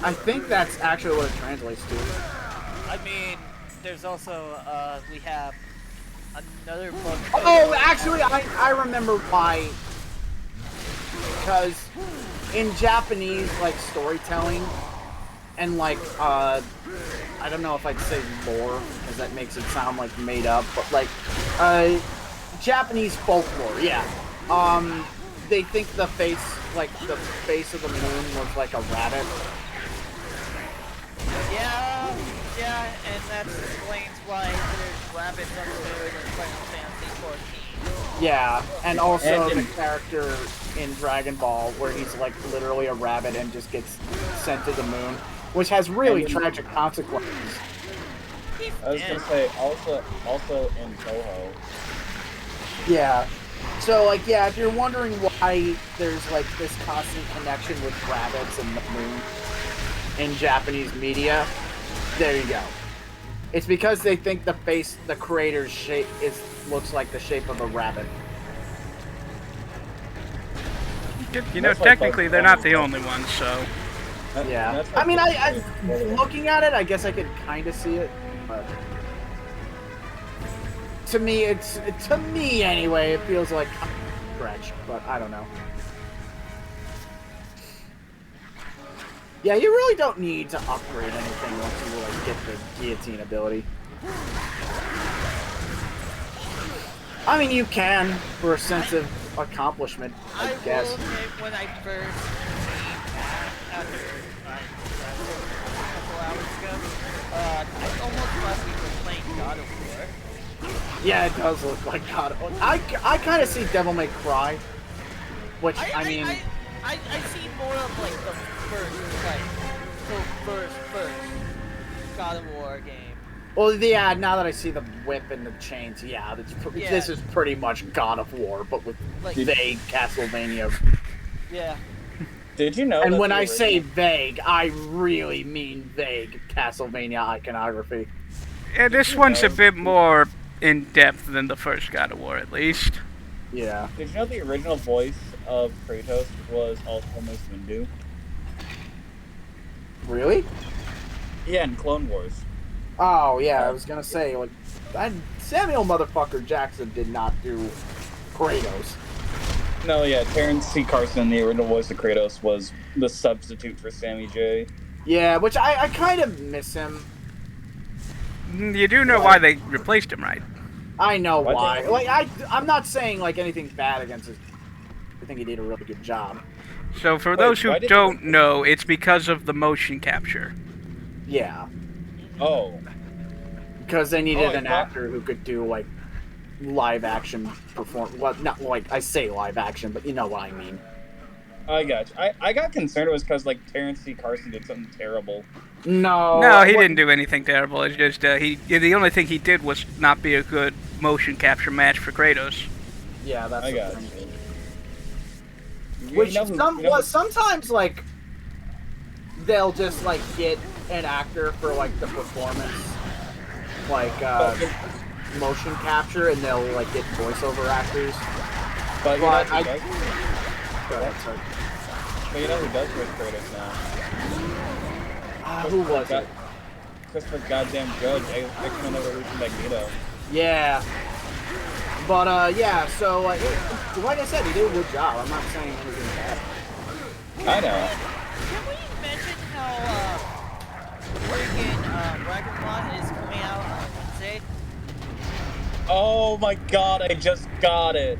I think that's actually what it translates to. I mean, there's also, we have another book. Oh, actually, I remember why. Because in Japanese, like, storytelling, and, like, I don't know if I'd say lore, because that makes it sound, like, made up, but, like, Japanese folklore, yeah. They think the face of the moon was, like, a rabbit. Yeah, and that explains why there's rabbits on the moon in Final Fantasy 14. Yeah, and also the character in Dragon Ball, where he's, like, literally a rabbit and just gets sent to the moon, which has really tragic consequences. I was gonna say, also in Toho. Yeah. So, like, yeah, if you're wondering why there's, like, this constant connection with rabbits and the moon in Japanese media, there you go. It's because they think the creator's shape looks like the shape of a rabbit. You know, technically they're not the only ones, so... Yeah. I mean, I looking at it, I guess I could kind of see it, but... To me, anyway, it feels like a stretch, but I don't know. Yeah, you really don't need to upgrade anything once you like get the guillotine ability. I mean, you can for a sense of accomplishment, I guess. Will admit, when I first came back after a couple hours God of War. Yeah, it does look like God of War. I kind of see Devil May Cry, which I mean. I see more of like the first God of War game. Well, yeah, now that I see the whip and the chains, yeah, this is pretty much God of War, but with like, vague Castlevania. Yeah. Did you know? And when I say vague, I really mean vague Castlevania iconography. Yeah, this one's a bit more in depth than the first God of War, at least. Yeah. Did you know the original voice of Kratos was also Mace Windu? Really? Yeah, in Clone Wars. Oh, yeah, I was gonna say, like, Samuel motherfucker Jackson did not do Kratos. No, yeah, Terrence C. Carson, the original voice of Kratos, was the substitute for Sammy J. Yeah, which I kind of miss him. You do know why they replaced him, right? I know why. Like, I'm not saying, like, anything bad against his... I think he did a really good job. So, for those who don't know, it's because of the motion capture. Yeah. Oh. Because they needed an actor who could do, like, live-action well, not like, I say live-action, but you know what I mean. I got you. I got concerned it was because, like, Terrence C. Carson did something terrible. No, he didn't do anything terrible. It's just, the only thing he did was not be a good motion capture match for Kratos. Yeah, that's I got you. Which, sometimes, like, they'll just, like, get an actor for, like, the performance, like, motion capture, and they'll, like, get voiceover actors. But Go ahead, sorry. But you know who does voice Kratos now? Who was it? Christopher goddamn Judge, X-Men Evolution Magneto. Yeah. But, yeah, so, like I said, he did a good job. I'm not saying anything bad. I know. Can we mention how, freaking, Dragonball is coming out on Wednesday? Oh my god, I just got it.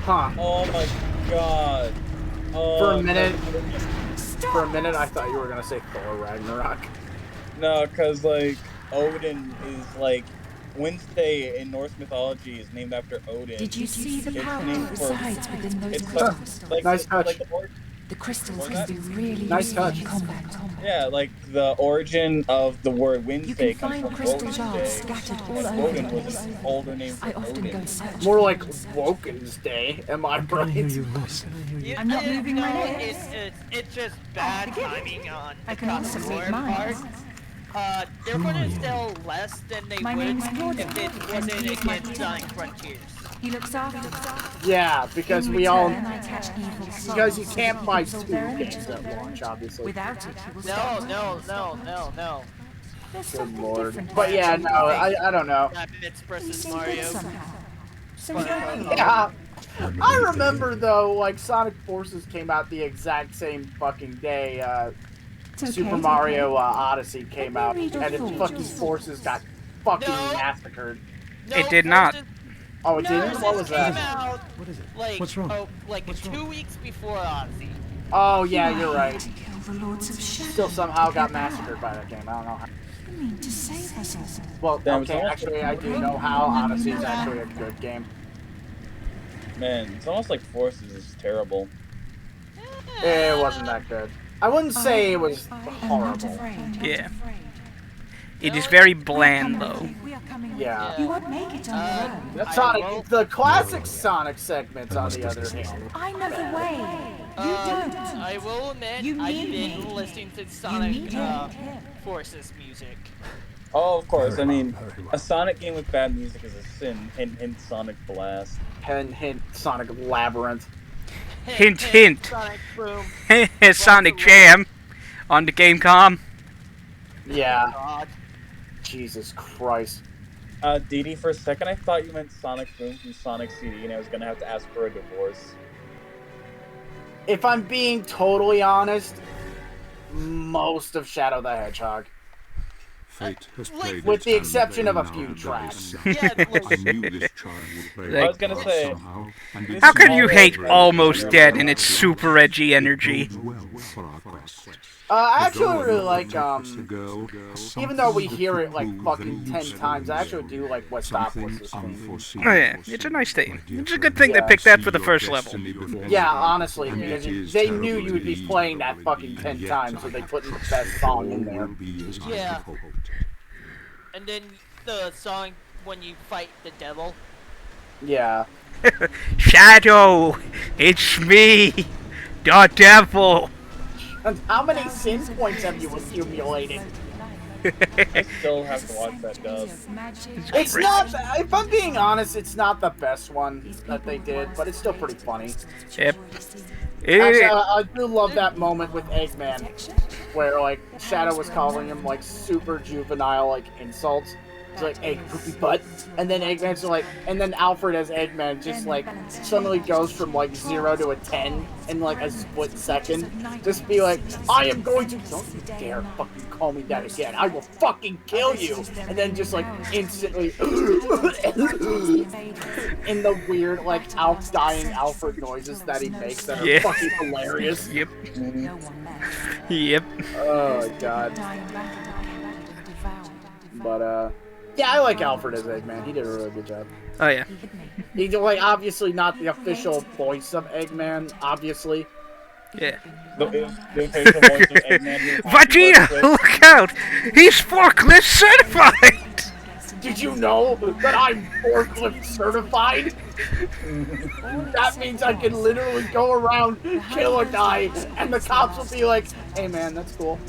Huh. Oh my god. Oh, for a minute, I thought you were gonna say Thor Ragnarok. No, cause like Odin is like Wednesday in Norse mythology is named after Odin. Did you see the power that resides within those crystals? Nice touch. The crystals can be really useful in combat. Yeah, like the origin of the word Wednesday you can comes find from crystal Woden's shards Day. scattered all over Woden the was place. an older name for I often Odin. go searching. More like Woken's Day, am I right? I'm not moving my legs. It's just bad timing on I the can also Castlevania make mine. part. They're gonna sell less than they My would name's Gordon, if it and wasn't he is my against Sonic Frontiers. He looks after. Yeah, because In we all... return, I catch evil Because you souls can't and buy fulfill 2 their games images. at launch, obviously. Without it, he will stop. No. There's Good something lord. different But yeah, no, I don't know. Rabbids He versus seemed Mario. good somehow. So we don't need Yeah. I remember, though, like, Sonic Forces came out the exact same fucking day, Super Mario Odyssey came out, and its fucking Forces got fucking massacred. No, It did not. Oh, it didn't? What was came that? out, What is it? like, What's wrong? Oh, like 2 weeks before Odyssey. Oh, yeah, you're right. to kill the Lords of Shadow. Still somehow got massacred by that game. I don't know how. You mean to save us all? Well, Damn, okay, it's actually, I do know how. Odyssey is actually a good game. Man, it's almost like Forces is terrible. It wasn't that good. I wouldn't say it was I'm not horrible. afraid. Yeah. It is very bland, though. We are coming. Yeah. You won't make it on your own. The Sonic, the classic Sonic segments, on the other hand. I know the way. You don't. I will admit, You I've need been me. listening to need Sonic me. Forces music. Oh, of course. I mean, a Sonic game with bad music is a sin. Hint, Sonic Blast. Hint, Sonic Labyrinth. Hint, hint. Sonic Boom. Sonic Jam on the Gamecom. Yeah. God. Jesus Christ. Dee Dee, for a second I thought you meant Sonic Boom from Sonic CD and I was gonna have to ask for a divorce. If I'm being totally honest, most of Shadow the Hedgehog. Fate has played with its the hand exception of a very few now tracks. and Yeah, then. look. I knew this child would play I was gonna say, somehow, and it How can seemed you hate very Almost well. Dead and its super edgy It energy? bodes well for our quest. I The actually door really that like, protects the girl has even though we something hear that it like could prove fucking very 10 times, I useful. actually do like West Something Opulus' theme. unforeseen. Oh yeah, it's a nice theme. My dear It's a good friend, thing they Yeah. picked that for see the your first level. destiny before Yeah, you, honestly, and because it is they terrible knew you would be indeed. playing that fucking 10 And yet times, so I they have put the trust best that song all in there. will be as I Yeah. have hoped. And then the song when you fight the devil. Yeah. Shadow, it's me, the devil. And how many sin points have you accumulated? I still have to watch that dub. It's not, if I'm being honest, it's not the best one that they did, but it's still pretty funny. Yep. Actually, I do love that moment with Eggman, where, like, Shadow was calling him, like, super juvenile, like, insults. He's like, egg poopy butt. And then Eggman's like, and then Alfred as Eggman just, like, suddenly goes from, like, 0 to a 10 in, like, a split second. Just be like, I am going to, don't you dare fucking call me that again. I will fucking kill you. And then just, like, instantly, in the weird, like, dying Alfred noises that he makes that are fucking hilarious. Yep. Yep. Oh, God. But, yeah, I like Alfred as Eggman. He did a really good job. Oh yeah. He's, like, obviously not the official voice of Eggman, obviously. Yeah. The official voice of Eggman who Vegeta, look out! He's forklift certified! Did you know that I'm forklift certified? That means I can literally go around, kill a guy, and the cops will be like, hey man, that's cool.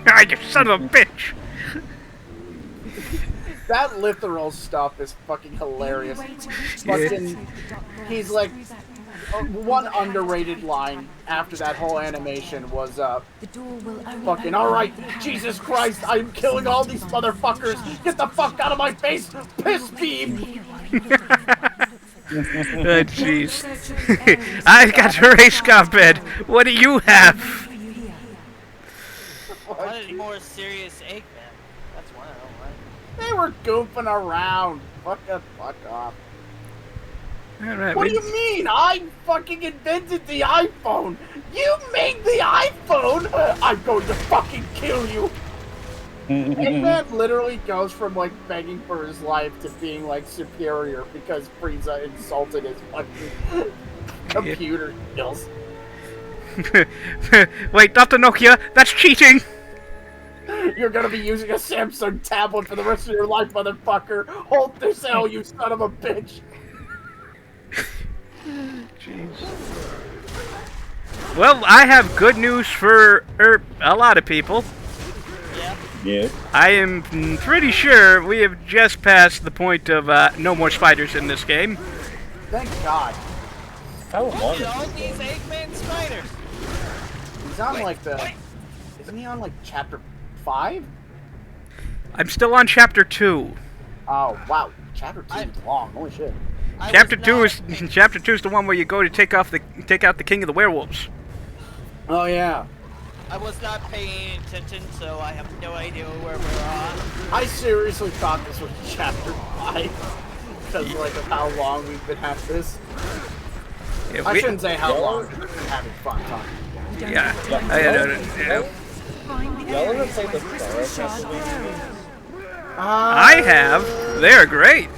Ah, you son of a bitch! That Literal stuff is fucking hilarious. Fucking, he's like, one underrated line after that whole animation was, fucking, alright, Jesus Christ, I'm killing all these motherfuckers, get the fuck out of my face, piss beam! Oh jeez. I got a race car bed, what do you have? What is more serious Eggman? That's one I don't like. They were goofing around. Fuck off. Alright, What do you mean? I fucking invented the iPhone. You made the iPhone. I'm going to fucking kill you. Eggman literally goes from like begging for his life to being like superior because Frieza insulted his fucking computer skills. Wait, Dr. Nokia, that's cheating! You're gonna be using a Samsung tablet for the rest of your life, motherfucker. Hold this L, you son of a bitch. Jeez. Well, I have good news for a lot of people. Yeah. I am pretty sure we have just passed the point of no more spiders in this game. Thank God. How Look long? at all these Eggman spiders. He's on like the... Isn't he on like chapter 5? I'm still on chapter 2. Oh, wow. Chapter 2 is long. Holy shit. Chapter 2 is the one where you go to take out the king of the werewolves. Oh, yeah. I was not paying attention, so I have no idea where we're on. I seriously thought this was chapter 5. Because, like, of how long we've been at this. Yeah, I shouldn't say how long, because we've been having fun time. Yeah. Y'all ever played the Star Castlevania? I have. They're great.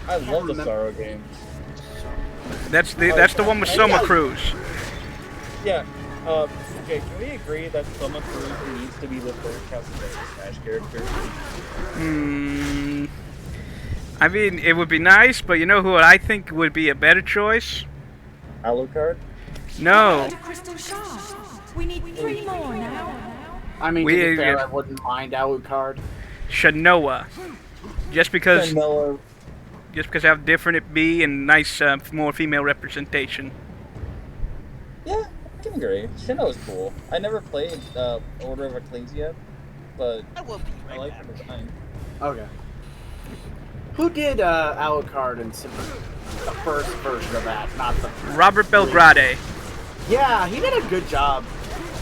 I love the Sorrow games. That's the one with Soma Cruz. Yeah. Okay, can we agree that Soma Cruz needs to be the third Castlevania Smash character? I mean, it would be nice, but you know who I think would be a better choice? Alucard? No. We need 3 more now. I mean, to be fair, I wouldn't mind Alucard. Shanoa. Just because Shanoa. Just because I have different B and nice, more female representation. Yeah, I can agree. Shinoa's cool. I never played Order of Ecclesia, but I will be I right like back. the design. Okay. Who did Alucard in the first version of that? Not the... Robert Belgrade. Yeah, he did a good job.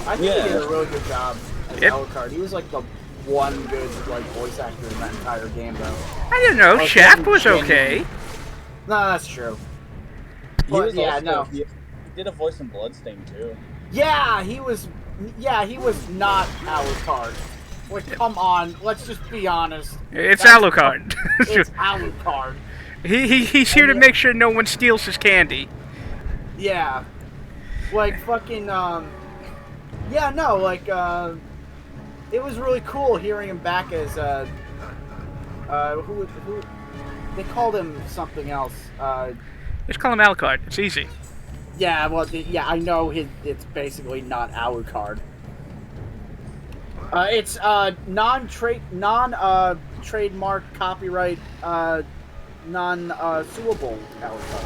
I think he did a really good job. as Yep. Alucard. He was like the one good like voice actor in that entire game, though. I don't know. Like, Shaft was genuine- okay. No, that's true. He But was yeah, also, no. He did a voice in Bloodstained too. Yeah, he was. Yeah, he was not Alucard. Like, come on, let's just be honest. It's That's- Alucard. It's Alucard. He's here to make sure no one steals his candy. Yeah. Like, fucking, yeah, no, like, it was really cool hearing him back as, who, they called him something else, Just call him Alucard. It's easy. yeah, well, yeah, I know it's basically not Alucard. It's, trademark, copyright, non-suable Alucard.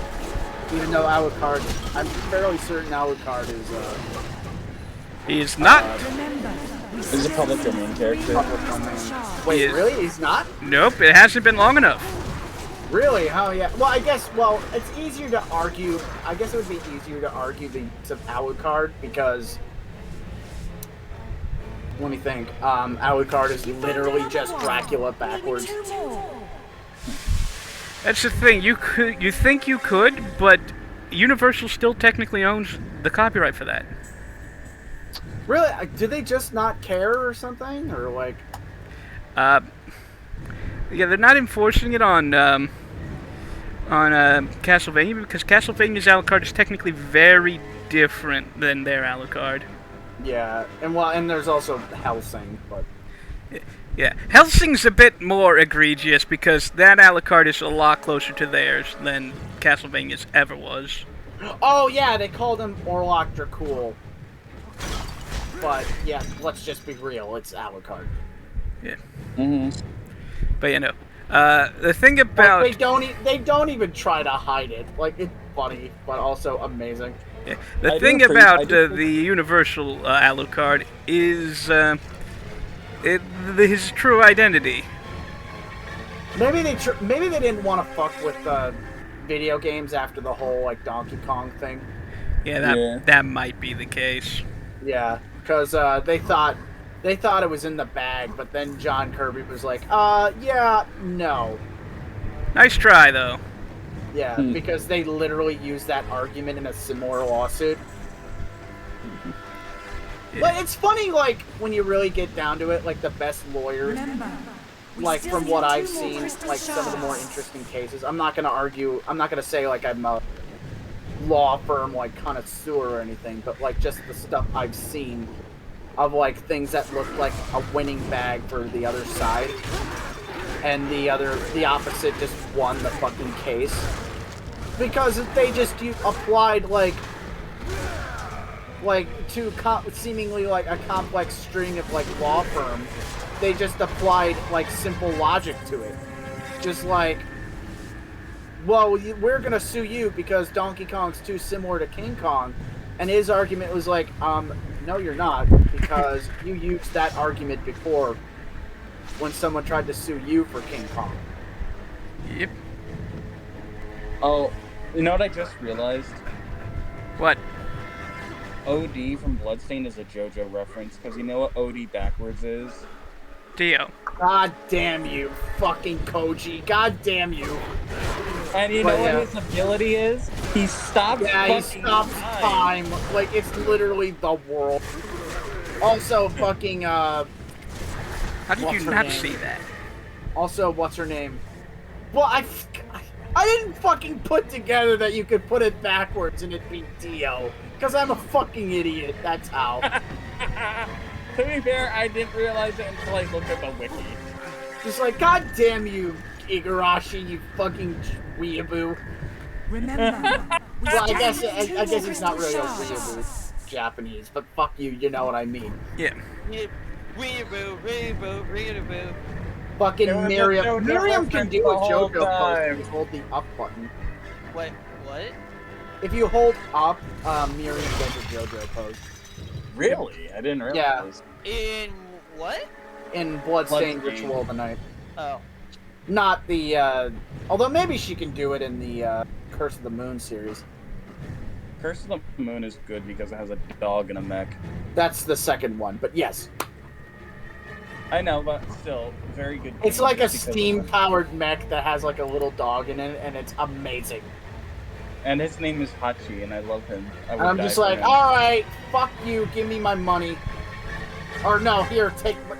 Even though Alucard, I'm fairly certain Alucard is, He's not. He's a public domain character. Wait, He is- really? He's not? Nope, it hasn't been long enough. Really? Oh, yeah. Well, I guess, well, it's easier to argue. I guess it would be easier to argue the Alucard because, let me think. Alucard is literally just Dracula backwards. That's the thing. You think you could, but Universal still technically owns the copyright for that. Really? Do they just not care or something? Or, like... Yeah, they're not enforcing it on Castlevania because Castlevania's Alucard is technically very different than their Alucard. Yeah, and well, and there's also Hellsing, but... Yeah, Helsing's a bit more egregious because that Alucard is a lot closer to theirs than Castlevania's ever was. Oh, yeah, they called him Orlok Dracul. But, yeah, let's just be real, it's Alucard. Yeah. Mm-hmm. But, you know, the thing about... Like, they don't even try to hide it. Like, it's funny, but also amazing. Yeah. The thing about the Universal Alucard is his true identity. Maybe they didn't want to fuck with video games after the whole like Donkey Kong thing. Yeah, that might be the case. Yeah, because they thought it was in the bag, but then John Kirby was like, yeah, no. Nice try, though. Yeah, because they literally used that argument in a similar lawsuit. Yeah. But it's funny, like, when you really get down to it, like, the best lawyers, like, from what I've seen, like, some of the more interesting cases, I'm not gonna say, like, I'm a law firm, like, connoisseur or anything, but, like, just the stuff I've seen of, like, things that look like a winning bag for the other side, and the opposite just won the fucking case. Because they just applied, like to seemingly like a complex string of like law firm, they just applied like simple logic to it. Just like, well, we're gonna sue you because Donkey Kong's too similar to King Kong, and his argument was like, no, you're not, because you used that argument before when someone tried to sue you for King Kong. Yep. Oh, you know what I just realized? What? OD from Bloodstained is a JoJo reference, because you know what OD backwards is? Dio. God damn you, fucking Koji. God damn you. And you know what his ability is? He stops he stops time. Like, it's literally the world. Also, fucking, How did you not see that? Also, what's her name? Well, I didn't fucking put together that you could put it backwards and it'd be Dio. Because I'm a fucking idiot, that's how. To be fair, I didn't realize it until I looked at the wiki. Just like, god damn you, Igarashi, you fucking weeaboo. Remember, well, I guess it's not really a weeaboo. It's Japanese, but fuck you, you know what I mean. Yeah. Weeaboo. Fucking Miriam. Miriam can do a JoJo pose if you hold the up button. What? If you hold up, Miriam does a JoJo pose. Really? I didn't realize. Yeah. In what? In Bloodstained Ritual of the Night. Oh. Not the, although maybe she can do it in the, Curse of the Moon series. Curse of the Moon is good because it has a dog and a mech. That's the second one, but yes. I know, but still, very good. It's like a steam-powered mech that has like a little dog in it, and it's amazing. And his name is Hachi, and I love him. I'm just like, alright, fuck you, give me my money. Or no, here,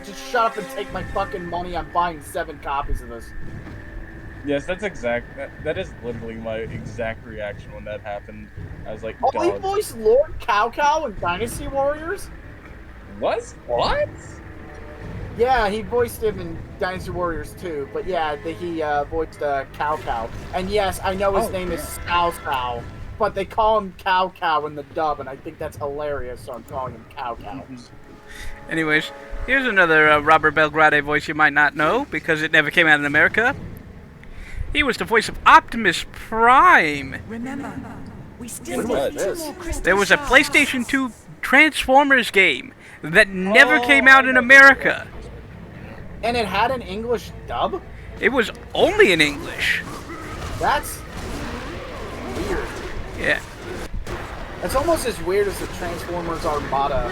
just shut up and take my fucking money, I'm buying 7 copies of this. Yes, that's that is literally my exact reaction when that happened. I was like, oh, he voiced Lord Cow Cow in Dynasty Warriors? What? Yeah, he voiced him in Dynasty Warriors too, but yeah, he voiced Cow Cow. And yes, I know his name is Scow Cow, but they call him Cow Cow in the dub, and I think that's hilarious, so I'm calling him Cow Cow. Anyways, here's another Robert Belgrade voice you might not know, because it never came out in America. He was the voice of Optimus Prime. Remember, we still What need was 2 this? more crystal There was a shards. PlayStation 2 Transformers game that never came out in America. And it had an English dub? It was only in English. That's weird. Yeah. It's almost as weird as the Transformers Armada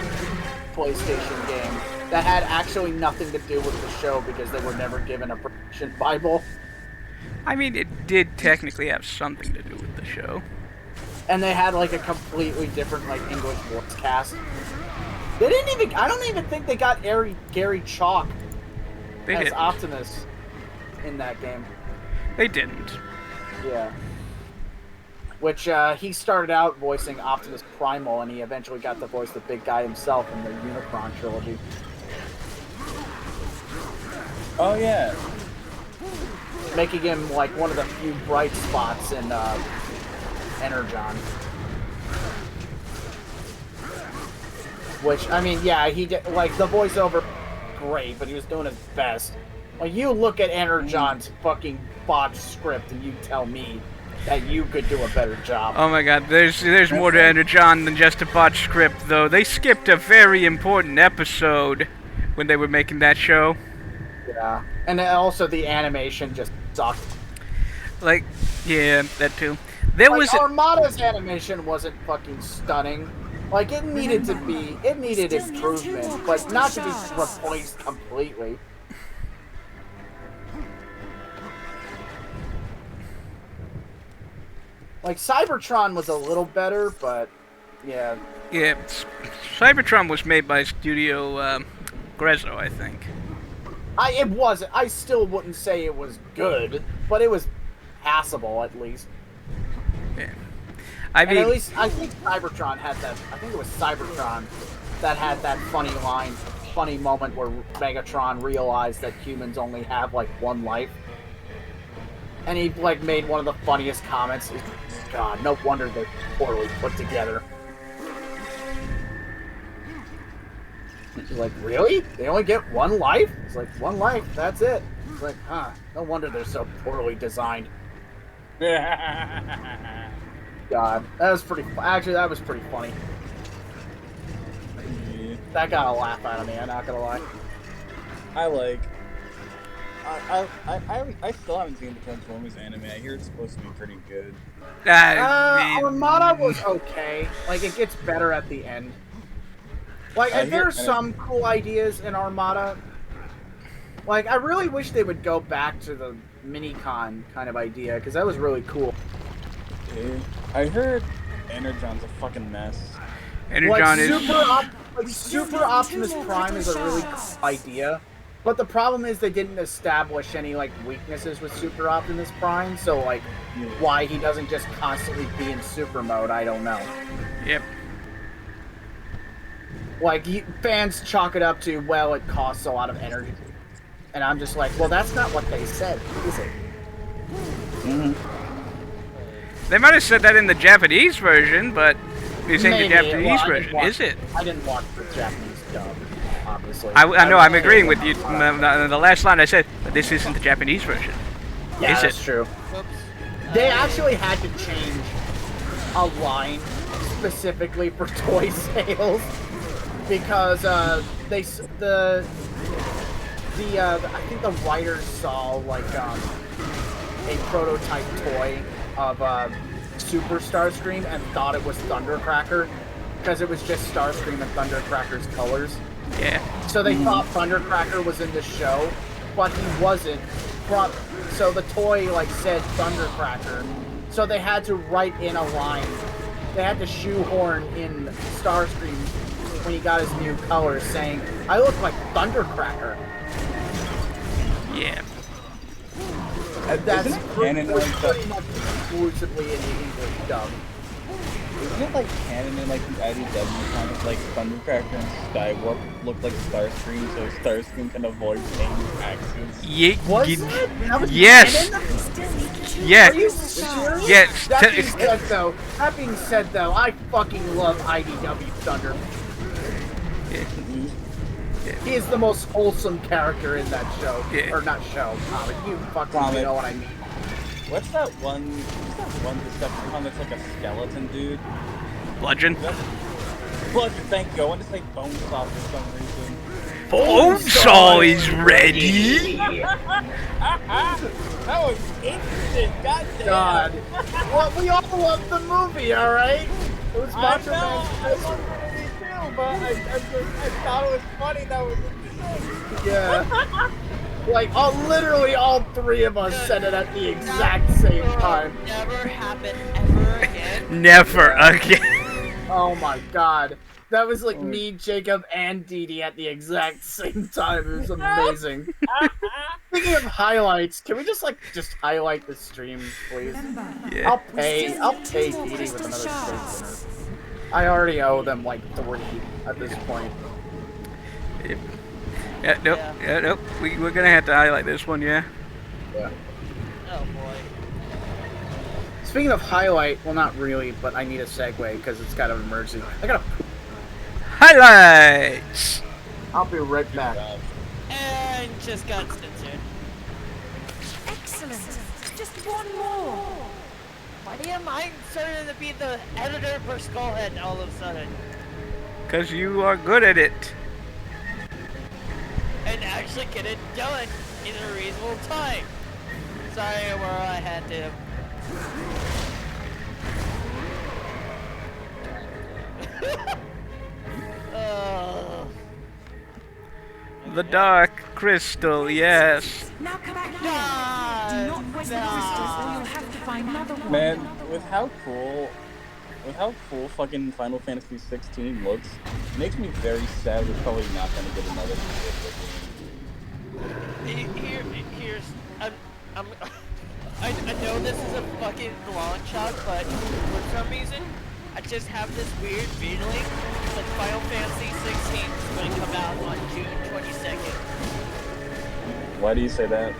PlayStation game that had actually nothing to do with the show because they were never given a production Bible. I mean, it did technically have something to do with the show. And they had like a completely different like English voice cast. They didn't even, I don't even think they got Gary Chalk as didn't. Optimus in that game. They didn't. Yeah. Which, he started out voicing Optimus Primal, and he eventually got to voice the big guy himself in the Unicron trilogy. Oh, yeah. Making him, like, one of the few bright spots in, Energon. Which, I mean, yeah, he did, like, the voiceover, great, but he was doing his best. Like, you look at Energon's fucking botched script, and you tell me that you could do a better job. Oh my god, there's more to Energon than just a botched script, though. They skipped a very important episode when they were making that show. Yeah. And then also the animation just sucked. Like, yeah, that too. There was Armada's animation wasn't fucking stunning. Like, it needed to be, it needed improvement, but not to be replaced completely. Like, Cybertron was a little better, but, yeah. Yeah, Cybertron was made by Studio Grezzo, I think. It wasn't. I still wouldn't say it was good, but it was passable, at least. Yeah. I mean, and at least, I think Cybertron had that, I think it was Cybertron that had that funny line, funny moment where Megatron realized that humans only have, like, one life. And he, like, made one of the funniest comments. God, no wonder they're poorly put together. He's like, really? They only get one life? It's like, one life, that's it. It's like, huh, no wonder they're so poorly designed. God, that was pretty, actually, that was pretty funny. That got a laugh out of me, I'm not gonna lie. I still haven't seen the Transformers anime. I hear it's supposed to be pretty good. Armada was okay. Like, it gets better at the end. Like, there are some cool ideas in Armada. Like, I really wish they would go back to the Minicon kind of idea, because that was really cool. I heard Energon's a fucking mess. Energon Super Optimus Prime is a really cool idea. But the problem is they didn't establish any, like, weaknesses with Super Optimus Prime, so, like, why he doesn't just constantly be in super mode, I don't know. Yep. Like, fans chalk it up to, well, it costs a lot of energy. And I'm just like, well, that's not what they said, is it? They might have said that in the Japanese version, but you're saying Maybe. the Japanese Well, version, is it? I didn't watch the Japanese dub, obviously. I know, I'm agreeing with you. The last line I said, but this isn't the Japanese version. Yeah, is that's it? true. They actually had to change a line specifically for toy sales because I think the writers saw like a prototype toy of Super Starscream and thought it was Thundercracker because it was just Starscream and Thundercracker's colors. Yeah. So they thought Thundercracker was in the show, but he wasn't. So the toy like said Thundercracker, so they had to write in a line. They had to shoehorn in Starscream when he got his new colors, saying, "I look like Thundercracker." Yeah. And that's Isn't it canon pretty much exclusively in the English dub. Isn't it like canon in like the IDW comics, like Thundercracker and Skywarp look like Starscream, so Starscream can avoid paying taxes? Was it? That was yes. canon? Yes. Are you serious? Yes. That being said, though, I fucking love IDW Thunder. He is the most wholesome character in that show. Yeah. Or not show, comic. You fucking know what I mean. What's that one Decepticon that's like a skeleton dude? Bludgeon. Bludgeon, thank you. I wanted to say Bonesaw for some reason. Bonesaw is ready! That was instant, God. Well, we all love the movie, alright? It was I Macho know, Man. I love the movie too, but I thought it was funny that was insane. Yeah. Like, literally all three of us said it at the exact same time. Never happen ever again. Never again. Oh my god. That was like me, Jacob, and Dee Dee at the exact same time. It was amazing. Speaking of highlights, can we just highlight the stream, please? Yeah. I'll pay Dee Dee with another steak dinner. I already owe them like 3 at this point. Yep. Yeah, nope. Yeah, nope. We're gonna have to highlight this one, yeah. Yeah. Oh boy. Speaking of highlight, well, not really, but I need a segue because it's got an emergency. I gotta. Highlights. I'll be right back. And just got censored. Excellent. Just one more. Why am I starting to be the editor for Skullhead all of a sudden? Cause you are good at it. And actually get it done in a reasonable time. Sorry where I had to. The Dark Crystal, yes. Now come back here. Do not waste the crystals or you'll have to find another one. Man, with how cool fucking Final Fantasy 16 looks, it makes me very sad we're probably not gonna get another Here's I know this is a fucking long shot, but for some reason I just have this weird feeling that Final Fantasy 16 is going to come out on June 22nd. Why do you say that?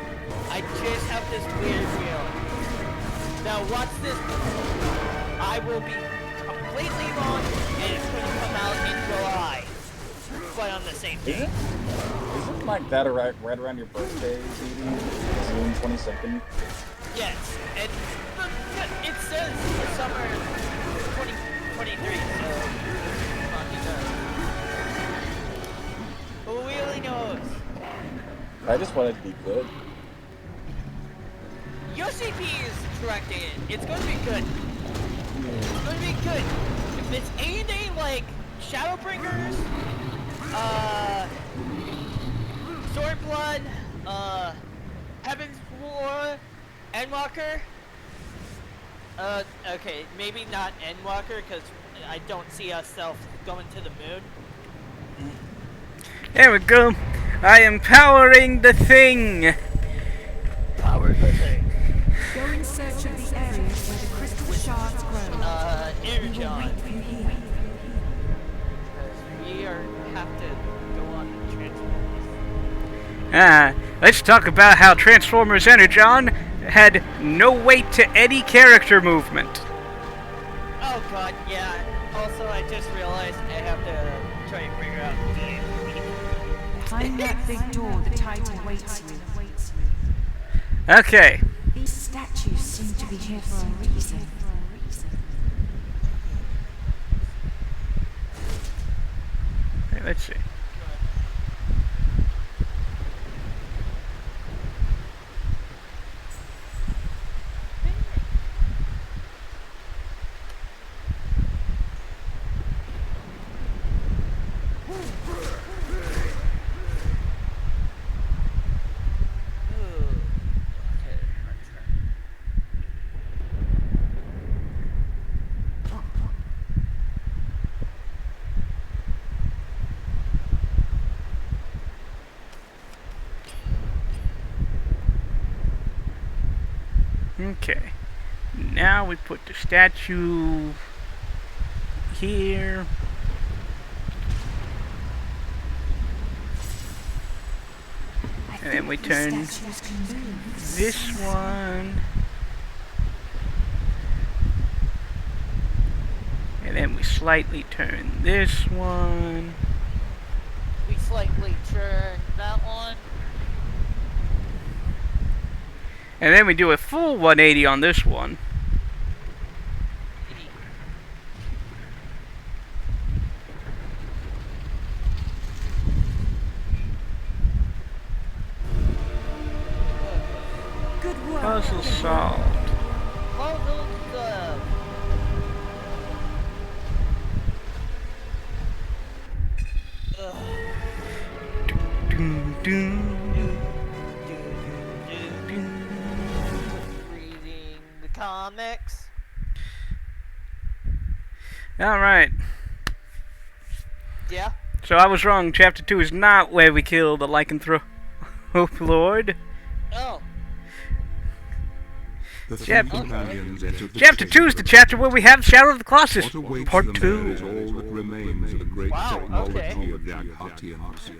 I just have this weird feeling. Now watch this. I will be completely wrong, and it's going to come out in July, but on the same day. Isn't like that right around your birthday, June 22nd? Yes, and it says summer 2023, so who really knows? I just want it to be good. Yoshi P is directing it. It's going to be good. It's going to be good. If it's anything like Shadowbringers, Stormblood, Heaven's War, Endwalker. Okay, maybe not Endwalker because I don't see ourselves going to the moon. There we go. I am powering the thing. Power the thing. Go in search of the areas where the crystal shards grow. Energon. Wait for you here. We have to go on the Transformers. Let's talk about how Transformers Energon had no weight to any character movement. Oh god, yeah. Also, I just realized I have to try and figure out Behind that big door, the title waits you. Okay. These statues seem to be here for a reason. Hey, let's see. Okay. Now we put the statue here. And then we turn this one. And then we slightly turn this one. We slightly turn that one. And then we do a full 180 on this one. Good work. Puzzle solved. Puzzle solved. Reading the comics. Alright. Yeah. So I was wrong. Chapter 2 is not where we kill the lycanthrope lord. Oh. The three Chap- companions entered the Chapter 2 is the chamber. chapter where we have Shadow of the Colossus. What awaits Part them 2. there is all that remains of the great Wow, technology okay. of the Akatians.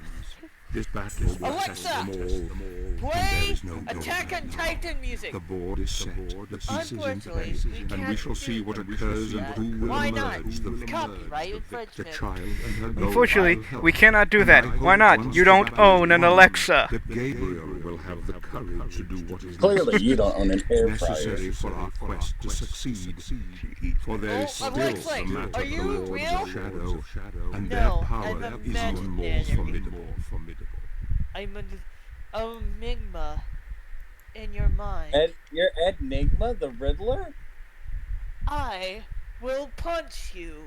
This battle will Alexa, test them all, and there Play is no Attack on going. Titan music. The board is set, the pieces in Unfortunately, place, we and we can't shall see do what that. occurs and who will Why not? emerge the Copyright The infringement. child and her goal Unfortunately, will help. we cannot do And that. I Why hope not? once You the don't battle is own an won, Alexa. that Gabriel will have the courage to do what is Clearly, you don't own an air fryer. necessary for our quest to succeed. For there is still Alexa, the matter are of the you Lords real? of Shadow, and No, their I'm power a is even more imaginary. formidable. I'm an enigma in your mind. You're Enigma, the Riddler? I will punch you.